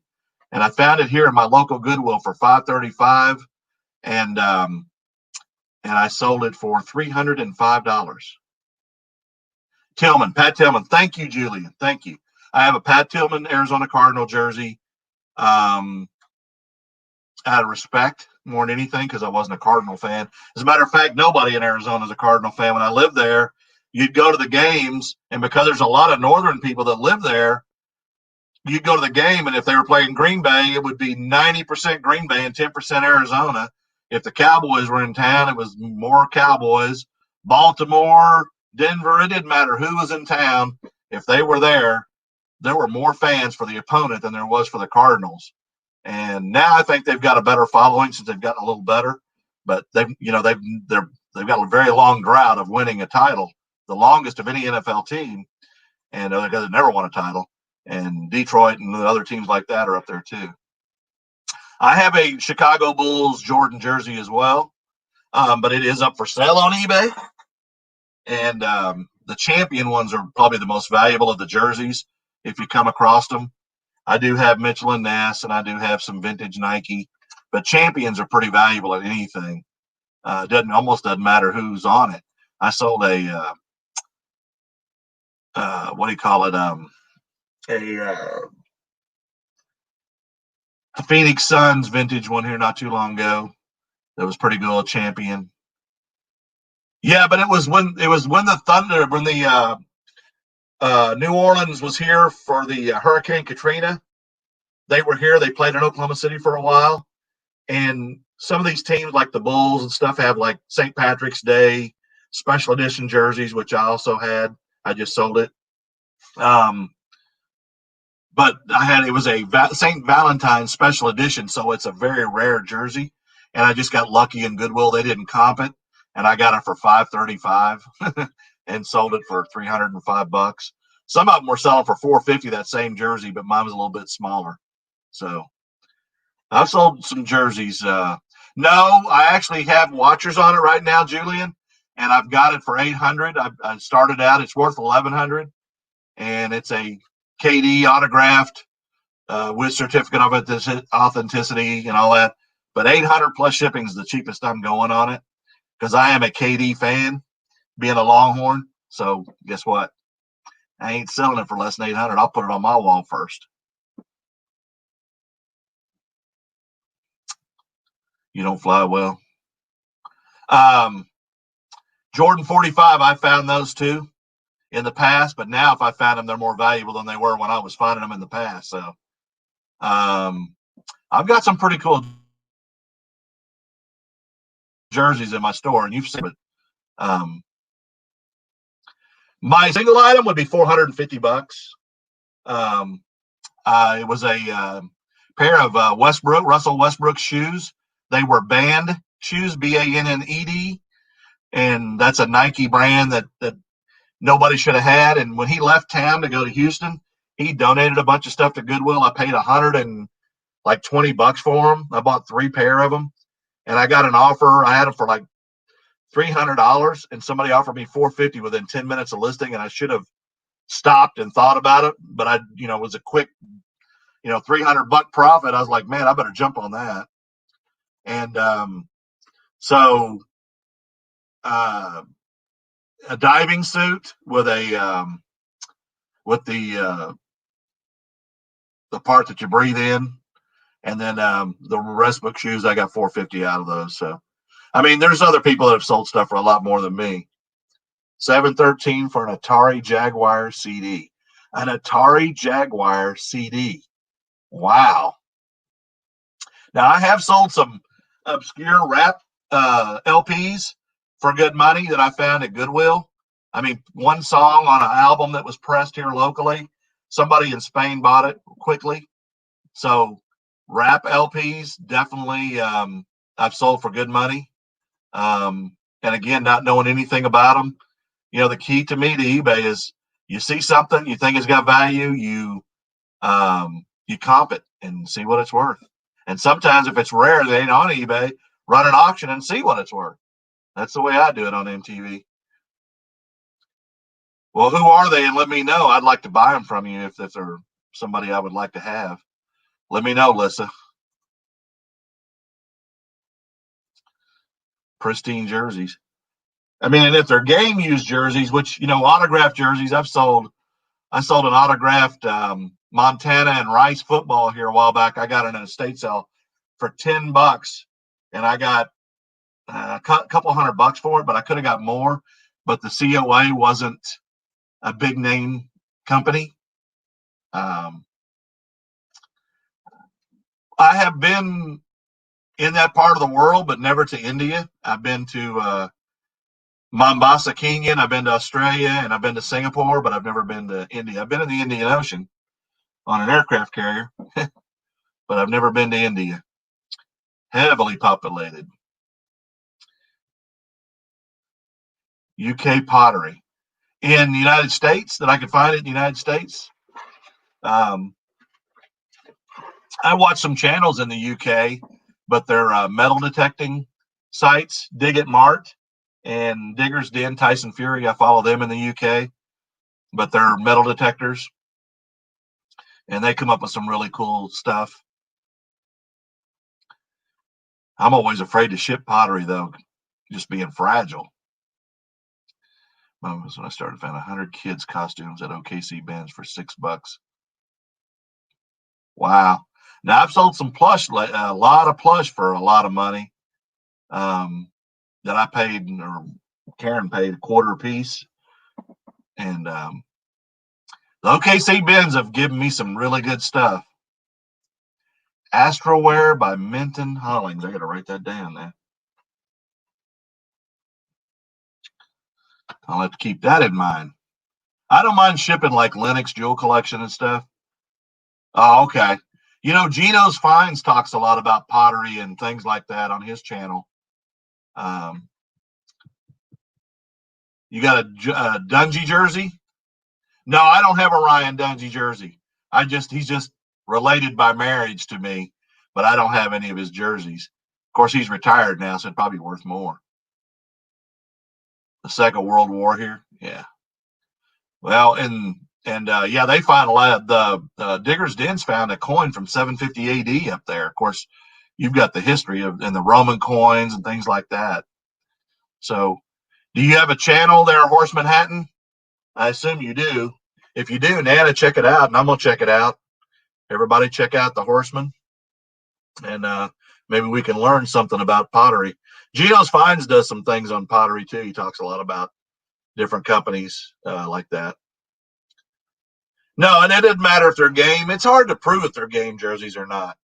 And I found it here in my local Goodwill for $5.35, and I sold it for $305. Pat Tillman. Thank you, Julian. Thank you. I have a Pat Tillman Arizona Cardinal jersey. Out of respect more than anything, because I wasn't a Cardinal fan. As a matter of fact, nobody in Arizona is a Cardinal fan. When I lived there, you'd go to the games, and because there's a lot of northern people that live there, you'd go to the game, and if they were playing Green Bay, it would be 90% Green Bay and 10% Arizona. If the Cowboys were in town, it was more Cowboys. Baltimore, Denver, it didn't matter who was in town. If they were there were more fans for the opponent than there was for the Cardinals. And now I think they've got a better following since they've gotten a little better. But they've got a very long drought of winning a title, the longest of any NFL team, and they've never won a title. And Detroit and the other teams like that are up there too. I have a Chicago Bulls Jordan jersey as well, but it is up for sale on eBay. And the champion ones are probably the most valuable of the jerseys if you come across them. I do have Mitchell and Ness, and I do have some vintage Nike, but champions are pretty valuable at anything. Almost doesn't matter who's on it. I sold a what do you call it? A Phoenix Suns vintage one here not too long ago. That was pretty good, champion. Yeah, but it was when the Thunder, when the New Orleans was here for the Hurricane Katrina. They were here. They played in Oklahoma City for a while. And some of these teams, like the Bulls and stuff, have like St. Patrick's Day special edition jerseys, which I also had. I just sold it. But it was a St. Valentine's special edition, so it's a very rare jersey. And I just got lucky in Goodwill. They didn't comp it, and I got it for $5.35 and sold it for $305. Some of them were selling for $450 that same jersey, but mine was a little bit smaller. So I've sold some jerseys. No, I actually have watchers on it right now, Julian, and I've got it for $800. I started out; it's worth $1,100, and it's a KD autographed with certificate of authenticity and all that. But $800 plus shipping is the cheapest I'm going on it because I am a KD fan, being a Longhorn. So guess what? I ain't selling it for less than $800. I'll put it on my wall first. You don't fly well. Jordan 45, I found those too in the past, but now if I found them, they're more valuable than they were when I was finding them in the past. So I've got some pretty cool jerseys in my store, and you've seen it. My single item would be $450. It was a pair of Russell Westbrook shoes. They were banned shoes, Banned, and that's a Nike brand that nobody should have had. And when he left town to go to Houston, he donated a bunch of stuff to Goodwill. I paid $120 for them. I bought 3 pair of them, and I got an offer. I had them for like $300, and somebody offered me $450 within 10 minutes of listing, and I should have stopped and thought about it, but it was a quick, $300 profit. I was like, man, I better jump on that. And so a diving suit with the part that you breathe in, and then the Westbrook shoes, I got $450 out of those. So, I mean, there's other people that have sold stuff for a lot more than me. $713 for an Atari Jaguar CD. An Atari Jaguar CD. Wow. Now I have sold some obscure rap LPs for good money that I found at Goodwill. I mean, one song on an album that was pressed here locally, somebody in Spain bought it quickly. So rap LPs definitely I've sold for good money. And again, not knowing anything about them, the key to me to eBay is you see something you think it's got value, you comp it and see what it's worth. And sometimes if it's rare, they ain't on eBay, run an auction and see what it's worth. That's the way I do it on MTV. Well, who are they? And let me know. I'd like to buy them from you if they're somebody I would like to have. Let me know, Lissa. Pristine jerseys. I mean, and if they're game used jerseys, which, autographed jerseys, I sold an autographed Montana and Rice football here a while back. I got it in an estate sale for $10, and I got a couple $100 for it, but I could have got more. But the COA wasn't a big name company. I have been in that part of the world, but never to India. I've been to Mombasa, Kenya. I've been to Australia, and I've been to Singapore, but I've never been to India. I've been in the Indian Ocean on an aircraft carrier, but I've never been to India. Heavily populated. UK pottery. In the United States, that I could find it in the United States. I watch some channels in the UK, but they're metal detecting sites. Dig It Mart and Digger's Den, Tyson Fury. I follow them in the UK, but they're metal detectors, and they come up with some really cool stuff. I'm always afraid to ship pottery, though, just being fragile. When I started, found 100 kids' costumes at OKC Ben's for $6. Wow. Now, I've sold some plush, a lot of plush for a lot of money that I paid, or Karen paid a quarter a piece. And the OKC Ben's have given me some really good stuff. Astroware by Minton Hollings. I got to write that down there. I'll have to keep that in mind. I don't mind shipping like Lennox Jewel Collection and stuff. Oh, okay. Geno's Finds talks a lot about pottery and things like that on his channel. You got a Dungy jersey? No, I don't have a Ryan Dungy jersey. He's just related by marriage to me, but I don't have any of his jerseys. Of course, he's retired now, so it's probably worth more. The Second World War here, yeah. Well, and yeah, they find a lot. The Digger's Den's found a coin from 750 AD up there. Of course, you've got the history of and the Roman coins and things like that. So, do you have a channel there, Horse Manhattan? I assume you do. If you do, Nana, check it out, and I'm gonna check it out. Everybody, check out the Horseman, and maybe we can learn something about pottery. Geno's Finds does some things on pottery too. He talks a lot about different companies like that. No, and it doesn't matter if they're game. It's hard to prove if they're game jerseys or not.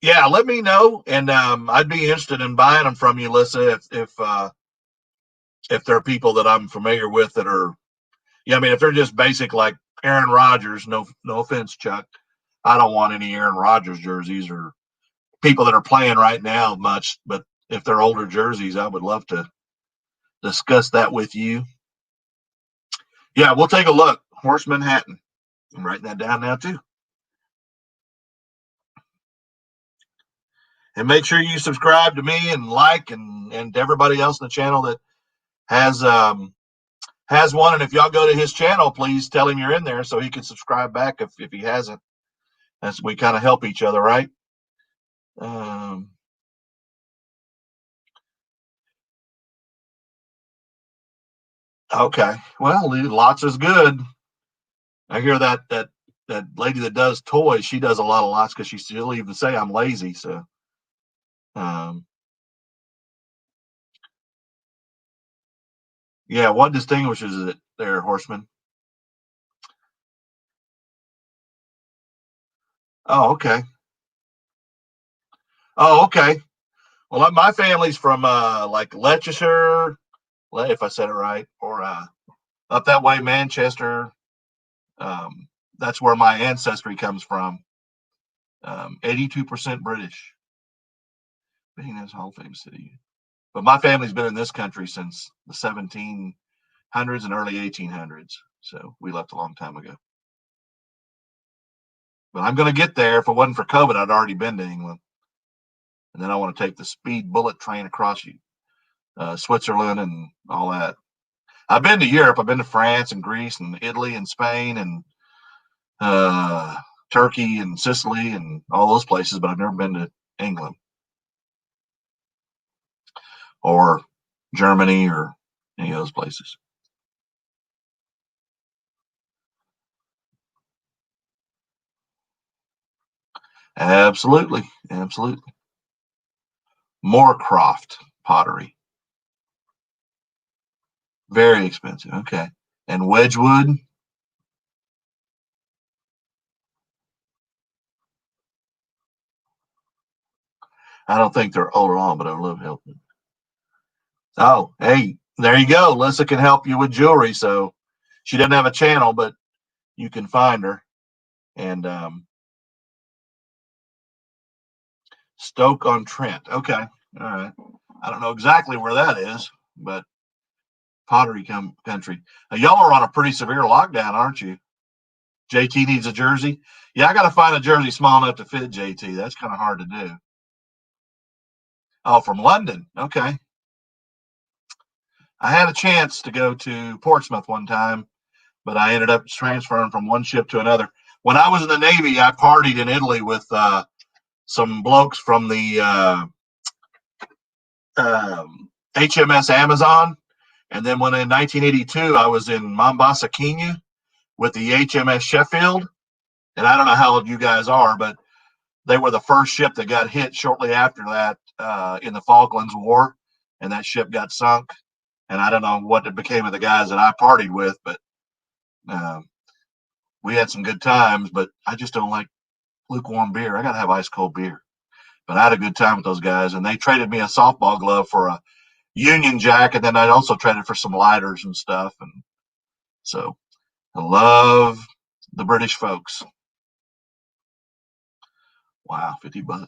Yeah, let me know, and I'd be interested in buying them from you, Lissa, if they're people that I'm familiar with that are. Yeah, I mean, if they're just basic like Aaron Rodgers, no offense, Chuck, I don't want any Aaron Rodgers jerseys or people that are playing right now much. But if they're older jerseys, I would love to discuss that with you. Yeah, we'll take a look. Horse Manhattan. I'm writing that down now too. And make sure you subscribe to me and like and to everybody else in the channel that has one. And if y'all go to his channel, please tell him you're in there so he can subscribe back if he hasn't. As we kind of help each other, right? Okay. Well, lots is good. I hear that lady that does toys, she does a lot of lots because she'll even say I'm lazy. So, Yeah, what distinguishes it there, Horseman? Oh, okay. Oh, okay. Well, my family's from like Leicestershire, if I said it right, or up that way, Manchester. Um, that's where my ancestry comes from. 82% British, being this Hall of Fame city. But my family's been in this country since the 1700s and early 1800s. So we left a long time ago. But I'm going to get there. If it wasn't for COVID, I'd already been to England. And then I want to take the speed bullet train across Switzerland and all that. I've been to Europe. I've been to France and Greece and Italy and Spain and uh, Turkey and Sicily and all those places, but I've never been to England or Germany or any of those places. Absolutely. Absolutely. Moorcroft pottery. Very expensive. Okay. And Wedgwood. I don't think they're old at all, but I love helping. Oh, hey, there you go. Lissa can help you with jewelry. So she doesn't have a channel, but you can find her. And Stoke on Trent. Okay. All right. I don't know exactly where that is, but pottery country. Y'all are on a pretty severe lockdown, aren't you? JT needs a jersey. Yeah, I got to find a jersey small enough to fit JT. That's kind of hard to do. Oh, from London. Okay. I had a chance to go to Portsmouth one time, but I ended up transferring from one ship to another. When I was in the Navy, I partied in Italy with some blokes from the HMS Amazon. And then when in 1982, I was in Mombasa, Kenya with the HMS Sheffield. And I don't know how old you guys are, but they were the first ship that got hit shortly after that in the Falklands War. And that ship got sunk. And I don't know what became of the guys that I partied with, but um, we had some good times. But I just don't like lukewarm beer. I got to have ice cold beer. But I had a good time with those guys. And they traded me a softball glove for a Union Jack. And then I also traded for some lighters and stuff. And so I love the British folks. Wow, $50.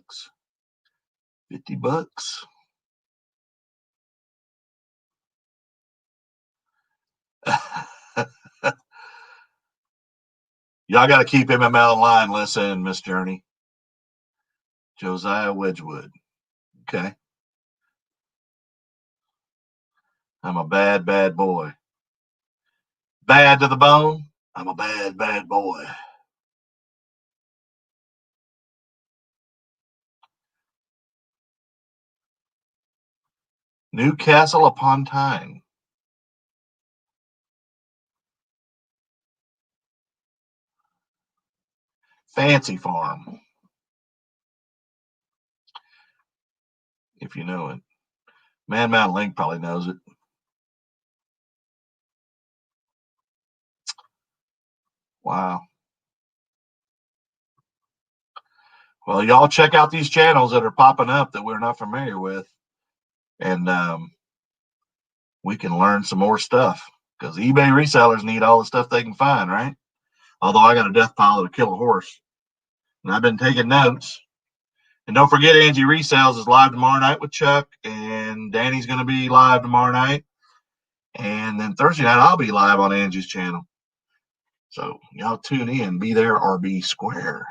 $50. Y'all got to keep MML in line. Listen, Miss Journey. Josiah Wedgwood. Okay. I'm a bad, bad boy. Bad to the bone. I'm a bad, bad boy. Newcastle upon Tyne. Fancy Farm, if you know it. Man Mountain Link probably knows it. Wow. Well, y'all check out these channels that are popping up that we're not familiar with, and we can learn some more stuff because eBay resellers need all the stuff they can find, right? Although I got a death pile to kill a horse, and I've been taking notes. And don't forget, Angie Resells is live tomorrow night with Chuck, and Danny's going to be live tomorrow night. And then Thursday night, I'll be live on Angie's channel. So y'all tune in, be there or be square.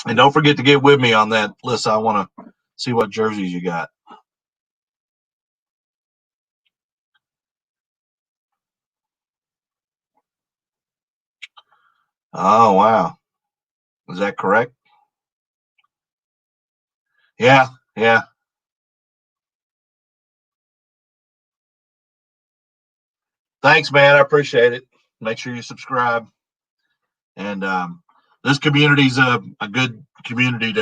And don't forget to get with me on that list. I want to see what jerseys you got. Oh, wow. Is that correct? Yeah, yeah. Thanks, man. I appreciate it. Make sure you subscribe. And this community is a good community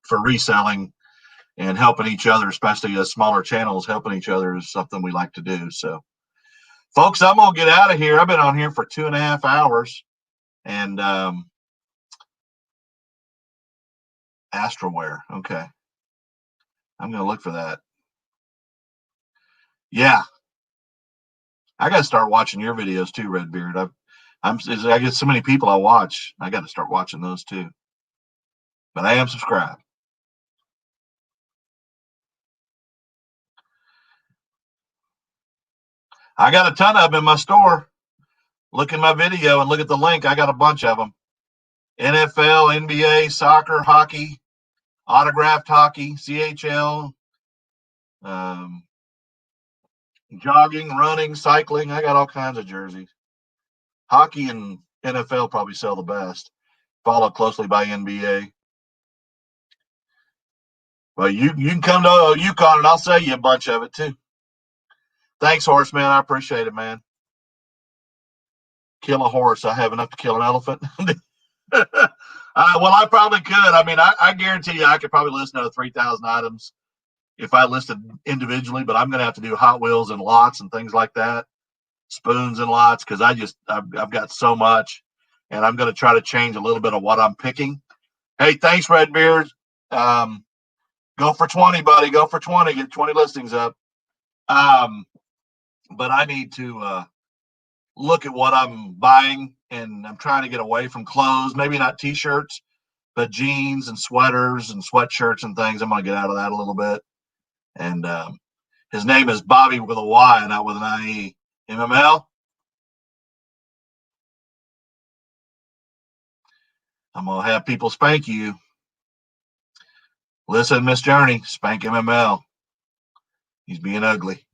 for reselling. and helping each other, especially as smaller channels, helping each other is something we like to do. So, folks, I'm going to get out of here. I've been on here for 2.5 hours. And Astroware. Okay. I'm going to look for that. Yeah. I got to start watching your videos too, Redbeard. I get so many people I watch. I got to start watching those too. But I am subscribed. I got a ton of them in my store. Look in my video and look at the link. I got a bunch of them. NFL, NBA, soccer, hockey, autographed hockey, CHL, jogging, running, cycling. I got all kinds of jerseys. Hockey and NFL probably sell the best, followed closely by NBA. Well, you can come to Yukon and I'll sell you a bunch of it too. Thanks, Horseman. I appreciate it, man. Kill a horse. I have enough to kill an elephant. Well, I probably could. I mean, I guarantee you I could probably list another 3,000 items if I listed individually, but I'm going to have to do Hot Wheels and lots and things like that, spoons and lots, because I've got so much, and I'm going to try to change a little bit of what I'm picking. Hey, thanks, Redbeard. Go for 20, buddy. Go for 20. Get 20 listings up. But I need to look at what I'm buying, and I'm trying to get away from clothes. Maybe not T-shirts, but jeans and sweaters and sweatshirts and things. I'm going to get out of that a little bit. And his name is Bobby with a Y, not with an I-E. MML. I'm going to have people spank you. Listen, Miss Journey, spank MML. He's being ugly.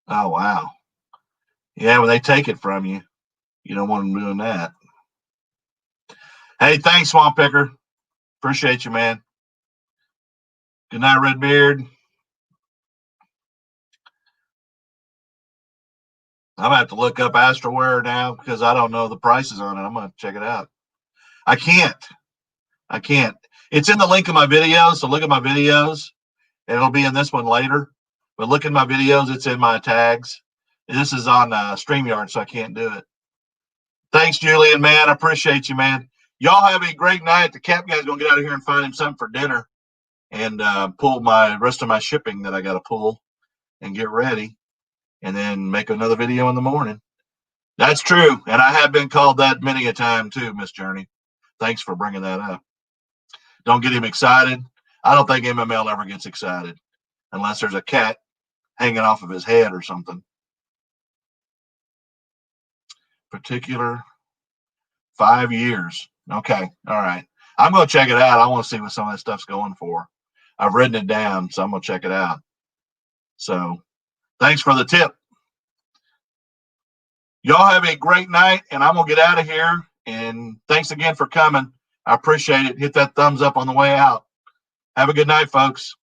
Oh, wow. Yeah, when they take it from you, you don't want them doing that. Hey, thanks, Swamp Picker. Appreciate you, man. Good night, Redbeard. I'm going to have to look up Astroware now because I don't know the prices on it. I'm going to check it out. I can't. It's in the link of my videos, so look at my videos. And it'll be in this one later. But look at my videos. It's in my tags. This is on StreamYard, so I can't do it. Thanks, Julian, man. I appreciate you, man. Y'all have a great night. The Cap Guy's going to get out of here and find him something for dinner and pull my rest of my shipping that I got to pull and get ready and then make another video in the morning. That's true. And I have been called that many a time too, Miss Journey. Thanks for bringing that up. Don't get him excited. I don't think MML ever gets excited unless there's a cat hanging off of his head or something. Particular 5 years. Okay. All right. I'm going to check it out. I want to see what some of that stuff's going for. I've written it down, so I'm going to check it out. So thanks for the tip. Y'all have a great night, and I'm going to get out of here. And thanks again for coming. I appreciate it. Hit that thumbs up on the way out. Have a good night, folks.